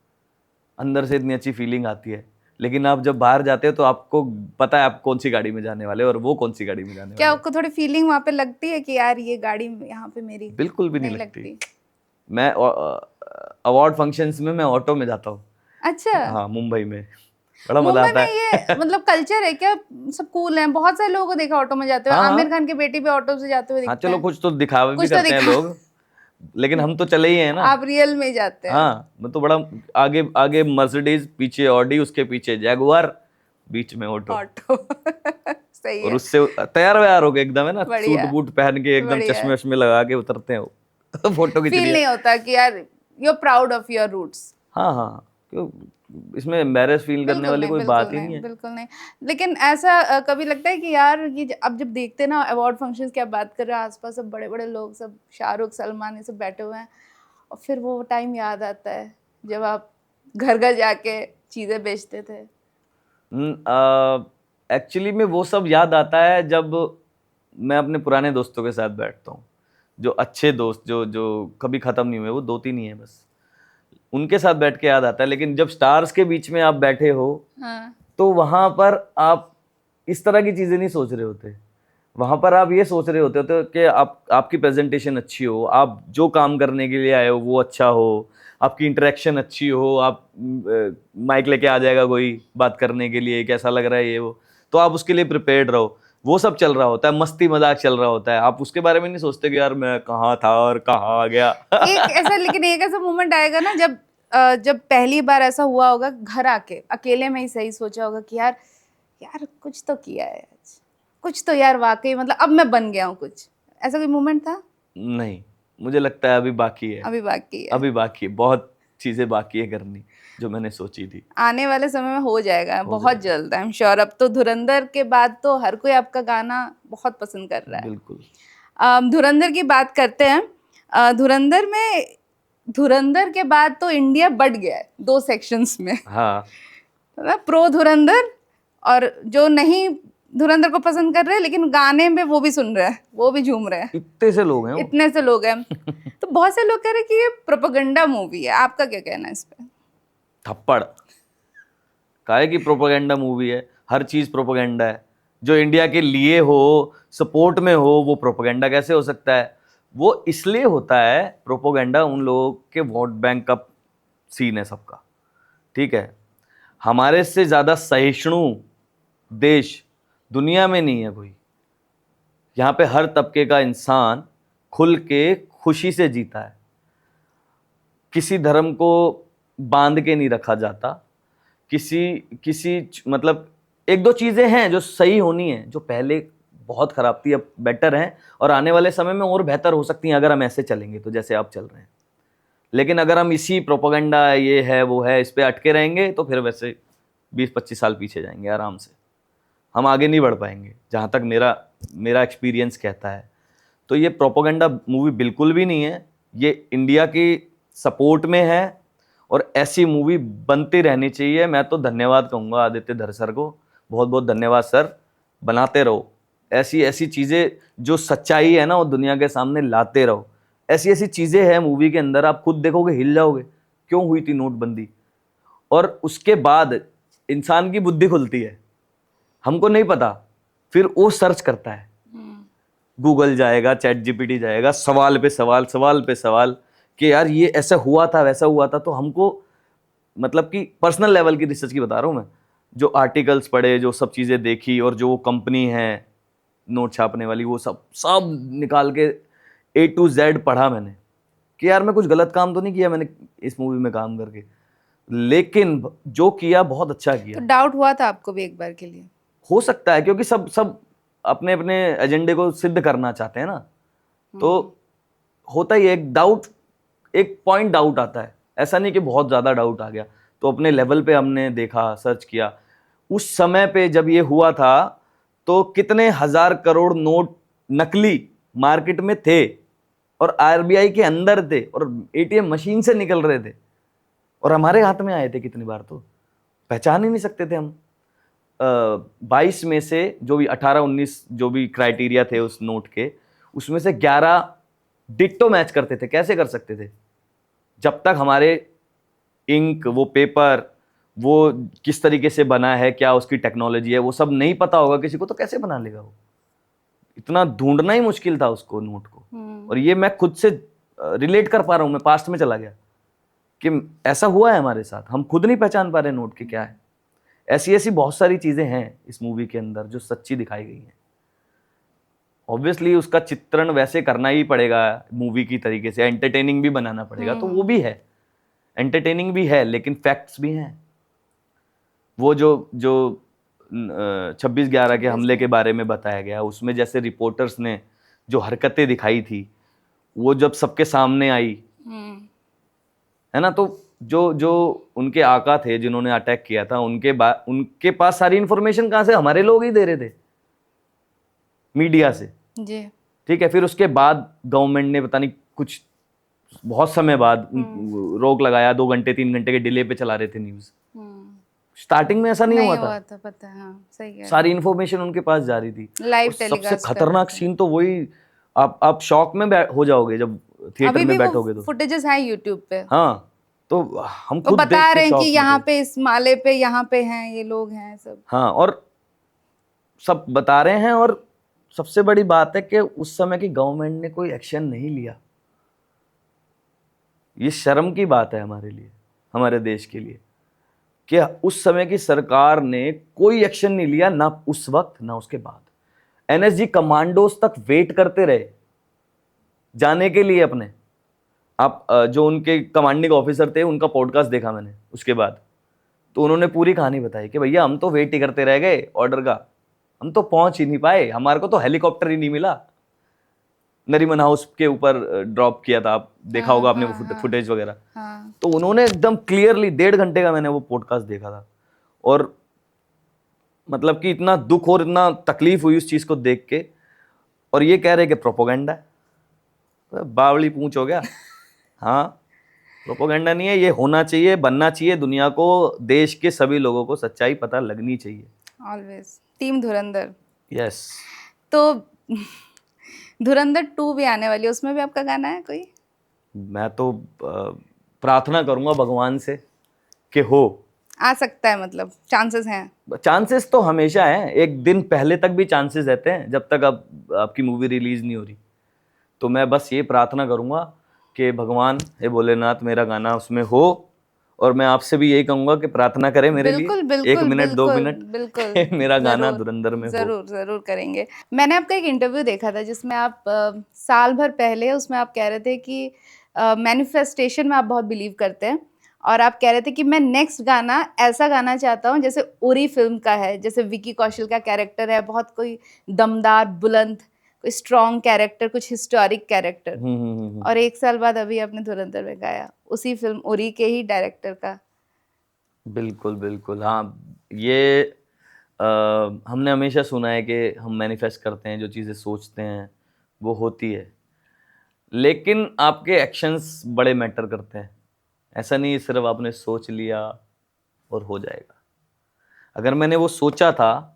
अंदर से इतनी अच्छी फीलिंग आती है। लेकिन आप जब बाहर जाते हो तो आपको पता है आप कौन सी गाड़ी में जाने वाले हो और वो कौन सी गाड़ी में जाने क्या वाले आपको थोड़ी फीलिंग वहाँ पे लगती है कि यार ये गाड़ी यहाँ पे मेरी हैं। बिल्कुल भी नहीं लगती। मैं अवार्ड फंक्शंस में मैं ऑटो में जाता हूँ। अच्छा। हाँ, मुंबई में बड़ा मजा मुंबई आता में है। ये मतलब कल्चर है क्या? सब कूल हैं, बहुत सारे लोगों को देखा ऑटो में जाते हुए। हाँ, हाँ। आमिर खान की बेटी भी ऑटो से जाते हुए हाँ दिखते चलो, हैं। कुछ तो दिखावे भी कुछ तो करते हैं दिखा- लोग, लेकिन हम तो चले ही हैं ना। आप रियल में ही जाते हैं। हाँ, मैं तो बड़ा आगे आगे मर्सिडीज, पीछे ऑडी, उसके पीछे जैगुआर, बीच में ऑटो। ऑटो सही और है। उससे तैयार व्यार हो गए एकदम, है ना, बढ़िया। सूट बूट पहन के एकदम बढ़िया। चश्मे वश्मे लगा के उतरते हैं वो फोटो खींच फील रही नहीं है। होता कि यार you are proud of your roots. हाँ हाँ, क्यों इसमें एम्बेरस फील करने वाली कोई बात ही नहीं है। बिल्कुल नहीं। लेकिन ऐसा कभी लगता है कि यार ये अब जब देखते हैं ना अवार्ड फंक्शंस की, आप बात कर रहे हो, आसपास सब बड़े बड़े लोग, सब शाहरुख, सलमान, ये सब बैठे हुए हैं, और फिर वो टाइम याद आता है जब आप घर घर जाके चीजें बेचते थे। एक्चुअली में वो सब याद आता है जब मैं अपने पुराने दोस्तों के साथ बैठता हूँ, जो अच्छे दोस्त जो जो कभी ख़त्म नहीं हुए, वो 2-3 ही हैं बस, उनके साथ बैठ के याद आता है। लेकिन जब स्टार्स के बीच में आप बैठे हो, हाँ। तो वहाँ पर आप इस तरह की चीज़ें नहीं सोच रहे होते। वहाँ पर आप ये सोच रहे होते कि आपकी प्रेजेंटेशन अच्छी हो, आप जो काम करने के लिए आए हो वो अच्छा हो, आपकी इंटरेक्शन अच्छी हो, आप माइक लेके आ जाएगा कोई बात करने के लिए, कैसा लग रहा है ये वो, तो आप उसके लिए प्रिपेयर्ड रहो। वो सब चल रहा होता है, मस्ती मजाक चल रहा होता है, आप उसके बारे में नहीं सोचते कि यार मैं कहाँ था और कहाँ आ गया। लेकिन एक ऐसा मोमेंट आएगा ना जब जब पहली बार ऐसा हुआ होगा, घर आके अकेले में ही सही सोचा होगा कि यार यार कुछ तो किया है आज, कुछ तो यार वाकई मतलब अब मैं बन गया हूँ कुछ। ऐसा कोई मोमेंट था? नहीं, मुझे लगता है अभी बाकी है। अभी बाकी है। अभी बाकी है, बहुत चीजें बाकी है करनी जो मैंने सोची थी। आने वाले समय में हो जाएगा बहुत जल्द, आई एम श्योर। अब तो धुरंधर के बाद तो हर कोई आपका गाना बहुत पसंद कर रहा है। बिल्कुल। धुरंधर की बात करते हैं। धुरंधर के बाद तो इंडिया बढ़ गया है 2 सेक्शंस में। हाँ, प्रो धुरंधर और जो नहीं धुरंधर को पसंद कर रहे हैं लेकिन गाने में वो भी सुन रहे हैं, वो भी झूम रहे हैं। इतने से लोग हैं वो। इतने से लोग हैं। तो बहुत से लोग कह रहे हैं कि ये प्रोपेगेंडा मूवी है, आपका क्या कहना है इस पे? थप्पड़। काहे की प्रोपेगेंडा मूवी है, हर चीज प्रोपेगेंडा है। जो इंडिया के लिए हो, सपोर्ट में हो, वो प्रोपेगेंडा कैसे हो सकता है? वो इसलिए होता है प्रोपेगेंडा, उन लोगों के वोट बैंक का सीन है सबका, ठीक है। हमारे से ज्यादा सहिष्णु देश दुनिया में नहीं है कोई। यहाँ पे हर तबके का इंसान खुल के खुशी से जीता है, किसी धर्म को बांध के नहीं रखा जाता। किसी मतलब 1-2 चीजें हैं जो सही होनी है, जो पहले बहुत खराब थी अब बेटर हैं, और आने वाले समय में और बेहतर हो सकती हैं अगर हम ऐसे चलेंगे तो जैसे आप चल रहे हैं। लेकिन अगर हम इसी प्रोपेगेंडा ये है वो है इस पे अटके रहेंगे तो फिर वैसे 20-25 साल पीछे जाएंगे आराम से, हम आगे नहीं बढ़ पाएंगे, जहाँ तक मेरा एक्सपीरियंस कहता है। तो ये प्रोपेगेंडा मूवी बिल्कुल भी नहीं है, ये इंडिया की सपोर्ट में है और ऐसी मूवी बनती रहनी चाहिए। मैं तो धन्यवाद कहूँगा आदित्य धर सर को, बहुत बहुत धन्यवाद सर, बनाते रहो ऐसी ऐसी चीज़ें, जो सच्चाई है ना वो दुनिया के सामने लाते रहो। ऐसी ऐसी चीज़ें हैं मूवी के अंदर, आप खुद देखोगे हिल जाओगे, क्यों हुई थी नोटबंदी, और उसके बाद इंसान की बुद्धि खुलती है, हमको नहीं पता, फिर वो सर्च करता है, गूगल जाएगा, चैट जीपीटी जाएगा, सवाल पे सवाल कि यार ये ऐसा हुआ था वैसा हुआ था। तो हमको मतलब कि पर्सनल लेवल की रिसर्च की बता रहा हूँ मैं, जो आर्टिकल्स पढ़े, जो सब चीज़ें देखी, और जो वो कंपनी है नोट छापने वाली, वो सब निकाल के A to Z पढ़ा मैंने कि यार मैं कुछ गलत काम तो नहीं किया मैंने इस मूवी में काम करके। लेकिन जो किया बहुत अच्छा किया। तो डाउट हुआ था आपको भी एक बार के लिए? हो सकता है, क्योंकि सब सब अपने अपने एजेंडे को सिद्ध करना चाहते हैं ना, तो होता ही है, एक डाउट, एक पॉइंट डाउट आता है, ऐसा नहीं कि बहुत ज्यादा डाउट आ गया। तो अपने लेवल पे हमने देखा, सर्च किया। उस समय पे जब ये हुआ था तो कितने हजार करोड़ नोट नकली मार्केट में थे और आरबीआई के अंदर थे और एटीएम मशीन से निकल रहे थे और हमारे हाथ में आए थे कितनी बार, तो पहचान ही नहीं सकते थे हम। 22 में से जो भी 18-19 जो भी क्राइटेरिया थे उस नोट के, उसमें से 11 डिट्टो मैच करते थे। कैसे कर सकते थे? जब तक हमारे इंक, वो पेपर, वो किस तरीके से बना है, क्या उसकी टेक्नोलॉजी है, वो सब नहीं पता होगा किसी को, तो कैसे बना लेगा वो? इतना ढूंढना ही मुश्किल था उसको, नोट को। और ये मैं खुद से रिलेट कर पा रहा हूं, मैं पास्ट में चला गया कि ऐसा हुआ है हमारे साथ, हम खुद नहीं पहचान पा रहे नोट के क्या है। ऐसी ऐसी बहुत सारी चीजें हैं इस मूवी के अंदर जो सच्ची दिखाई गई हैं। ऑब्वियसली उसका चित्रण वैसे करना ही पड़ेगा मूवी की तरीके से, एंटरटेनिंग भी बनाना पड़ेगा, तो वो भी है, एंटरटेनिंग भी है, लेकिन फैक्ट्स भी हैं। वो जो जो 26/11 के हमले के बारे में बताया गया, उसमें जैसे रिपोर्टर्स ने जो हरकतें दिखाई थी, वो जब सबके सामने आई, है ना, तो जो जो उनके आका थे जिन्होंने अटैक किया था, उनके पास सारी इंफॉर्मेशन कहां से? हमारे लोग ही दे रहे थे, मीडिया से जी। ठीक है। फिर उसके बाद गवर्नमेंट ने पता नहीं कुछ बहुत समय बाद रोक लगाया, 2 घंटे 3 घंटे के डिले पे चला रहे थे न्यूज। स्टार्टिंग में ऐसा नहीं हुआ था, पता है, हाँ, सही है। सारी इंफॉर्मेशन उनके पास जा रही थी, लाइव और सबसे टेलीकास्ट खतरनाक सीन तो वही, आप शॉक में हो जाओगे जब थिएटर अभी में भी बैठोगे तो। फुटेजेस हैं यूट्यूब पे, हाँ, तो हम वो खुद बता देख रहे के हैं कि शॉक यहाँ में थे। पे इस माले पे यहाँ पे हैं ये लोग हैं सब। हाँ, और सब बता रहे हैं, और सबसे बड़ी बात है कि उस समय की गवर्नमेंट ने कोई एक्शन नहीं लिया। ये शर्म की बात है हमारे लिए, हमारे देश के लिए, कि उस समय की सरकार ने कोई एक्शन नहीं लिया, ना उस वक्त ना उसके बाद। एनएसजी कमांडोज तक वेट करते रहे जाने के लिए अपने। आप जो उनके कमांडिंग ऑफिसर थे, उनका पॉडकास्ट देखा मैंने उसके बाद, तो उन्होंने पूरी कहानी बताई कि भैया हम तो वेट ही करते रह गए ऑर्डर का, हम तो पहुंच ही नहीं पाए, हमारे को तो हेलीकॉप्टर ही नहीं मिला। नरीमन हाउस के ऊपर ड्रॉप किया था, आप देखा होगा आपने वो फुटेज वगैरह। तो उन्होंने एकदम क्लियरली 1.5 घंटे का मैंने वो पॉडकास्ट देखा था, और मतलब कि इतना दुख और इतना तकलीफ हुई उस चीज को देख के। और ये कह रहे कि प्रोपोगंडा है, बावली पूंछ हो गया। हाँ, प्रोपोगंडा नहीं है, ये होना चाहिए, बनना चाहिए। दुनिया को, देश के सभी लोगों को सच्चाई पता लगनी चाहिए। ऑलवेज टीम धुरंधर। यस। तो धुरंधर 2 भी आने वाली है, उसमें भी आपका गाना है कोई? मैं तो प्रार्थना करूंगा भगवान से कि हो, आ सकता है, मतलब चांसेस हैं? चांसेस तो हमेशा हैं, एक दिन पहले तक भी चांसेस रहते हैं जब तक आपकी मूवी रिलीज नहीं हो रही। तो मैं बस ये प्रार्थना करूंगा कि भगवान, हे भोलेनाथ, मेरा गाना उसमें हो। और मैं आपसे भी यही कहूंगा कि प्रार्थना करें मेरे बिल्कुल, लिए, बिल्कुल, 1 मिनट 2 बिल्कुल, मिनट, बिल्कुल, कि मेरा गाना जरूर, धुरंधर में हो। जरूर जरूर करेंगे। मैंने आपका एक इंटरव्यू देखा था जिसमें आप साल भर पहले, उसमें आप कह रहे थे कि मैनिफेस्टेशन में आप बहुत बिलीव करते हैं, और आप कह रहे थे कि मैं नेक्स्ट गाना ऐसा गाना चाहता हूँ जैसे उरी फिल्म का है, जैसे विकी कौशल का कैरेक्टर है, बहुत कोई दमदार, बुलंद, कोई स्ट्रॉन्ग कैरेक्टर, कुछ हिस्टोरिक कैरेक्टर। और 1 साल बाद अभी आपने धुरंधर में गाया उसी फिल्म उरी के ही डायरेक्टर का। बिल्कुल बिल्कुल, हाँ। ये हमने हमेशा सुना है कि हम मैनिफेस्ट करते हैं, जो चीज़ें सोचते हैं वो होती है, लेकिन आपके एक्शंस बड़े मैटर करते हैं। ऐसा नहीं सिर्फ आपने सोच लिया और हो जाएगा। अगर मैंने वो सोचा था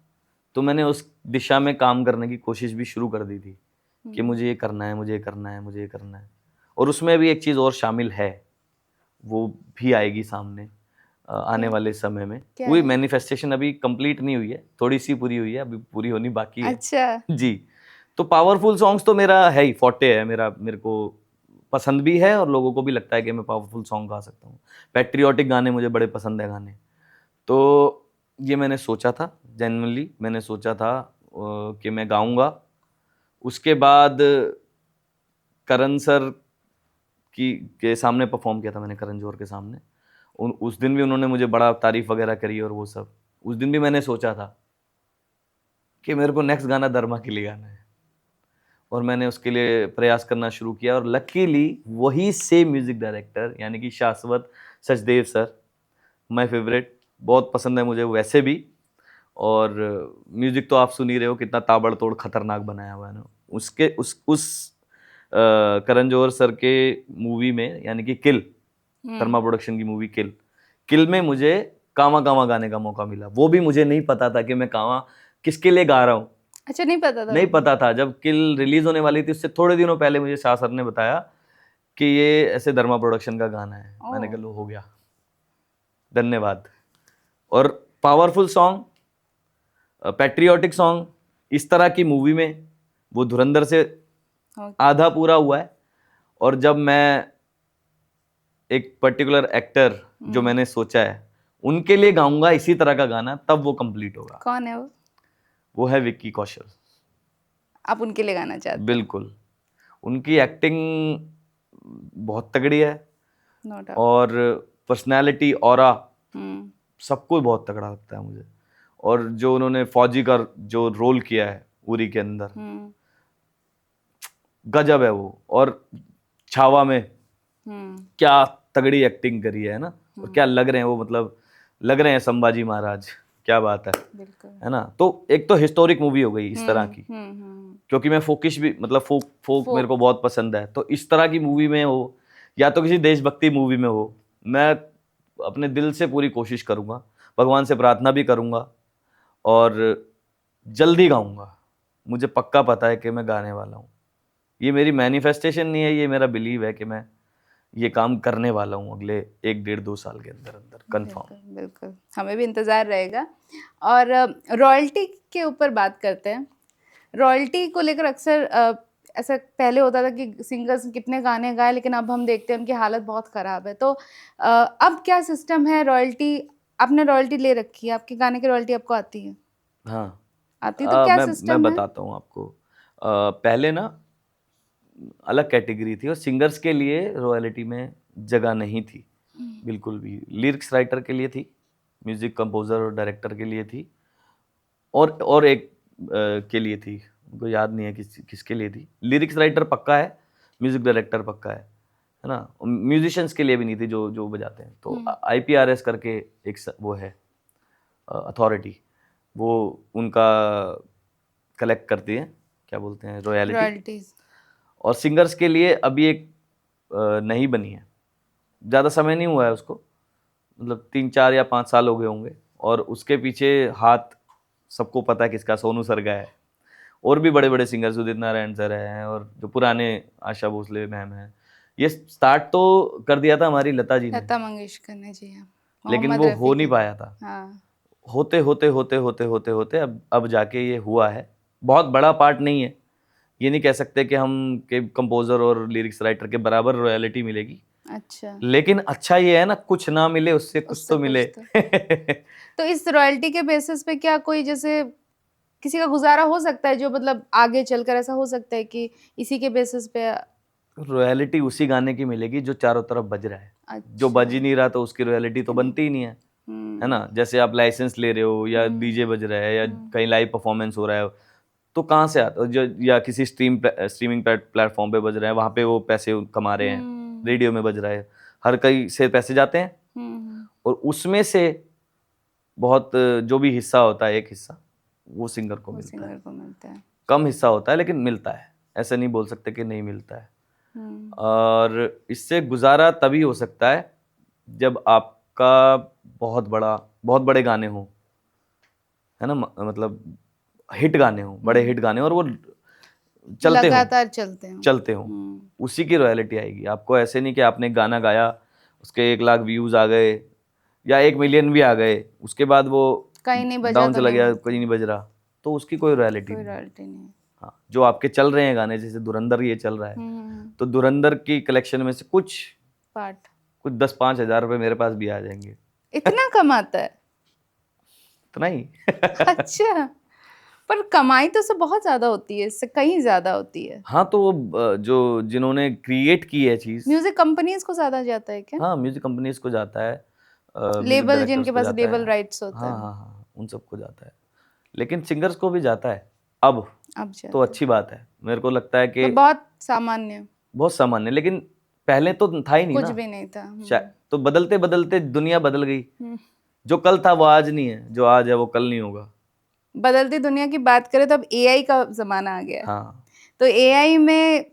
तो मैंने उस दिशा में काम करने की कोशिश भी शुरू कर दी थी कि मुझे ये करना है, मुझे ये करना है, मुझे ये करना है। और उसमें भी एक चीज़ और शामिल है, वो भी आएगी सामने आने वाले समय में। वही मैनिफेस्टेशन अभी कंप्लीट नहीं हुई है, थोड़ी सी पूरी हुई है, अभी पूरी होनी बाकी है। अच्छा जी। तो पावरफुल सॉन्ग्स तो मेरा है ही, फॉर्टे है मेरा, मेरे को पसंद भी है और लोगों को भी लगता है कि मैं पावरफुल सॉन्ग गा सकता हूँ। पैट्रियोटिक गाने मुझे बड़े पसंद है गाने। तो ये मैंने सोचा था, जेन्युइनली मैंने सोचा था कि मैं गाऊंगा। उसके बाद करण सर के सामने परफॉर्म किया था मैंने, करण जौहर के सामने, उस दिन भी उन्होंने मुझे बड़ा तारीफ वगैरह करी और वो सब। उस दिन भी मैंने सोचा था कि मेरे को नेक्स्ट गाना धर्मा के लिए गाना है, और मैंने उसके लिए प्रयास करना शुरू किया। और लकीली वही सेम म्यूजिक डायरेक्टर यानी कि शाश्वत सचदेव सर, माय फेवरेट, बहुत पसंद है मुझे वैसे भी। और म्यूजिक तो आप सुन ही रहे हो कितना ताबड़तोड़ खतरनाक बनाया हुआ है ना। उसके उस करण जौहर सर के मूवी में यानी कि किल, धर्मा प्रोडक्शन की मूवी किल में मुझे कामा कामा गाने का मौका मिला। वो भी मुझे नहीं पता था कि मैं कामा किसके लिए गा रहा हूँ। अच्छा, नहीं पता था? नहीं पता था। जब किल रिलीज होने वाली थी उससे थोड़े दिनों पहले मुझे शाह सर ने बताया कि ये ऐसे धर्मा प्रोडक्शन का गाना है। मैंने कहा लो हो गया, धन्यवाद। और पावरफुल सॉन्ग, पैट्रियोटिक सॉन्ग इस तरह की मूवी में वो धुरंधर से आधा पूरा हुआ है। और जब मैं एक पर्टिकुलर एक्टर जो मैंने सोचा है उनके लिए गाऊंगा इसी तरह का गाना, तब वो कंप्लीट होगा। कौन है वो? वो है विक्की कौशल। आप उनके लिए गाना चाहते हैं? बिल्कुल। उनकी एक्टिंग बहुत तगड़ी है नो डाउट। और पर्सनालिटी, ऑरा, हम्म। सब कुछ बहुत तगड़ा लगता है मुझे। और जो उन्होंने फौजी का जो रोल किया है उरी के अंदर, गजब है वो। और छावा में क्या तगड़ी एक्टिंग करी है ना, और क्या लग रहे हैं वो, मतलब लग रहे हैं संभाजी महाराज। क्या बात है, बिल्कुल। है ना। तो एक तो हिस्टोरिक मूवी हो गई इस तरह की, क्योंकि मैं फोकिश भी, मतलब फोक मेरे को बहुत पसंद है। तो इस तरह की मूवी में हो या तो किसी देशभक्ति मूवी में हो, मैं अपने दिल से पूरी कोशिश करूंगा, भगवान से प्रार्थना भी करूंगा और जल्दी गाऊंगा। मुझे पक्का पता है कि मैं गाने वाला हूँ। ये मेरी मैनिफेस्टेशन नहीं है, ये मेरा बिलीव है कि मैं ये काम करने वाला हूँ अगले 1-1.5-2 साल के अंदर अंदर, कंफर्म। बिल्कुल, हमें भी इंतज़ार रहेगा। और रॉयल्टी के ऊपर बात करते हैं। रॉयल्टी को लेकर अक्सर ऐसा पहले होता था कि सिंगर्स कितने गाने गाए, लेकिन अब हम देखते हैं उनकी हालत बहुत ख़राब है। तो अब क्या सिस्टम है? रॉयल्टी, आपने रॉयल्टी ले रखी है, आपके गाने की रॉयल्टी आपको आती है? हाँ आती है। तो क्या मैं सिस्टम है? बताता हूँ आपको। पहले ना अलग कैटेगरी थी और सिंगर्स के लिए रॉयल्टी में जगह नहीं थी बिल्कुल भी। लिरिक्स राइटर के लिए थी, म्यूजिक कंपोजर और डायरेक्टर के लिए थी, और एक के लिए थी, उनको याद नहीं है किसके लिए थी। लिरिक्स राइटर पक्का है, म्यूजिक डायरेक्टर पक्का है ना। म्यूजिशियंस के लिए भी नहीं थी जो जो बजाते हैं। तो IPRS करके एक वो है अथॉरिटी, वो उनका कलेक्ट करती है, क्या बोलते हैं, रॉयल्टीज। और सिंगर्स के लिए अभी एक नहीं बनी है, ज़्यादा समय नहीं हुआ है उसको, मतलब 3-4 या 5 साल हो गए होंगे। और उसके पीछे हाथ सबको पता है किसका, सोनू सर का है। और भी बड़े बड़े सिंगर्स, उदित नारायण सर हैं, और जो पुराने आशा भोसले मैम हैं। ये स्टार्ट तो कर दिया था हमारी लता जी ने, लता मंगेशकर ने, जी हाँ, लेकिन वो हो नहीं पाया था। हाँ। होते होते होते होते होते होते अब जाके ये हुआ है। बहुत बड़ा पार्ट नहीं है, ये नहीं कह सकते कि हम के कंपोजर और लिरिक्स राइटर के बराबर रॉयल्टी मिलेगी। अच्छा, लेकिन अच्छा ये है ना, कुछ ना मिले उससे कुछ तो मिले। तो इस रॉयल्टी के बेसिस पे क्या कोई, जैसे किसी का गुजारा हो सकता है, जो मतलब आगे चलकर ऐसा हो सकता है कि इसी के बेसिस पे रॉयल्टी उसी गाने की मिलेगी जो चारों तरफ बज रहा है। अच्छा। जो बज ही नहीं रहा तो उसकी रॉयल्टी तो बनती ही नहीं है ना। जैसे आप लाइसेंस ले रहे हो या डीजे बज रहा है या कहीं लाइव परफॉर्मेंस हो रहा है, तो कहाँ से आता है? या किसी स्ट्रीमिंग प्लेटफॉर्म पे बज रहा है, वहाँ पे वो पैसे कमा रहे हैं। रेडियो में बज रहा है, हर कहीं से पैसे जाते हैं, और उसमें से बहुत जो भी हिस्सा होता है, एक हिस्सा वो सिंगर को मिलता है। कम हिस्सा होता है लेकिन मिलता है, ऐसा नहीं बोल सकते कि नहीं मिलता है। और इससे गुजारा तभी हो सकता है जब आपका बहुत बड़े गाने हो, है ना, मतलब हिट गाने हो, बड़े हिट गाने, और वो लगातार चलते हो। उसी की रॉयल्टी आएगी आपको। ऐसे नहीं कि आपने गाना गाया, उसके 1 लाख व्यूज आ गए या 1 मिलियन भी आ गए, उसके बाद वो कहीं नहीं बजा, डाउन चला गया, कहीं नहीं बज रहा, तो उसकी कोई रॉयल्टी नहीं। हाँ, जो आपके चल रहे हैं गाने, जैसे धुरंधर ये चल रहा है, तो धुरंधर की कलेक्शन में से कुछ 10-5 हजार रुपए मेरे पास भी आ जाएंगे। इतना कमाता है? इतना ही। अच्छा, पर कमाई तो सब बहुत ज्यादा होती है, इससे कहीं ज्यादा होती है। हाँ, तो वो जिन्होंने क्रिएट की है चीज, म्यूजिक कंपनीज को ज्यादा जाता है क्या? हाँ, म्यूजिक कंपनीज को जाता है। लेबल जिनके पास लेबल राइट्स होते हाँ हैं। हाँ हाँ, उन सबको जाता है, लेकिन सिंगर्स को भी जाता है अब अब जाता तो अच्छी बात है। मेरे को लगता है कि है। बहुत सामान्य, बहुत सामान्य, लेकिन पहले तो था ही नहीं कुछ ना। भी नहीं था। तो बदलते बदलते दुनिया बदल गई। हम्म। जो कल था वो आज नहीं है, जो आज है वो कल नहीं होगा। बदलती दुनिया की बात करें तो अब एआई का जमाना आ गया है। हाँ तो एआई में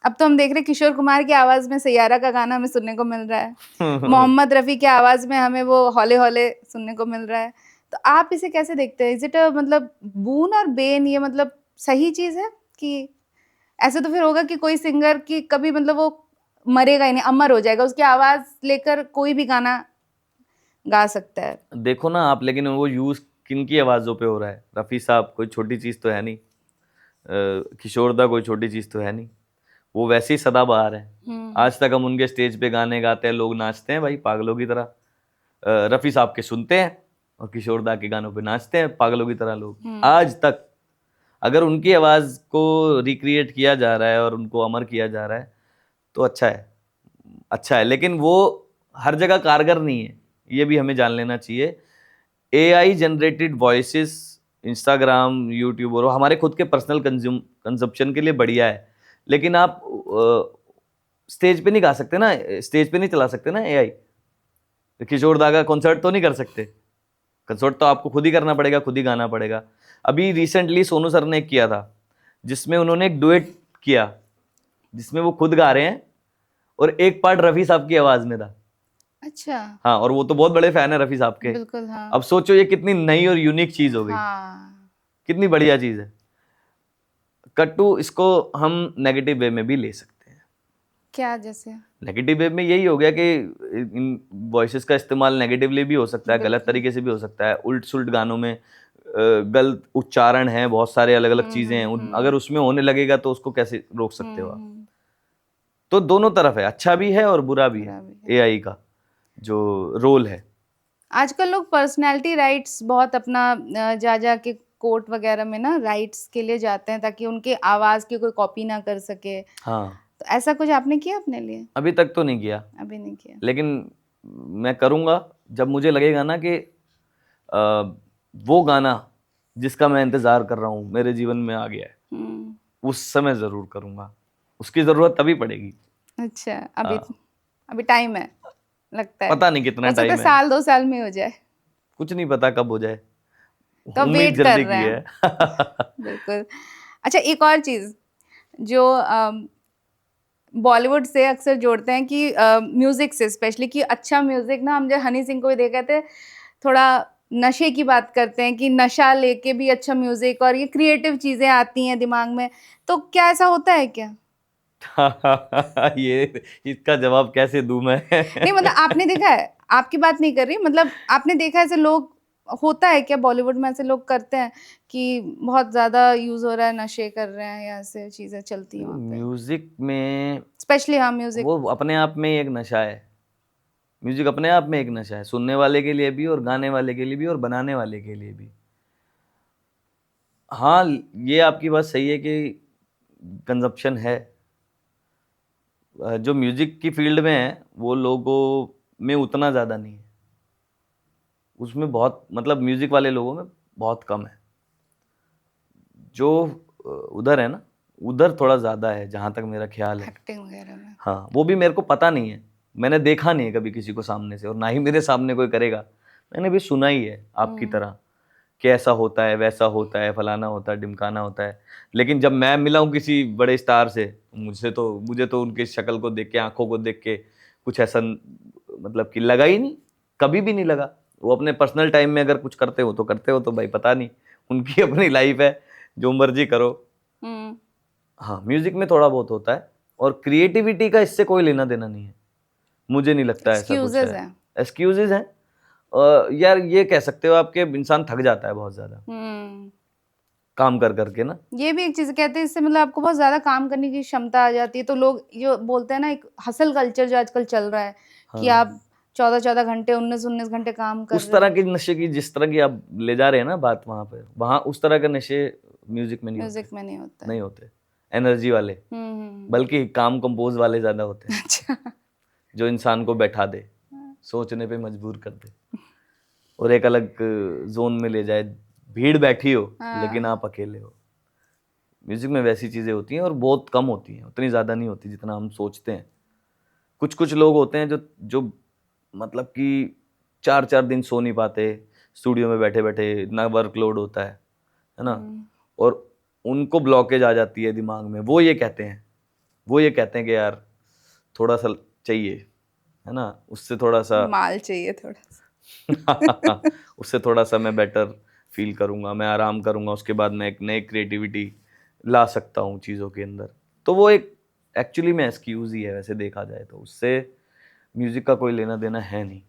अब तो हम देख रहे हैं किशोर कुमार की आवाज में सैयारा का गाना हमें सुनने को मिल रहा है, मोहम्मद रफी की आवाज में हमें वो हौले हौले सुनने को मिल रहा है। तो आप इसे कैसे देखते हैं? इज इट मतलब बून और बेन, ये मतलब सही चीज है कि ऐसे तो फिर होगा कि कोई सिंगर की कभी मतलब वो मरेगा ही नहीं, अमर हो जाएगा, उसकी आवाज लेकर कोई भी गाना गा सकता है। देखो ना आप, लेकिन वो यूज किन की आवाजों पे हो रहा है? रफी साहब कोई छोटी चीज तो है नहीं, किशोर दा कोई छोटी चीज तो है नहीं, वो वैसे ही सदाबहार है। आज तक हम उनके स्टेज पे गाने गाते हैं, लोग नाचते हैं भाई पागलों की तरह। रफी साहब के सुनते हैं और किशोर दा के गानों पे नाचते हैं पागलों की तरह लोग आज तक। अगर उनकी आवाज को रिक्रिएट किया जा रहा है और उनको अमर किया जा रहा है तो अच्छा है, अच्छा है, लेकिन वो हर जगह कारगर नहीं है, ये भी हमें जान लेना चाहिए। AI generated voices Instagram, YouTube और हमारे खुद के पर्सनल कंजप्शन के लिए बढ़िया है, लेकिन आप स्टेज पे नहीं गा सकते ना, स्टेज पे नहीं चला सकते ना एआई। किशोर दा का कॉन्सर्ट तो नहीं कर सकते, कंसर्ट तो आपको खुद ही करना पड़ेगा, खुद ही गाना पड़ेगा। अभी रिसेंटली सोनू सर ने एक किया था जिसमें उन्होंने एक डुएट किया, जिसमें वो खुद गा रहे हैं और एक पार्ट रफी साहब की आवाज में था। अच्छा। हाँ, और वो तो बहुत बड़े फैन है रफी साहब के। बिल्कुल। हाँ। अब सोचो ये कितनी नई और यूनिक चीज हो गई। हाँ। कितनी बढ़िया चीज है। कट्टू, इसको हम नेगेटिव वे में भी ले सकते हैं। क्या जैसे? नेगेटिव वे में यही हो गया कि इन वॉइसेस का इस्तेमाल नेगेटिवली भी हो सकता है, गलत तरीके से भी हो सकता है। उल्ट सुल्ट गानों में गलत उच्चारण है, बहुत सारे अलग अलग चीजें हैं, अगर उसमें होने लगेगा तो उसको कैसे रोक सकते हो आप? तो दोनों तरफ है, अच्छा भी है और बुरा भी है एआई का जो रोल है। आजकल लोग पर्सनैलिटी राइट्स बहुत अपना जा जा के कोर्ट वगैरह में ना राइट्स के लिए जाते हैं ताकि उनके आवाज की कोई कॉपी ना कर सके। हाँ, तो ऐसा कुछ आपने किया अपने लिए? अभी तक तो नहीं किया। अभी नहीं किया, लेकिन मैं करूँगा जब मुझे लगेगा ना कि वो गाना जिसका मैं इंतज़ार कर रहा हूँ मेरे जीवन में आ गया है, उस समय ज़रूर करूँगा। उसकी ज़रूरत तभी पड़ेगी। अच्छा। अभी टाइम है लगता है? पता नहीं कितना हो सकता टाइम है है, साल 2 साल में हो जाए। कुछ नहीं पता कब हो जाए, तो उम्मीद वेट कर जल्दी रहे की हैं। है। बिल्कुल। अच्छा, एक और चीज जो बॉलीवुड से अक्सर जोड़ते हैं कि म्यूजिक से स्पेशली, कि अच्छा म्यूजिक ना, हम जो हनी सिंह को भी देखा थे, थोड़ा नशे की बात करते हैं कि नशा लेके भी अच्छा म्यूजिक और ये क्रिएटिव चीजें आती हैं दिमाग में। तो क्या ऐसा होता है क्या? ये इसका जवाब कैसे दूं मैं? नहीं मतलब आपने देखा है, आपकी बात नहीं कर रही, मतलब आपने देखा है ऐसे लोग, होता है क्या बॉलीवुड में ऐसे लोग करते हैं कि बहुत ज्यादा यूज हो रहा है, नशे कर रहे हैं या ऐसे चीजें चलती हैं वहाँ पे? म्यूजिक में स्पेशली हाँ म्यूजिक। वो अपने आप में एक नशा है। म्यूजिक अपने आप में एक नशा है, सुनने वाले के लिए भी और गाने वाले के लिए भी और बनाने वाले के लिए भी। हाँ, ये आपकी बात सही है कि कंजप्शन है। जो म्यूजिक की फील्ड में है वो लोगों में उतना ज़्यादा नहीं है, उसमें बहुत, मतलब म्यूजिक वाले लोगों में बहुत कम है। जो उधर है ना, उधर थोड़ा ज़्यादा है जहाँ तक मेरा ख्याल है। एक्टिंग वगैरह में। हाँ, वो भी मेरे को पता नहीं है, मैंने देखा नहीं है कभी किसी को सामने से, और ना ही मेरे सामने कोई करेगा। मैंने भी सुना ही है आपकी तरह कि ऐसा होता है, वैसा होता है, फलाना होता है, ढिमकाना होता है। लेकिन जब मैं मिला हूँ किसी बड़े स्टार से, मुझे तो उनकी शक्ल को देख के, आंखों को देख के कुछ ऐसा मतलब कि लगा ही नहीं, कभी भी नहीं लगा। वो अपने पर्सनल टाइम में अगर कुछ करते हो तो भाई पता नहीं, उनकी अपनी लाइफ है, जो मर्जी करो। हाँ, म्यूजिक में थोड़ा बहुत होता है, और क्रिएटिविटी का इससे कोई लेना देना नहीं है, मुझे नहीं लगता ऐसा कुछ है। एक्सक्यूजेज हैं यार, ये कह सकते हो आपके, इंसान थक जाता है बहुत ज्यादा काम कर करके ना। ये भी एक चीज कहते हैं, इससे मतलब आपको बहुत ज्यादा काम करने की क्षमता आ जाती है। तो लोग जो बोलते हैं ना, एक हसल कल्चर जो आजकल चल रहा है कि आप 14-14 घंटे, 19-19 घंटे काम कर उस तरह के नशे की, जिस तरह की आप ले जा रहे हैं ना बात, वहां उस तरह के नशे म्यूजिक में नहीं होते एनर्जी वाले, बल्कि काम कंपोज वाले ज्यादा होते हैं। अच्छा। जो इंसान को बैठा दे, सोचने पे मजबूर कर दे और एक अलग जोन में ले जाए। भीड़ बैठी हो लेकिन आप अकेले हो। म्यूजिक में वैसी चीजें होती हैं और बहुत कम होती हैं, उतनी ज्यादा नहीं होती जितना हम सोचते हैं। कुछ कुछ लोग होते हैं जो मतलब कि 4-4 दिन सो नहीं पाते, स्टूडियो में बैठे बैठे, इतना वर्कलोड होता है ना, और उनको ब्लॉकेज आ जाती है दिमाग में। वो ये कहते हैं कि यार थोड़ा सा चाहिए, है ना, उससे थोड़ा सा माल चाहिए थोड़ा सा। उससे थोड़ा सा मैं बेटर फील करूंगा, मैं आराम करूंगा, उसके बाद मैं एक नई क्रिएटिविटी ला सकता हूँ चीज़ों के अंदर। तो वो एक एक्चुअली में एक्सक्यूज ही है वैसे देखा जाए तो, उससे म्यूजिक का कोई लेना देना है नहीं।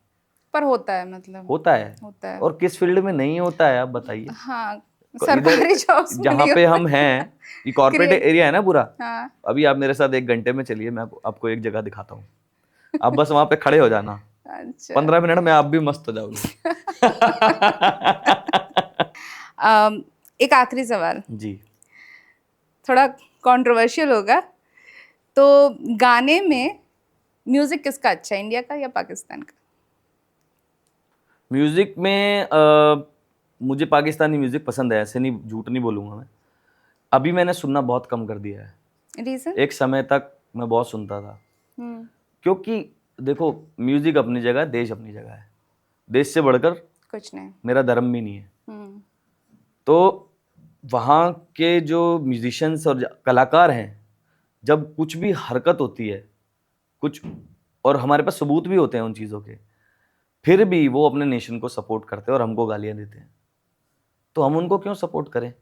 पर होता है, मतलब होता है। और किस फील्ड में नहीं होता है आप बताइए। हाँ, सरकारी जॉब्स में जहाँ नहीं पे होता। हम हैं, ये कॉर्पोरेट एरिया है ना पूरा। हाँ। अभी आप मेरे साथ 1 घंटे में चलिए, मैं आपको एक जगह दिखाता हूँ, आप बस वहां पे खड़े हो जाना, अच्छा। 15 मिनट में आप भी मस्त हो जाओगे। एक आखिरी सवाल, जी। थोड़ा कंट्रोवर्शियल होगा। तो गाने में म्यूजिक किसका अच्छा है, इंडिया का या पाकिस्तान का? म्यूजिक में मुझे पाकिस्तानी म्यूजिक पसंद है, ऐसे नहीं, झूठ नहीं बोलूंगा मैं। अभी मैंने सुनना बहुत कम कर दिया है। रीजन? एक समय तक मैं बहुत सुनता था, क्योंकि देखो म्यूजिक अपनी जगह, देश अपनी जगह है, देश से बढ़कर कुछ नहीं, मेरा धर्म भी नहीं है। तो वहाँ के जो म्यूजिशियंस और कलाकार हैं, जब कुछ भी हरकत होती है कुछ, और हमारे पास सबूत भी होते हैं उन चीज़ों के, फिर भी वो अपने नेशन को सपोर्ट करते हैं और हमको गालियाँ देते हैं, तो हम उनको क्यों सपोर्ट करें?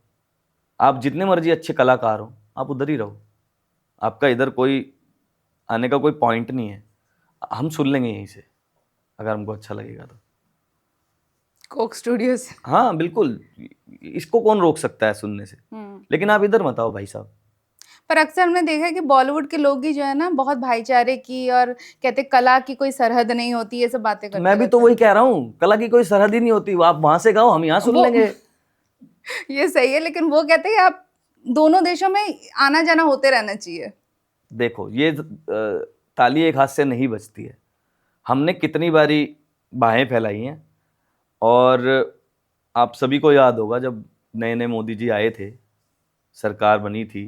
आप जितने मर्जी अच्छे कलाकार हो, आप उधर ही रहो, आपका इधर कोई आने का कोई पॉइंट नहीं है। हम सुन लेंगे यहीं से अगर हमको अच्छा लगेगा तो। कोक स्टूडियो से। हाँ बिल्कुल, इसको कौन रोक सकता है सुनने से। लेकिन आप इधर मत आओ भाई साहब। पर अक्सर हमने देखा है कि बॉलीवुड के लोग ही जो है ना, बहुत भाईचारे की और कहते कला की कोई सरहद नहीं होती, ये सब बातें करते। मैं भी तो वही कह रहा हूँ, कला की कोई सरहद ही नहीं होती। आप वहां से गाओ, हम यहाँ सुन लेंगे। ये सही है, लेकिन वो कहते हैं कि आप दोनों देशों में आना जाना होते रहना चाहिए। देखो ये ताली एक हाथ से नहीं बजती है। हमने कितनी बारी बाहें फैलाई हैं, और आप सभी को याद होगा जब नए नए मोदी जी आए थे, सरकार बनी थी,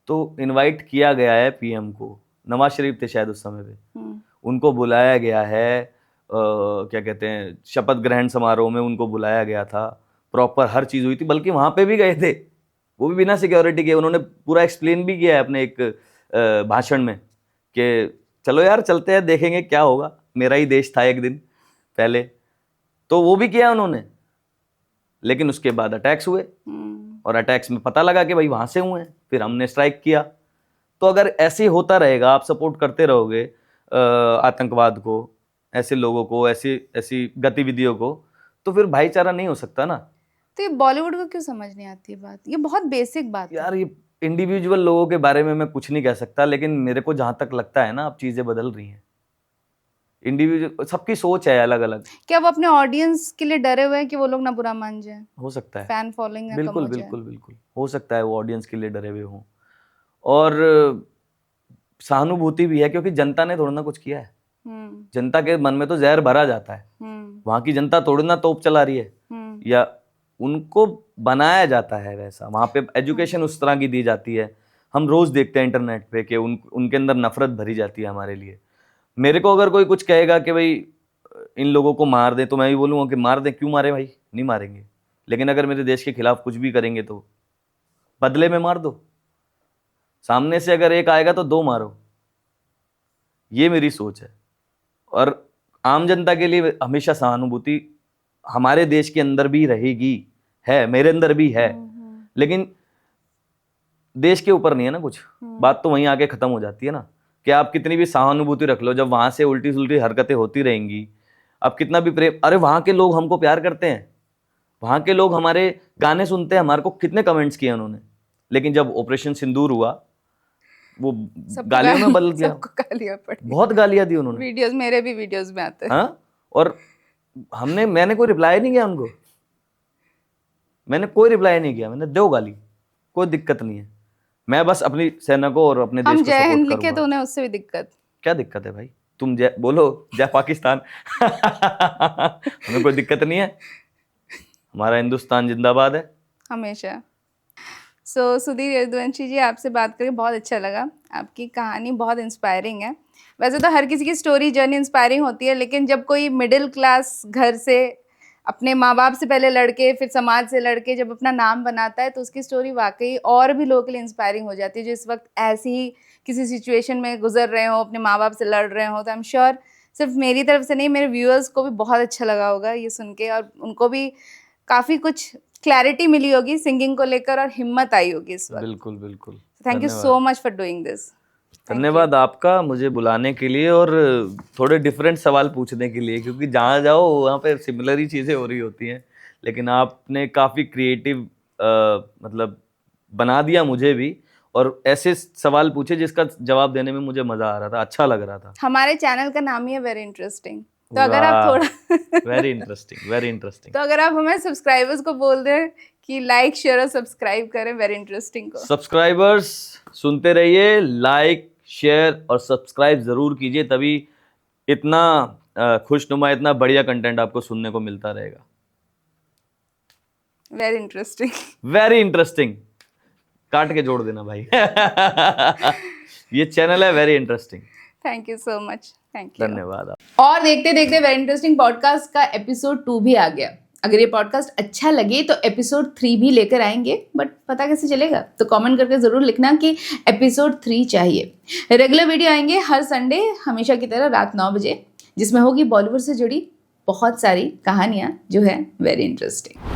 तो इनवाइट किया गया है पीएम को, नवाज शरीफ थे शायद उस समय पे, उनको बुलाया गया है, क्या कहते हैं, शपथ ग्रहण समारोह में उनको बुलाया गया था, प्रॉपर हर चीज़ हुई थी। बल्कि वहाँ पे भी गए थे, वो भी बिना सिक्योरिटी के। उन्होंने पूरा एक्सप्लेन भी किया है अपने एक भाषण में कि चलो यार चलते हैं, देखेंगे क्या होगा, मेरा ही देश था एक दिन पहले। तो वो भी किया उन्होंने, लेकिन उसके बाद अटैक्स हुए, और अटैक्स में पता लगा कि भाई वहां से हुए हैं, फिर हमने स्ट्राइक किया। तो अगर ऐसे होता रहेगा, आप सपोर्ट करते रहोगे आतंकवाद को, ऐसे लोगों को, ऐसी गतिविधियों को, तो फिर भाईचारा नहीं हो सकता ना। तो ये बॉलीवुड को क्यों समझ नहीं आती बात? ये बहुत बेसिक बात यार ये इंडिविजुअल लोगों के बारे में मैं कुछ नहीं कह सकता, लेकिन मेरे को जहां तक लगता है ना, अब चीजें बदल रही हैं। इंडिविजुअल, सबकी सोच है अलग अलग। क्या वो अपने ऑडियंस के लिए डरे हुए हैं कि वो लोग ना बुरा मान जाए? हो सकता है, फैन फॉलोइंग ना कम बिल्कुल हो जाए। बिल्कुल बिल्कुल हो सकता है वो ऑडियंस के लिए डरे हुए हों। और सहानुभूति भी है, क्योंकि जनता ने थोड़ा ना कुछ किया है। जनता के मन में तो जहर भरा जाता है। वहां की जनता थोड़ी ना तोप चला रही है, या उनको बनाया जाता है वैसा। वहां पे एजुकेशन उस तरह की दी जाती है। हम रोज देखते हैं इंटरनेट पे कि उनके अंदर नफरत भरी जाती है हमारे लिए। मेरे को अगर कोई कुछ कहेगा कि भाई इन लोगों को मार दे, तो मैं भी बोलूँगा कि मार दे, क्यों मारे भाई, नहीं मारेंगे। लेकिन अगर मेरे देश के खिलाफ कुछ भी करेंगे तो बदले में मार दो। सामने से अगर एक आएगा तो 2 मारो, ये मेरी सोच है। और आम जनता के लिए हमेशा सहानुभूति हमारे देश के अंदर भी रहेगी, है, मेरे अंदर भी है, लेकिन देश के ऊपर नहीं है ना कुछ। बात तो वहीं आके खत्म हो जाती है ना, कि आप कितनी भी सहानुभूति रख लो, जब वहां से उल्टी सुल्टी हरकतें होती रहेंगी, आप कितना भी प्रेम, अरे वहां के लोग हमको प्यार करते हैं, वहां के लोग हमारे गाने सुनते हैं, हमारे को कितने कमेंट्स किए उन्होंने। लेकिन जब ऑपरेशन सिंदूर हुआ, वो गालियों में बदल गया, गालियां पड़ी, बहुत गालियां दी उन्होंने। वीडियोस, मेरे भी वीडियोस में आते हैं। हाँ, और मैंने कोई रिप्लाई नहीं किया उनको, मैंने कोई रिप्लाई नहीं किया, मैंने दो गाली, कोई दिक्कत नहीं है। मैं बस अपनी सेना को और अपने देश को हम जय सपोर्ट हिंद लिखे करूंगा। तो उन्हें उससे भी दिक्कत। क्या दिक्कत है भाई, तुम जय बोलो, जय पाकिस्तान। हमें कोई दिक्कत नहीं है, हमारा हिंदुस्तान जिंदाबाद है हमेशा। सुधीर यदुवंशी जी, आपसे बात करके बहुत अच्छा लगा। आपकी कहानी बहुत इंस्पायरिंग है। वैसे तो हर किसी की स्टोरी जर्नी इंस्पायरिंग होती है, लेकिन जब कोई मिडिल क्लास घर से अपने माँ बाप से पहले लड़के, फिर समाज से लड़के जब अपना नाम बनाता है, तो उसकी स्टोरी वाकई और भी लोगों के लिए इंस्पायरिंग हो जाती है, जो इस वक्त ऐसी ही किसी सिचुएशन में गुजर रहे हो, अपने माँ बाप से लड़ रहे हो। तो आई एम श्योर सिर्फ मेरी तरफ से नहीं, मेरे व्यूअर्स को भी बहुत अच्छा लगा होगा ये सुन के, और उनको भी काफ़ी कुछ क्लैरिटी मिली होगी सिंगिंग को लेकर, और हिम्मत आई होगी इस वक्त। बिल्कुल बिल्कुल। Thank you so much for doing this. धन्यवाद आपका मुझे बुलाने के लिए और थोड़े डिफरेंट सवाल पूछने के लिए, क्योंकि जहाँ जाओ वहाँ पे सिमिलर ही चीज़ें हो रही होती हैं, लेकिन आपने काफ़ी क्रिएटिव मतलब बना दिया मुझे भी, और ऐसे सवाल पूछे जिसका जवाब देने में मुझे मज़ा आ रहा था, अच्छा लग रहा था। हमारे चैनल का नाम ही है वेरी इंटरेस्टिंग, तो अगर आप थोड़ा वेरी इंटरेस्टिंग, वेरी इंटरेस्टिंग। तो अगर आप हमारे सब्सक्राइबर्स को बोल दें कि लाइक शेयर और सब्सक्राइब करें वेरी इंटरेस्टिंग को। सब्सक्राइबर्स सुनते रहिए, लाइक शेयर और सब्सक्राइब जरूर कीजिए, तभी इतना खुशनुमा, इतना बढ़िया कंटेंट आपको सुनने को मिलता रहेगा। वेरी इंटरेस्टिंग, वेरी इंटरेस्टिंग, काट के जोड़ देना भाई। ये चैनल है very interesting. Thank you so much, thank you, धन्यवाद। और देखते देखते वेरी इंटरेस्टिंग पॉडकास्ट का एपिसोड 2 भी आ गया। अगर ये पॉडकास्ट अच्छा लगे तो एपिसोड 3 भी लेकर आएंगे, बट पता कैसे चलेगा? तो कमेंट करके ज़रूर लिखना कि एपिसोड 3 चाहिए। रेगुलर वीडियो आएंगे हर संडे हमेशा की तरह रात 9 बजे, जिसमें होगी बॉलीवुड से जुड़ी बहुत सारी कहानियाँ जो है वेरी इंटरेस्टिंग।